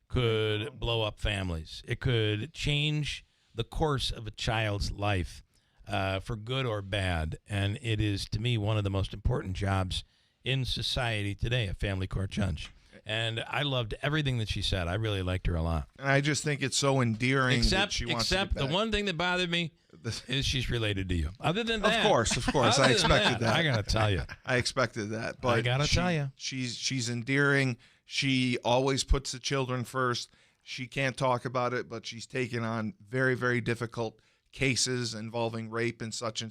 could blow up families. It could change the course of a child's life for good or bad. And it is, to me, one of the most important jobs in society today, a family court judge. And I loved everything that she said. I really liked her a lot. And I just think it's so endearing except that she wants to get the back. one thing that bothered me is she's related to you. Other than that. Of course. I expected that. I got to tell you. I expected that. But I got to tell you. She's endearing. She always puts the children first. She can't talk about it, but she's taken on very, very difficult cases involving rape and such,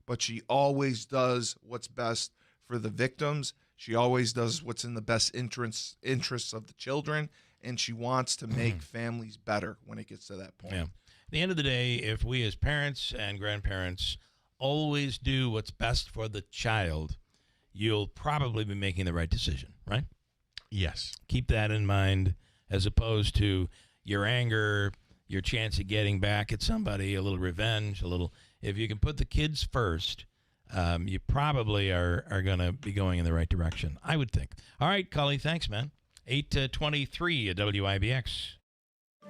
but she always does what's best for the victims. She always does what's in the best interests of the children, and she wants to make families better when it gets to that point. Yeah. At the end of the day, if we as parents and grandparents always do what's best for the child, you'll probably be making the right decision, right? Yes. Keep that in mind, as opposed to your anger, your chance of getting back at somebody, a little revenge, if you can put the kids first, you probably are going to be going in the right direction, I would think. All right, Cully, thanks, man. 8:23 at WIBX.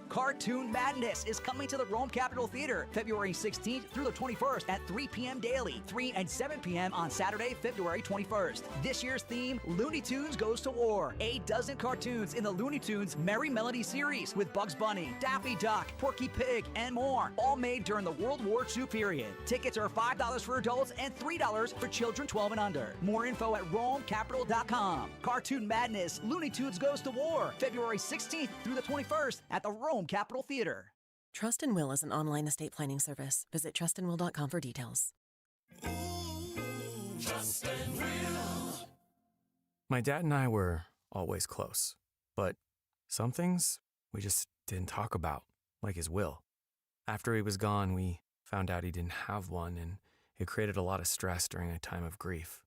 Cartoon Madness is coming to the Rome Capitol Theater February 16th through the 21st at 3 p.m. daily, 3 and 7 p.m. on Saturday, February 21st. This year's theme, Looney Tunes Goes to War. 8 dozen cartoons in the Looney Tunes Merry Melody series with Bugs Bunny, Daffy Duck, Porky Pig, and more, all made during the World War II period. Tickets are $5 for adults and $3 for children 12 and under. More info at RomeCapitol.com. Cartoon Madness, Looney Tunes Goes to War, February 16th through the 21st at the Rome Capitol Theater. Trust and Will is an online estate planning service. Visit trustandwill.com for details. Trust and Will. My dad and I were always close, but some things we just didn't talk about, like his will. After he was gone, we found out he didn't have one, and it created a lot of stress during a time of grief.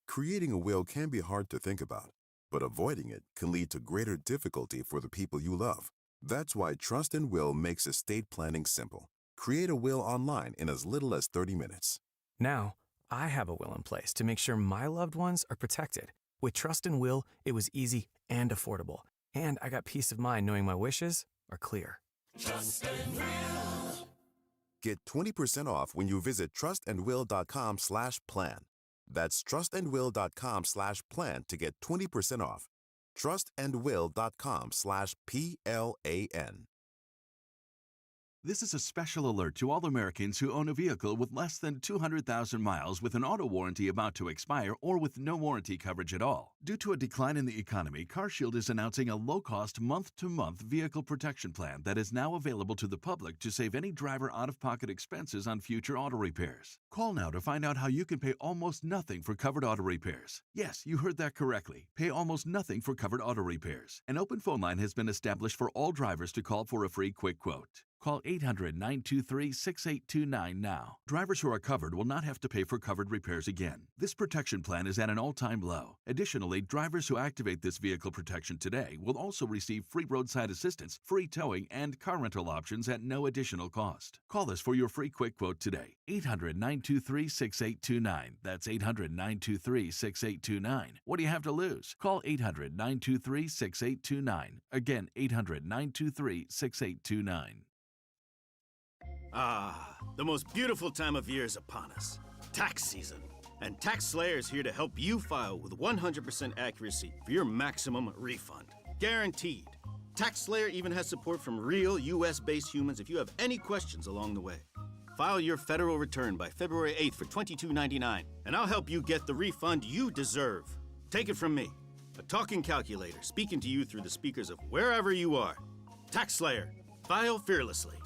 Creating a will can be hard to think about, but avoiding it can lead to greater difficulty for the people you love. That's why Trust and Will makes estate planning simple. Create a will online in as little as 30 minutes. Now, I have a will in place to make sure my loved ones are protected. With Trust and Will, it was easy and affordable. And I got peace of mind knowing my wishes are clear. Trust and Will. Get 20% off when you visit trustandwill.com/plan. That's trustandwill.com/plan to get 20% off. trustandwill.com/PLAN. This is a special alert to all Americans who own a vehicle with less than 200,000 miles with an auto warranty about to expire or with no warranty coverage at all. Due to a decline in the economy, CarShield is announcing a low-cost month-to-month vehicle protection plan that is now available to the public to save any driver out-of-pocket expenses on future auto repairs. Call now to find out how you can pay almost nothing for covered auto repairs. Yes, you heard that correctly. Pay almost nothing for covered auto repairs. An open phone line has been established for all drivers to call for a free quick quote. Call 800-923-6829 now. Drivers who are covered will not have to pay for covered repairs again. This protection plan is at an all-time low. Additionally, drivers who activate this vehicle protection today will also receive free roadside assistance, free towing, and car rental options at no additional cost. Call us for your free quick quote today. 800-923-6829. That's 800-923-6829. What do you have to lose? Call 800-923-6829. Again, 800-923-6829. Ah, the most beautiful time of year is upon us. Tax season. And Tax Slayer is here to help you file with 100% accuracy for your maximum refund. Guaranteed. Tax Slayer even has support from real U.S.-based humans if you have any questions along the way. File your federal return by February 8th for $22.99, and I'll help you get the refund you deserve. Take it from me, a talking calculator speaking to you through the speakers of wherever you are. Tax Slayer. File fearlessly.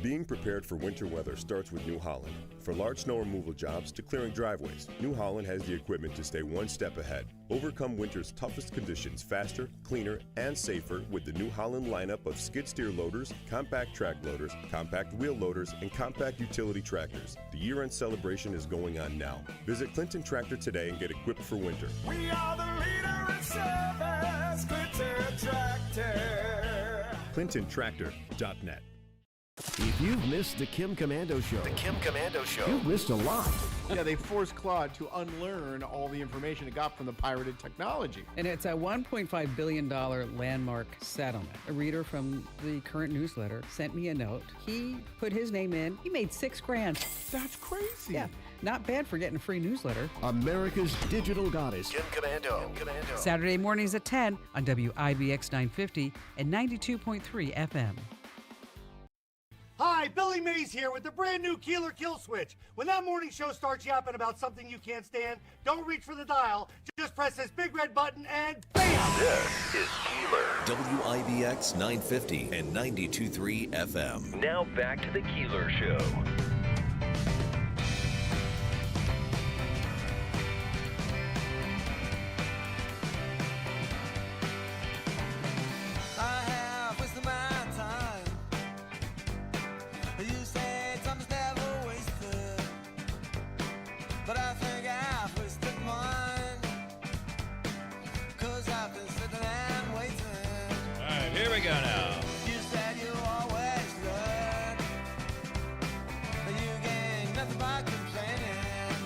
Being prepared for winter weather starts with New Holland. From large snow removal jobs to clearing driveways, New Holland has the equipment to stay one step ahead. Overcome winter's toughest conditions faster, cleaner, and safer with the New Holland lineup of skid steer loaders, compact track loaders, compact wheel loaders, and compact utility tractors. The year-end celebration is going on now. Visit Clinton Tractor today and get equipped for winter. We are the leader in service, Clinton Tractor. ClintonTractor.net. If you've missed the Kim Commando Show, you've missed a lot. Yeah, they forced Claude to unlearn all the information it got from the pirated technology. And it's a $1.5 billion landmark settlement. A reader from the current newsletter sent me a note. He put his name in. He made $6,000. That's crazy. Yeah, not bad for getting a free newsletter. America's digital goddess, Kim Commando. Saturday mornings at 10 on WIBX 950 and 92.3 FM. Hi, Billy Mays here with the brand new Keeler Kill Switch. When that morning show starts yapping about something you can't stand, don't reach for the dial. Just press this big red button and BAM! This is Keeler. WIBX 950 and 92.3 FM. Now back to the Keeler Show. Here we go now. You said you always learn, and you gain nothing by complaining.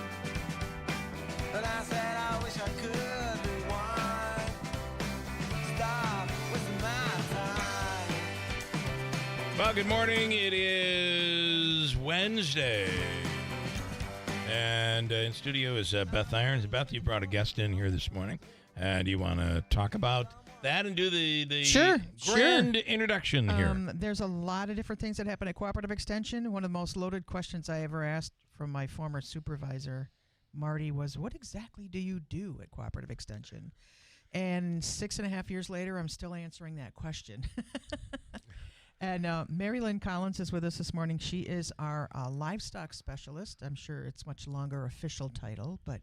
But I said I wish I could rewind. Stop wasting my time. Well, good morning. It is Wednesday. And in studio is Beth Irons. Beth, you brought a guest in here this morning. Do you want to talk about that and do the grand introduction here? There's a lot of different things that happen at Cooperative Extension. One of the most loaded questions I ever asked from my former supervisor, Marty, was, what exactly do you do at Cooperative Extension? And 6.5 years later, I'm still answering that question. And Mary Lynn Collins is with us this morning. She is our livestock specialist. I'm sure it's much longer official title, but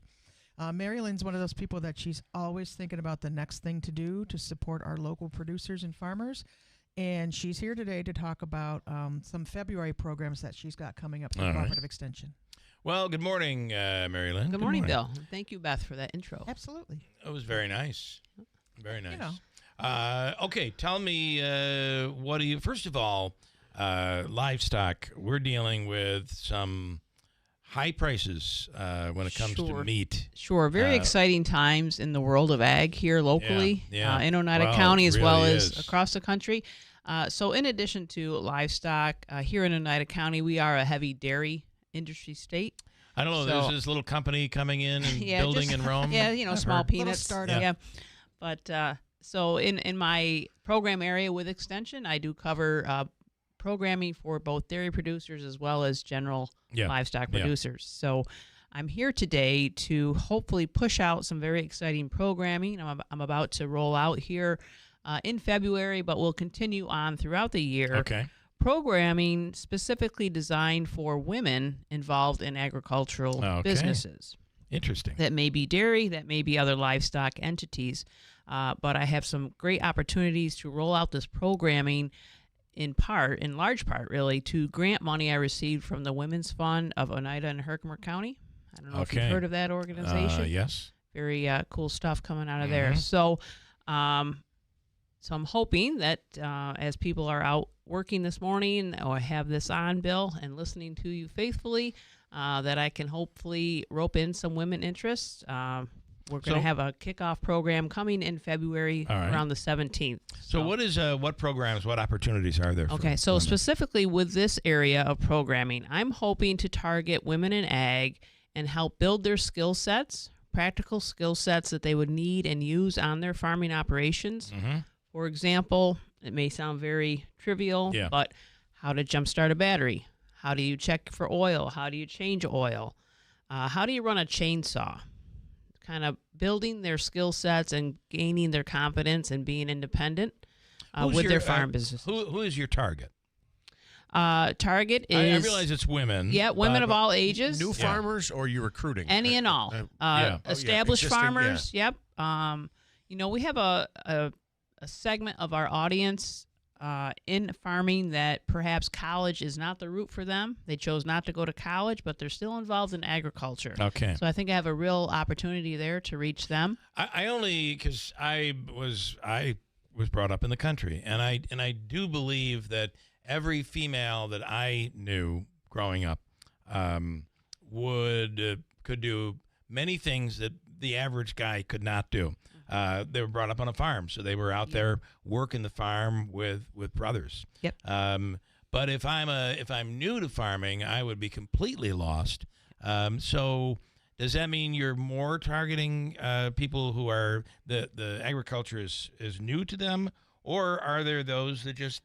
Mary Lynn's one of those people that she's always thinking about the next thing to do to support our local producers and farmers. And she's here today to talk about some February programs that she's got coming up for Cooperative Extension. Well, good morning, Mary Lynn. Good morning, Bill. Thank you, Beth, for that intro. Absolutely. It was very nice. Very nice. You know. Okay, tell me, what do you, first of all, livestock, we're dealing with some high prices when it comes to meat. Sure. Very exciting times in the world of ag here locally, in Oneida County as really well as across the country. So in addition to livestock, here in Oneida County, we are a heavy dairy industry state. I don't know. So- There's this little company coming in and Yeah, building just- in Rome. Yeah, small Or- peanuts. startup. Yeah. But so in my program area with Extension, I do cover programming for both dairy producers as well as general livestock producers. So I'm here today to hopefully push out some very exciting programming. I'm about to roll out here in February, but we'll continue on throughout the year. Okay. Programming specifically designed for women involved in agricultural businesses. Interesting. That may be dairy, that may be other livestock entities. But I have some great opportunities to roll out this programming in large part, really, to grant money I received from the Women's Fund of Oneida and Herkimer County. I don't know if you've heard of that organization. Yes. Very cool stuff coming out of there. So, so I'm hoping that as people are out working this morning or have this on, Bill, and listening to you faithfully, that I can hopefully rope in some women interests. We're going to have a kickoff program coming in February around the 17th. So what programs, what opportunities are there? Okay, so specifically with this area of programming, I'm hoping to target women in ag and help build their skill sets, practical skill sets that they would need and use on their farming operations. For example, it may sound very trivial, but how to jumpstart a battery, how do you check for oil, how do you change oil, how do you run a chainsaw? Kind of building their skill sets and gaining their confidence and being independent with their farm business. Who is your target? Target is... I realize it's women. Yeah, women of all ages. New farmers or you recruiting? Any and all. Established farmers, yep. We have a segment of our audience in farming that perhaps college is not the route for them. They chose not to go to college, but they're still involved in agriculture. Okay. So I think I have a real opportunity there to reach them. I only because I was brought up in the country, and I do believe that every female that I knew growing up could do many things that the average guy could not do. They were brought up on a farm, so they were out there working the farm with brothers. Yep. But if I'm new to farming, I would be completely lost. So does that mean you're more targeting people who are the agriculture is new to them, or are there those that just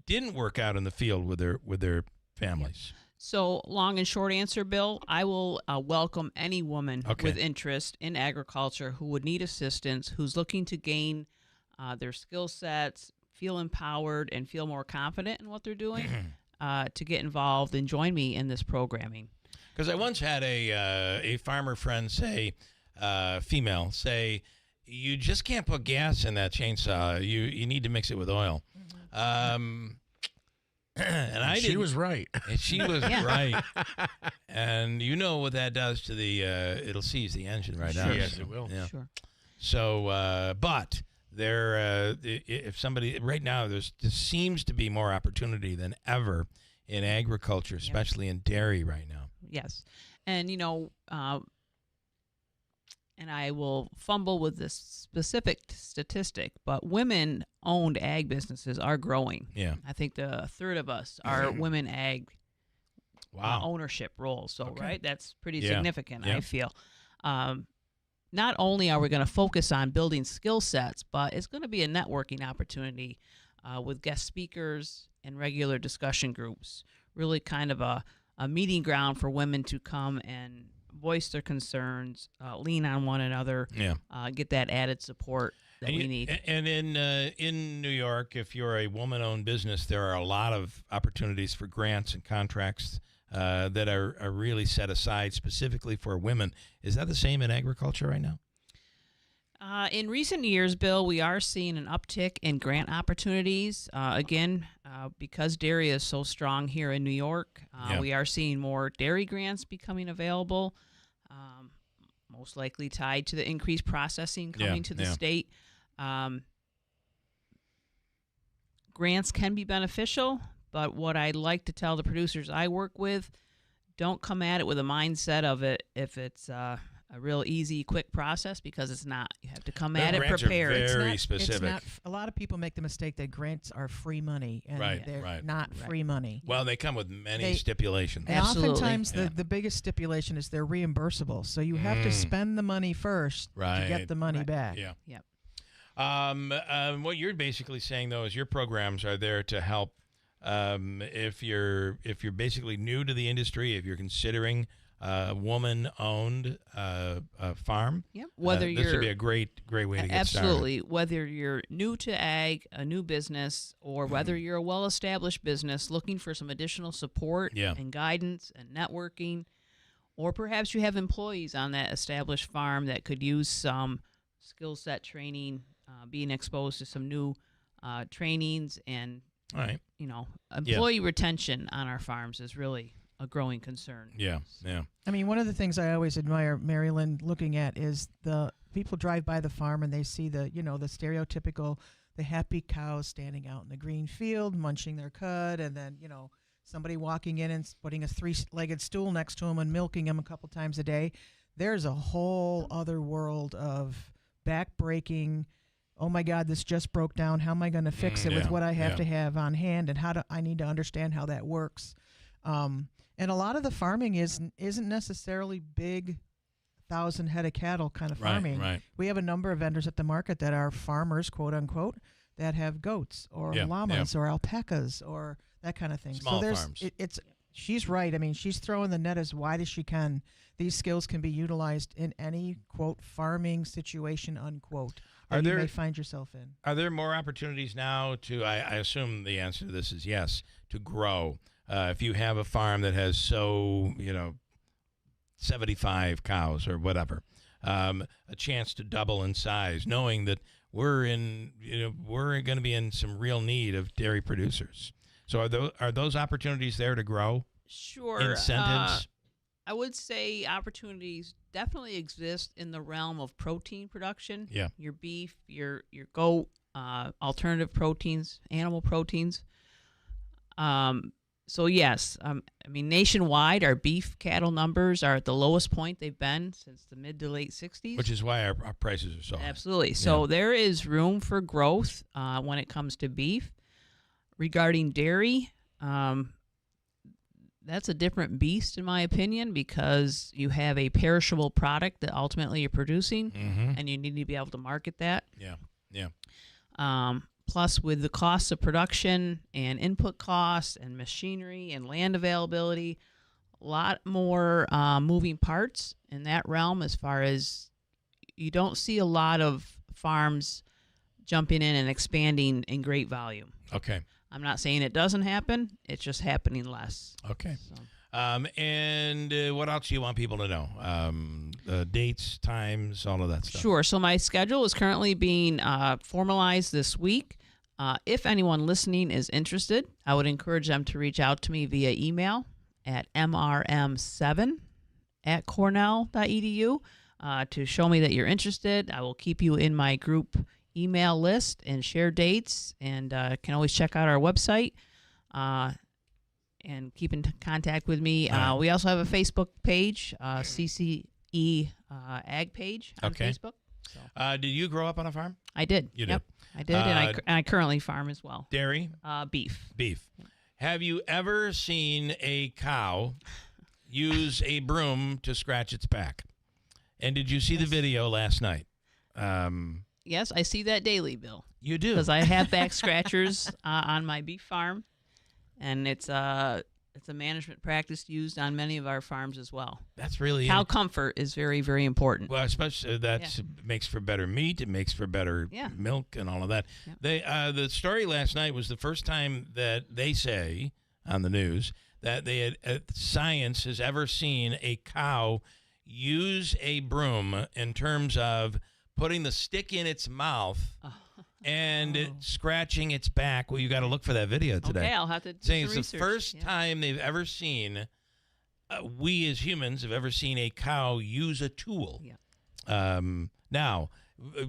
didn't work out in the field with their families? So, long and short answer, Bill, I will welcome any woman with interest in agriculture who would need assistance, who's looking to gain their skill sets, feel empowered, and feel more confident in what they're doing, to get involved and join me in this programming. Because I once had a farmer friend female say, you just can't put gas in that chainsaw. You need to mix it with oil. And she was right. And she was right. And you know what that does to it'll seize the engine right now. Yes, it will. Yeah. Sure. So, but if somebody right now, there seems to be more opportunity than ever in agriculture, especially in dairy right now. Yes. And, and I will fumble with this specific statistic, but women-owned ag businesses are growing. Yeah. I think a third of us are women ag ownership roles. So, right, that's pretty significant, I feel. Not only are we going to focus on building skill sets, but it's going to be a networking opportunity with guest speakers and regular discussion groups, really kind of a meeting ground for women to come and voice their concerns, lean on one another, get that added support that we need. And in New York, if you're a woman-owned business, there are a lot of opportunities for grants and contracts that are really set aside specifically for women. Is that the same in agriculture right now? In recent years, Bill, we are seeing an uptick in grant opportunities. Again, because dairy is so strong here in New York, we are seeing more dairy grants becoming available, most likely tied to the increased processing coming to the state. Grants can be beneficial, but what I like to tell the producers I work with, don't come at it with a mindset of it if it's a real easy, quick process because it's not. You have to come The at it grants are prepared. very It's specific. not, a lot of people make the mistake that grants are free money, and Right, they're right. not free money. Well, they come with many They- stipulations. And oftentimes, Yeah. the biggest stipulation is they're reimbursable. So you have to spend the money first to get the money back. Yeah. Yep. What you're basically saying, though, is your programs are there to help if you're basically new to the industry, if you're considering a woman-owned farm. Yep. Whether this you're would be a great way to get absolutely, whether you're new to ag, a new business, or whether you're a well-established business looking for some additional support and guidance and networking, or perhaps you have employees on that established farm that could use some skill set training, being exposed to some new trainings, and All right. employee retention on our farms is really a growing concern. Yeah. I mean, one of the things I always admire Maryland looking at is the people drive by the farm and they see the stereotypical, the happy cows standing out in the green field, munching their cud, and then, somebody walking in and putting a three-legged stool next to them and milking them a couple times a day. There's a whole other world of back-breaking, oh my God, this just broke down. How am I going to fix it with what I have to have on hand, and I need to understand how that works. And a lot of the farming isn't necessarily big 1,000 head of cattle kind of farming. Right. We have a number of vendors at the market that are farmers, quote unquote, that have goats or llamas or alpacas or that kind of thing. Small so farms. She's right. I mean, she's throwing the net as wide as she can. These skills can be utilized in any, quote, farming situation, unquote, that you may find yourself in. Are there more opportunities now to, I assume the answer to this is yes, to grow? If you have a farm that has 75 cows or whatever, a chance to double in size, knowing that we're going to be in some real need of dairy producers. So are those opportunities there to grow? Sure. Incentives? I would say opportunities definitely exist in the realm of protein production. Yeah. Your beef, your goat, alternative proteins, animal proteins. So yes, I mean, nationwide, our beef cattle numbers are at the lowest point they've been since the mid to late 60s. Which is why our prices are so high. Absolutely. So there is room for growth when it comes to beef. Regarding dairy, that's a different beast in my opinion, because you have a perishable product that ultimately you're producing, and you need to be able to market that. Yeah. Plus, with the costs of production and input costs and machinery and land availability, a lot more moving parts in that realm, as far as you don't see a lot of farms jumping in and expanding in great volume. Okay. I'm not saying it doesn't happen. It's just happening less. Okay. And what else do you want people to know? Dates, times, all of that stuff. Sure. So my schedule is currently being formalized this week. If anyone listening is interested, I would encourage them to reach out to me via email at mrm7@cornell.edu to show me that you're interested. I will keep you in my group email list and share dates, and can always check out our website and keep in contact with me. We also have a Facebook page, CCE Ag page on Facebook. So. Did you grow up on a farm? I did. You did. I did, and I currently farm as well. Dairy? Beef. Beef. Have you ever seen a cow use a broom to scratch its back? And did you see the video last night? Yes, I see that daily, Bill. You do? Because I have back scratchers on my beef farm, and it's a management practice used on many of our farms as well. That's really cow comfort is very, very important. Well, especially that makes for better meat. It makes for better milk and all of that. Yeah. The story last night was the first time that they say on the news that science has ever seen a cow use a broom in terms of putting the stick in its mouth and scratching its back. Well, you got to look for that video today. Okay, I'll have to do saying some it's research. The first time they've ever seen, we as humans have ever seen a cow use a tool. Yeah. Now,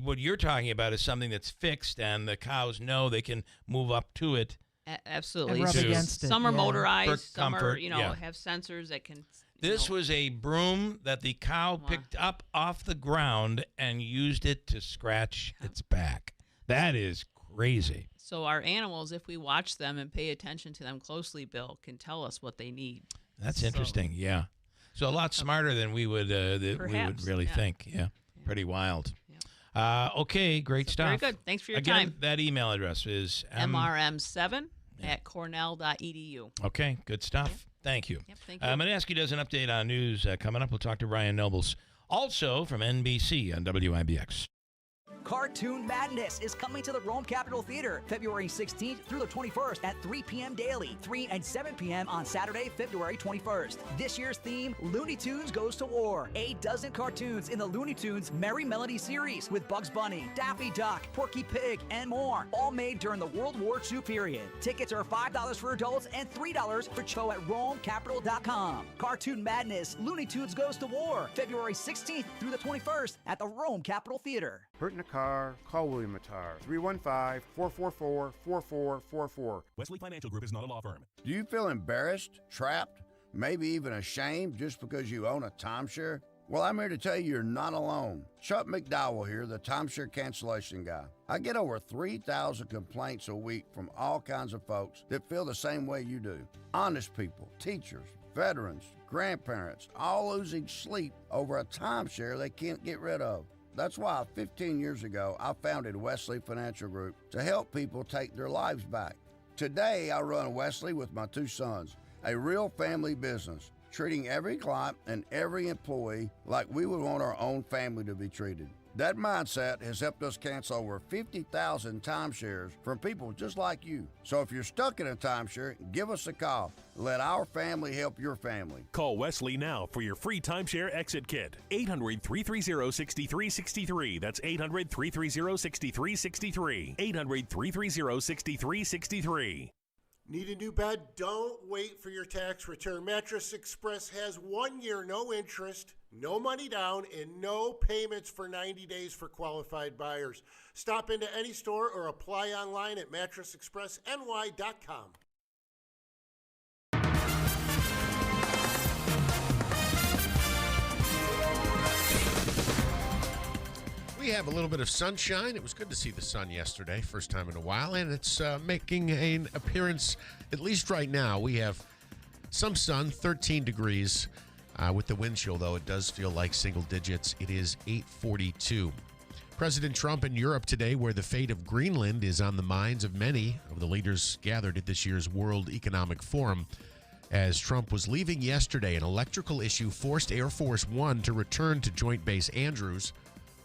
what you're talking about is something that's fixed, and the cows know they can move up to it. Absolutely. And rub against it. Some are motorized. For some comfort, are, have sensors that can This was a broom that the cow picked up off the ground and used it to scratch its back. That is crazy. So our animals, if we watch them and pay attention to them closely, Bill, can tell us what they need. That's interesting. Yeah. So a lot smarter than we would really think. Yeah. Pretty wild. Okay, great stuff. Very good. Thanks for your Again, time. that email address is mrm7@cornell.edu. Okay, good stuff. Thank you. Yep, thank you. I'm going to ask you, does an update on news coming up. We'll talk to Ryan Nobles, also from NBC on WIBX. Cartoon Madness is coming to the Rome Capitol Theater February 16th through the 21st at 3 p.m. daily, 3 and 7 p.m. on Saturday, February 21st. This year's theme, Looney Tunes Goes to War. 8 dozen cartoons in the Looney Tunes Merry Melody series with Bugs Bunny, Daffy Duck, Porky Pig, and more, all made during the World War II period. Tickets are $5 for adults and $3 for show at RomeCapitol.com. Cartoon Madness, Looney Tunes Goes to War, February 16th through the 21st at the Rome Capitol Theater. Hurt in a car, call William Attar, 315-444-4444. Wesley Financial Group is not a law firm. Do you feel embarrassed, trapped, maybe even ashamed just because you own a timeshare? Well, I'm here to tell you you're not alone. Chuck McDowell here, the timeshare cancellation guy. I get over 3,000 complaints a week from all kinds of folks that feel the same way you do. Honest people, teachers, veterans, grandparents, all losing sleep over a timeshare they can't get rid of. That's why 15 years ago, I founded Wesley Financial Group to help people take their lives back. Today, I run Wesley with my 2 sons, a real family business, treating every client and every employee like we would want our own family to be treated. That mindset has helped us cancel over 50,000 timeshares from people just like you. So if you're stuck in a timeshare, give us a call. Let our family help your family. Call Wesley now for your free timeshare exit kit. 800-330-6363. That's 800-330-6363. 800-330-6363. Need a new bed? Don't wait for your tax return. Mattress Express has 1 year, no interest, no money down, and no payments for 90 days for qualified buyers. Stop into any store or apply online at mattressexpressny.com. We have a little bit of sunshine. It was good to see the sun yesterday, first time in a while, and it's making an appearance, at least right now. We have some sun, 13 degrees. With the wind chill, though, it does feel like single digits. It is 8:42. President Trump in Europe today, where the fate of Greenland is on the minds of many of the leaders gathered at this year's World Economic Forum. As Trump was leaving yesterday, an electrical issue forced Air Force One to return to Joint Base Andrews.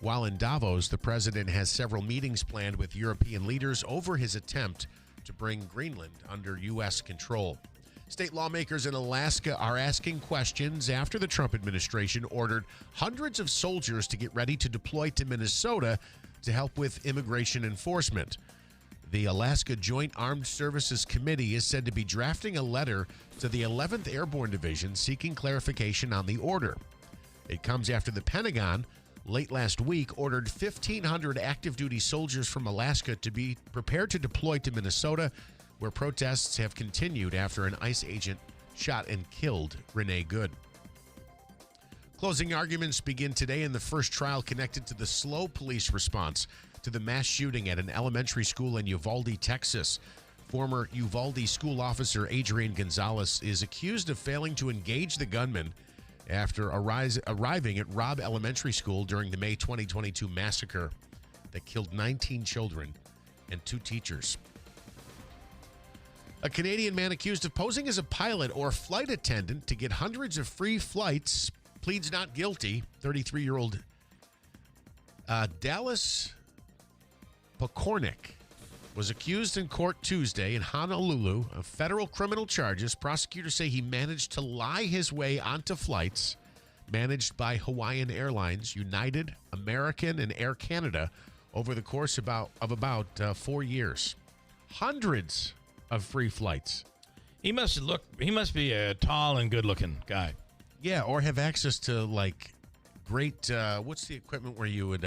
While in Davos, the president has several meetings planned with European leaders over his attempt to bring Greenland under U.S. control. State lawmakers in Alaska are asking questions after the Trump administration ordered hundreds of soldiers to get ready to deploy to Minnesota to help with immigration enforcement. The Alaska Joint Armed Services Committee is said to be drafting a letter to the 11th Airborne Division seeking clarification on the order. It comes after the Pentagon late last week ordered 1,500 active-duty soldiers from Alaska to be prepared to deploy to Minnesota, where protests have continued after an ICE agent shot and killed Renee Good. Closing arguments begin today in the first trial connected to the slow police response to the mass shooting at an elementary school in Uvalde, Texas. Former Uvalde school officer Adrian Gonzalez is accused of failing to engage the gunman after arriving at Robb Elementary School during the May 2022 massacre that killed 19 children and 2 teachers. A Canadian man accused of posing as a pilot or flight attendant to get hundreds of free flights pleads not guilty. 33-year-old Dallas Pokornik was accused in court Tuesday in Honolulu of federal criminal charges. Prosecutors say he managed to lie his way onto flights managed by Hawaiian Airlines, United, American, and Air Canada over the course of about 4 years. Hundreds of free flights. He must be a tall and good-looking guy. Yeah, or have access to, like, great, what's the equipment where you would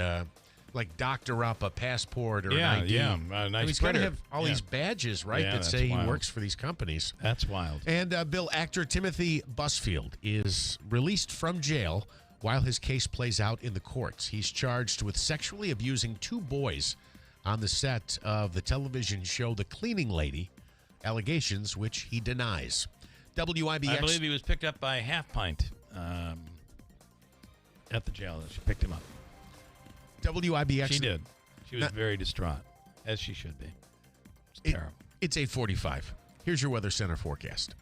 like doctor up a passport or Yeah, an ID. yeah, a nice He's got to printer. have all Yeah. these badges, right, Yeah, that that's say wild. he works for these companies. That's wild. And Bill, actor Timothy Busfield is released from jail while his case plays out in the courts. He's charged with sexually abusing 2 boys on the set of the television show The Cleaning Lady, allegations which he denies. WIBX. I believe he was picked up by Half Pint at the jail. She picked him up. WIBX. She did. She was very distraught, as she should be. It's terrible. It's 8:45. Here's your Weather Center forecast.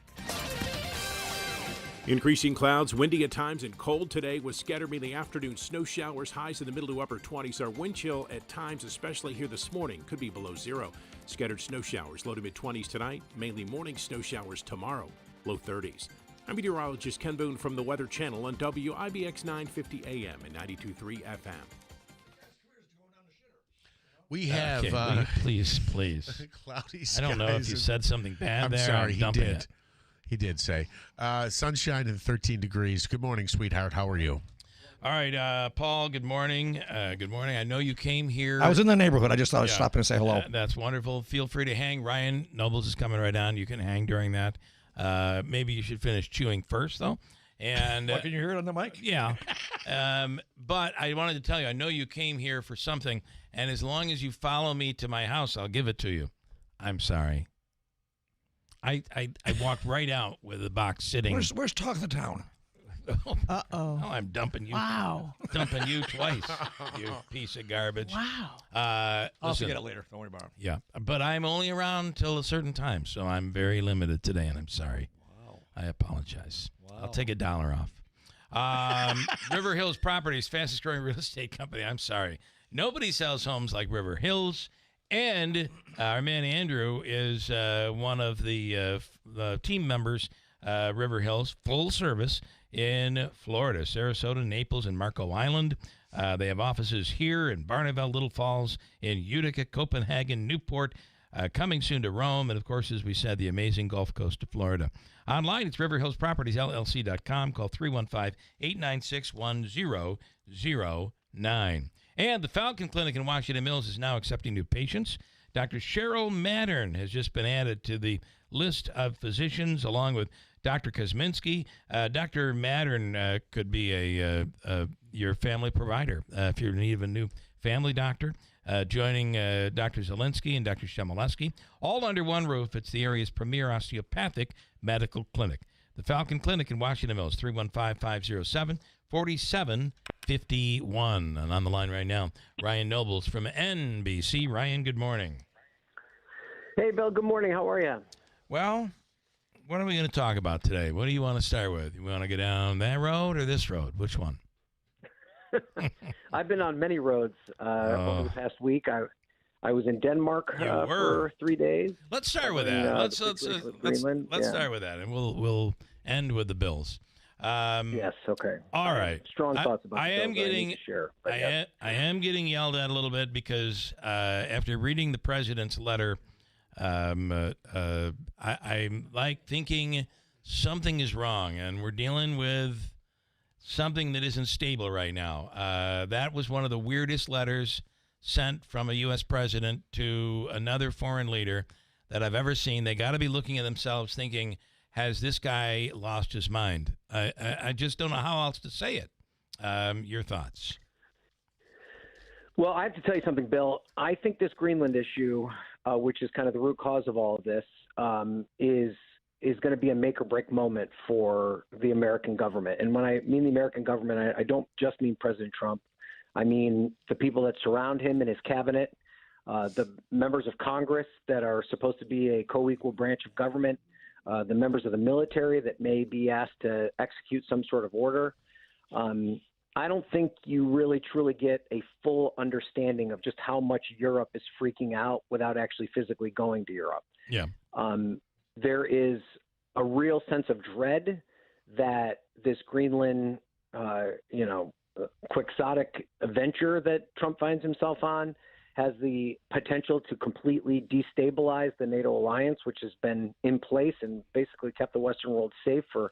Increasing clouds, windy at times and cold today with scattered mainly afternoon snow showers. Highs in the middle to upper 20s. Our wind chill at times, especially here this morning, could be below 0. Scattered snow showers, low to mid 20s tonight. Mainly morning snow showers tomorrow, low 30s. I'm meteorologist Ken Boone from the Weather Channel on WIBX 950 AM and 92.3 FM. We have Okay, will you please. cloudy skies. I don't know if you said something bad I'm there. sorry, I'm he dumping did. it. He did say. Sunshine and 13 degrees. Good morning, sweetheart. How are you? All right, Paul, good morning. Good morning. I know you came here. I was in the neighborhood. I just thought I'd stop in and say hello. That's wonderful. Feel free to hang. Ryan Nobles is coming right on. You can hang during that. Maybe you should finish chewing first, though. And What, can you hear it on the mic? Yeah. But I wanted to tell you, I know you came here for something, and as long as you follow me to my house, I'll give it to you. I'm sorry. I walked right out with the box sitting. Where's Talk of the Town? Uh-oh. Oh, I'm dumping you. Wow. Dumping you twice, you piece of garbage. Wow. I'll Listen, forget it later. Don't worry about it. Yeah, but I'm only around till a certain time, so I'm very limited today, and I'm sorry. Wow. I apologize. Wow. I'll take $1 off. River Hills Properties, fastest growing real estate company. I'm sorry. Nobody sells homes like River Hills. And our man Andrew is one of the team members, River Hills, full service in Florida, Sarasota, Naples, and Marco Island. They have offices here in Barneveld, Little Falls, in Utica, Copenhagen, Newport, coming soon to Rome, and, of course, as we said, the amazing Gulf Coast of Florida. Online, it's riverhillspropertiesllc.com. Call 315-896-1009. And the Falcon Clinic in Washington Mills is now accepting new patients. Dr. Cheryl Mattern has just been added to the list of physicians, along with Dr. Kosminski. Dr. Mattern could be your family provider if you're in need of a new family doctor. Joining Dr. Zielinski and Dr. Shemaleski, all under one roof. It's the area's premier osteopathic medical clinic. The Falcon Clinic in Washington Mills, 315-507-4751. And on the line right now, Ryan Nobles from NBC. Ryan, good morning. Hey, Bill, good morning. How are you? Well, what are we going to talk about today? What do you want to start with? You want to go down that road or this road? Which one? I've been on many roads over the past week. I was in Denmark for 3 days. Let's start with that. Let's start with that, and we'll end with the Bills. Yes. Okay. All right. Strong thoughts about. I am Bills getting. I need to share, but I am getting yelled at a little bit because after reading the president's letter, I'm like thinking something is wrong, and we're dealing with something that isn't stable right now. That was one of the weirdest letters sent from a U.S. president to another foreign leader that I've ever seen. They got to be looking at themselves thinking, has this guy lost his mind? I just don't know how else to say it. Your thoughts? Well, I have to tell you something, Bill. I think this Greenland issue, which is kind of the root cause of all of this, is going to be a make or break moment for the American government. And when I mean the American government, I don't just mean President Trump. I mean the people that surround him and his cabinet, the members of Congress that are supposed to be a co-equal branch of government, the members of the military that may be asked to execute some sort of order. I don't think you really truly get a full understanding of just how much Europe is freaking out without actually physically going to Europe. Yeah. There is a real sense of dread that this Greenland, quixotic venture that Trump finds himself on has the potential to completely destabilize the NATO alliance, which has been in place and basically kept the Western world safe for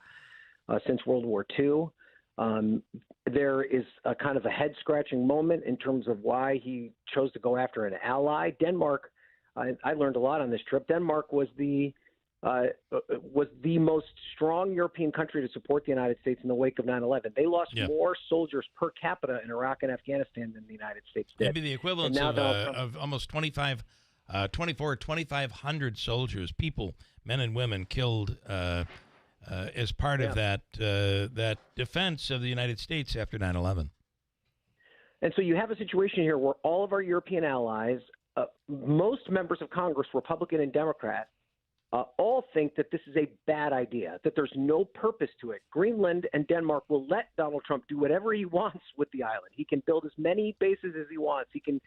since World War II. There is a kind of a head-scratching moment in terms of why he chose to go after an ally. Denmark, I learned a lot on this trip. Denmark was the most strong European country to support the United States in the wake of 9/11. They lost more soldiers per capita in Iraq and Afghanistan than the United States did. Maybe the equivalent of almost 2,500 soldiers, people, men and women, killed as part of that defense of the United States after 9/11. And so you have a situation here where all of our European allies, most members of Congress, Republican and Democrat, all think that this is a bad idea, that there's no purpose to it. Greenland and Denmark will let Donald Trump do whatever he wants with the island. He can build as many bases as he wants. He can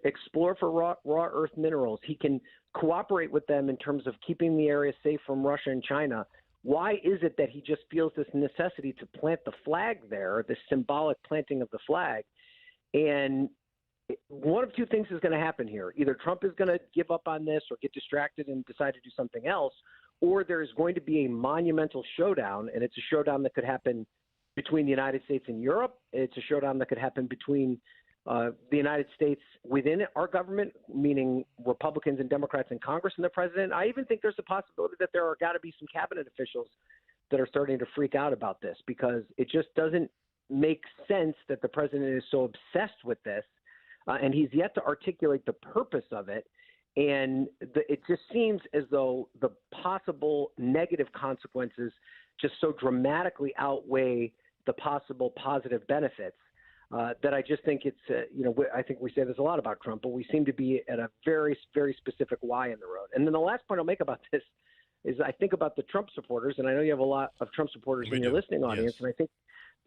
explore for raw earth minerals. He can cooperate with them in terms of keeping the area safe from Russia and China. Why is it that he just feels this necessity to plant the flag there, this symbolic planting of the flag? And one of two things is going to happen here. Either Trump is going to give up on this or get distracted and decide to do something else, or there's going to be a monumental showdown, and it's a showdown that could happen between the United States and Europe. It's a showdown that could happen between the United States within our government, meaning Republicans and Democrats in Congress and the president. I even think there's a possibility that there are got to be some cabinet officials that are starting to freak out about this, because it just doesn't make sense that the president is so obsessed with this, and he's yet to articulate the purpose of it. And it just seems as though the possible negative consequences just so dramatically outweigh the possible positive benefits. That I just think it's, I think we say this a lot about Trump, but we seem to be at a very, very specific why in the road. And then the last point I'll make about this is I think about the Trump supporters, and I know you have a lot of Trump supporters in your listening audience, and I think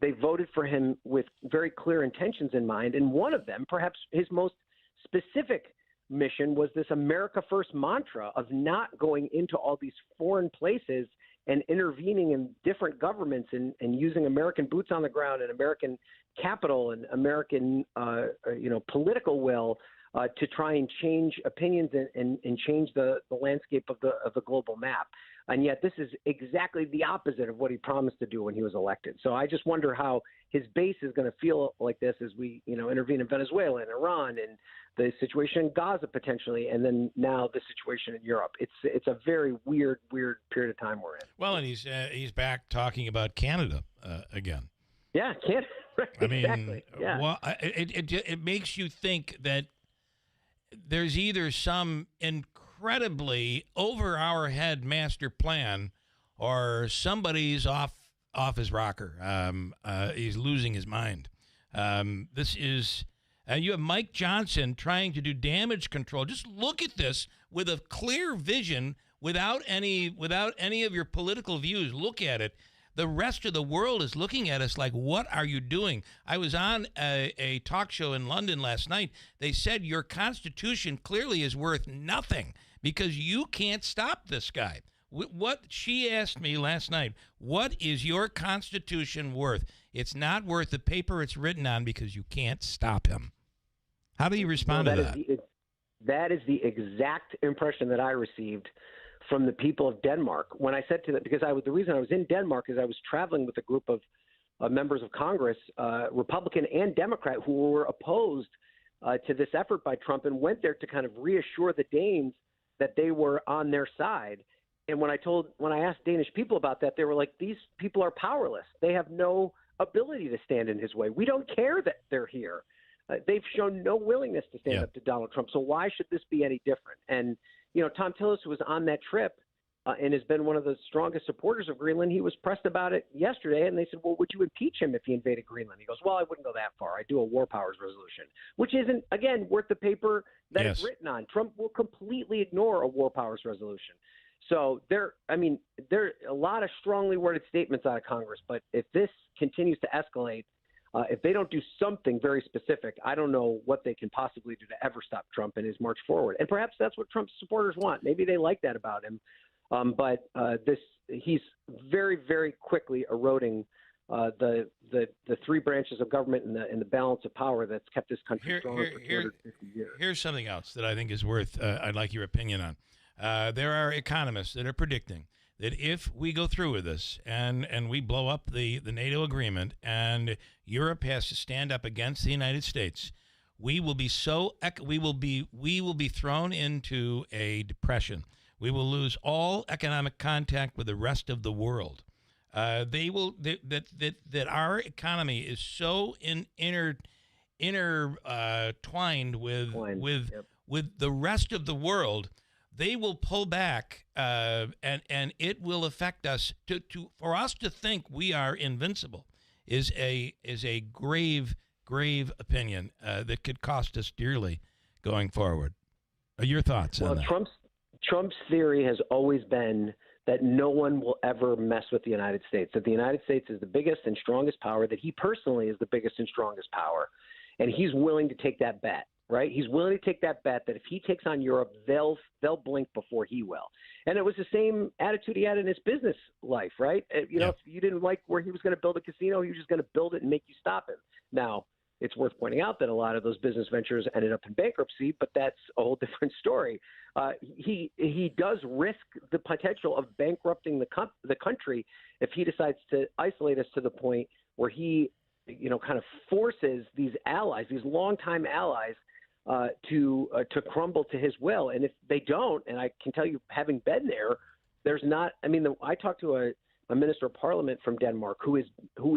they voted for him with very clear intentions in mind. And one of them, perhaps his most specific mission, was this America First mantra of not going into all these foreign places and intervening in different governments and using American boots on the ground and American capital and American, political will to try and change opinions and change the landscape of the global map. And yet this is exactly the opposite of what he promised to do when he was elected. So I just wonder how his base is going to feel like this as we, intervene in Venezuela and Iran and the situation in Gaza potentially, and then now the situation in Europe. It's a very weird period of time we're in. Well, and he's back talking about Canada again. Yeah, Canada. Exactly. I mean, well, it makes you think that there's either some incredibly over our head master plan, or somebody's off his rocker. He's losing his mind. This is. You have Mike Johnson trying to do damage control. Just look at this with a clear vision, without any of your political views. Look at it. The rest of the world is looking at us like, what are you doing? I was on a talk show in London last night. They said your Constitution clearly is worth nothing because you can't stop this guy. What she asked me last night, what is your Constitution worth? It's not worth the paper it's written on because you can't stop him. How do you respond to that? That is the exact impression that I received from the people of Denmark when I said to them, because the reason I was in Denmark is I was traveling with a group of members of Congress, Republican and Democrat, who were opposed to this effort by Trump, and went there to kind of reassure the Danes that they were on their side. And when I asked Danish people about that, they were like, these people are powerless. They have no ability to stand in his way. We don't care that they're here. They've shown no willingness to stand up to Donald Trump. So why should this be any different? And, Tom Tillis, who was on that trip and has been one of the strongest supporters of Greenland, he was pressed about it yesterday. And they said, well, would you impeach him if he invaded Greenland? He goes, well, I wouldn't go that far. I do a war powers resolution, which isn't, again, worth the paper that it's written on. Trump will completely ignore a war powers resolution. So there are a lot of strongly worded statements out of Congress. But if this continues to escalate, if they don't do something very specific, I don't know what they can possibly do to ever stop Trump in his march forward. And perhaps that's what Trump's supporters want. Maybe they like that about him. But he's very, very quickly eroding the three branches of government and the balance of power that's kept this country strong for 250 years. Here's something else that I think is worth. I'd like your opinion on. There are economists that are predicting that if we go through with this and we blow up the NATO agreement and Europe has to stand up against the United States, we will be thrown into a depression. We will lose all economic contact with the rest of the world. That our economy is so intertwined with the rest of the world. They will pull back, and it will affect us. For us to think we are invincible is a grave opinion that could cost us dearly going forward. Your thoughts on that? Trump's theory has always been that no one will ever mess with the United States. That the United States is the biggest and strongest power. That he personally is the biggest and strongest power, and he's willing to take that bet. Right? He's willing to take that bet that if he takes on Europe, they'll blink before he will. And it was the same attitude he had in his business life, right? If you didn't like where he was going to build a casino, he was just going to build it and make you stop him. Now, it's worth pointing out that a lot of those business ventures ended up in bankruptcy, but that's a whole different story. He does risk the potential of bankrupting the country if he decides to isolate us to the point where he, kind of forces these allies, these longtime allies, to crumble to his will. And if they don't, and I can tell you, having been there, there's not. I mean, I talked to a minister of parliament from Denmark who is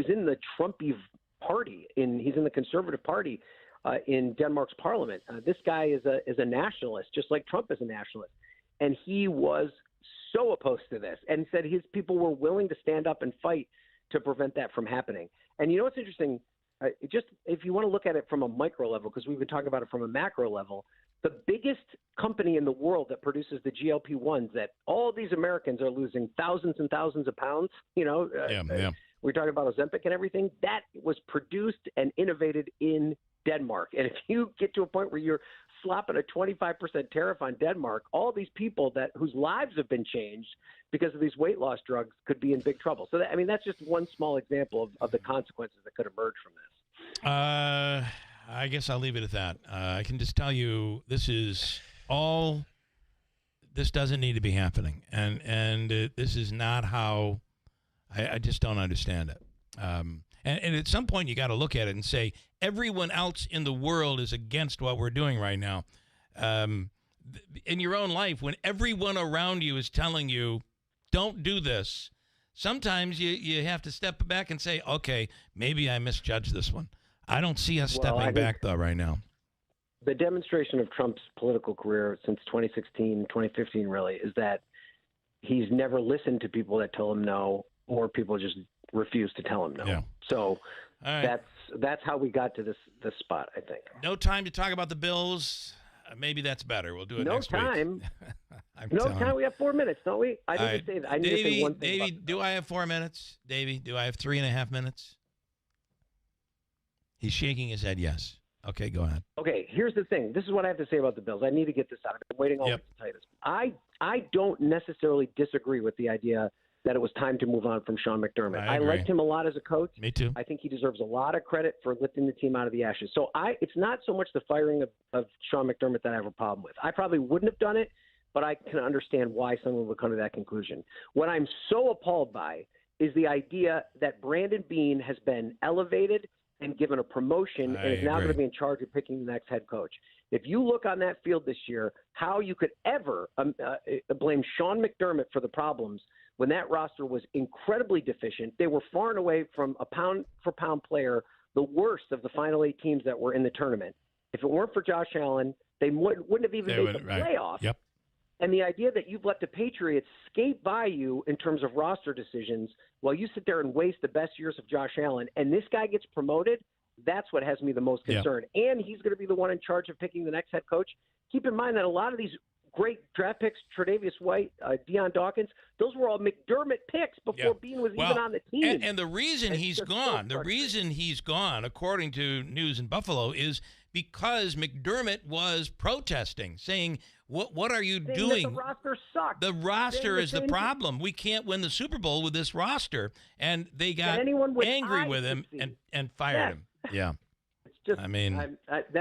in the Trumpy party. He's in the Conservative Party in Denmark's parliament. This guy is a nationalist, just like Trump is a nationalist, and he was so opposed to this, and said his people were willing to stand up and fight to prevent that from happening. And what's interesting? Just if you want to look at it from a micro level, because we've been talking about it from a macro level, the biggest company in the world that produces the GLP-1s that all these Americans are losing thousands and thousands of pounds, we're talking about Ozempic and everything, that was produced and innovated in Denmark. And if you get to a point where you're slapping a 25% tariff on Denmark, all these people whose lives have been changed because of these weight loss drugs could be in big trouble. So, that's just one small example of the consequences that could emerge from this. I guess I'll leave it at that. I can just tell you this doesn't need to be happening. And this is not how I just don't understand it. And at some point, you got to look at it and say, everyone else in the world is against what we're doing right now. In your own life, when everyone around you is telling you, don't do this, sometimes you have to step back and say, okay, maybe I misjudged this one. I don't see us stepping back, though, right now. The demonstration of Trump's political career since 2016, 2015, really, is that he's never listened to people that tell him no, or people just refuse to tell him no. Yeah. So that's how we got to this spot, I think. No time to talk about the Bills. Maybe that's better. We'll do it next week. No time. We have 4 minutes, don't we? I need to say that. I need to say one thing. Davey, do I have 4 minutes? Davey, do I have 3.5 minutes? He's shaking his head yes. Okay, go ahead. Okay, here's the thing. This is what I have to say about the Bills. I need to get this out. I've been waiting all week to tell you this. I don't necessarily disagree with the idea that it was time to move on from Sean McDermott. I liked him a lot as a coach. Me too. I think he deserves a lot of credit for lifting the team out of the ashes. So it's not so much the firing of Sean McDermott that I have a problem with. I probably wouldn't have done it, but I can understand why someone would come to that conclusion. What I'm so appalled by is the idea that Brandon Beane has been elevated and given a promotion and is now going to be in charge of picking the next head coach. If you look on that field this year, how you could ever blame Sean McDermott for the problems when that roster was incredibly deficient. They were far and away from a pound-for-pound player, the worst of the final 8 teams that were in the tournament. If it weren't for Josh Allen, they wouldn't have even made the playoffs. Yep. And the idea that you've let the Patriots skate by you in terms of roster decisions while you sit there and waste the best years of Josh Allen, and this guy gets promoted, that's what has me the most concerned. Yeah. And he's going to be the one in charge of picking the next head coach. Keep in mind that a lot of these great draft picks, Tre'Davious White, Deion Dawkins, those were all McDermott picks before Beane was even on the team. And the reason he's gone, according to News in Buffalo, is because McDermott was protesting, saying, what are you doing? The roster sucks. The roster is the problem. We can't win the Super Bowl with this roster. And they got angry with him and fired him. Yeah. just I mean,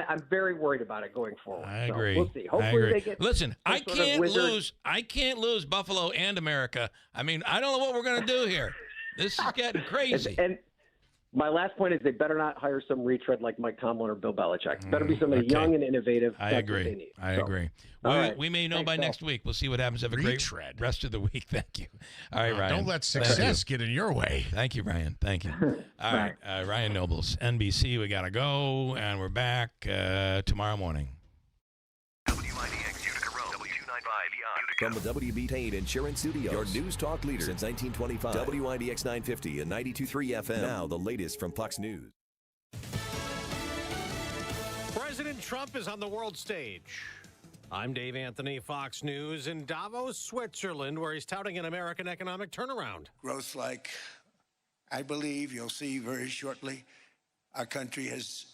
I'm very worried about it going forward. I So agree. we'll see. I Hopefully agree. they get. Listen, I some sort of can't wizard. lose. I can't lose Buffalo and America. I mean, I don't know what we're going to do here. This is getting crazy. And my last point is they better not hire some retread like Mike Tomlin or Bill Belichick. It better be somebody Okay. young and innovative. I That's agree. What they need. I So, agree. all We, right. we may know Thanks, by Bill. next week. We'll see what happens. Have a great rest of the week. Thank you. All right, Ryan. Don't let Thank success you. get in your way. Thank you, Ryan. Thank you. All right, Ryan Nobles, NBC. We got to go, and we're back tomorrow morning. From the WB Payne Insurance Studios, your news talk leader since 1925. WIBX 950 and 92.3 FM. Now the latest from Fox News. President Trump is on the world stage. I'm Dave Anthony, Fox News, in Davos, Switzerland, where he's touting an American economic turnaround. Growth like I believe you'll see very shortly our country has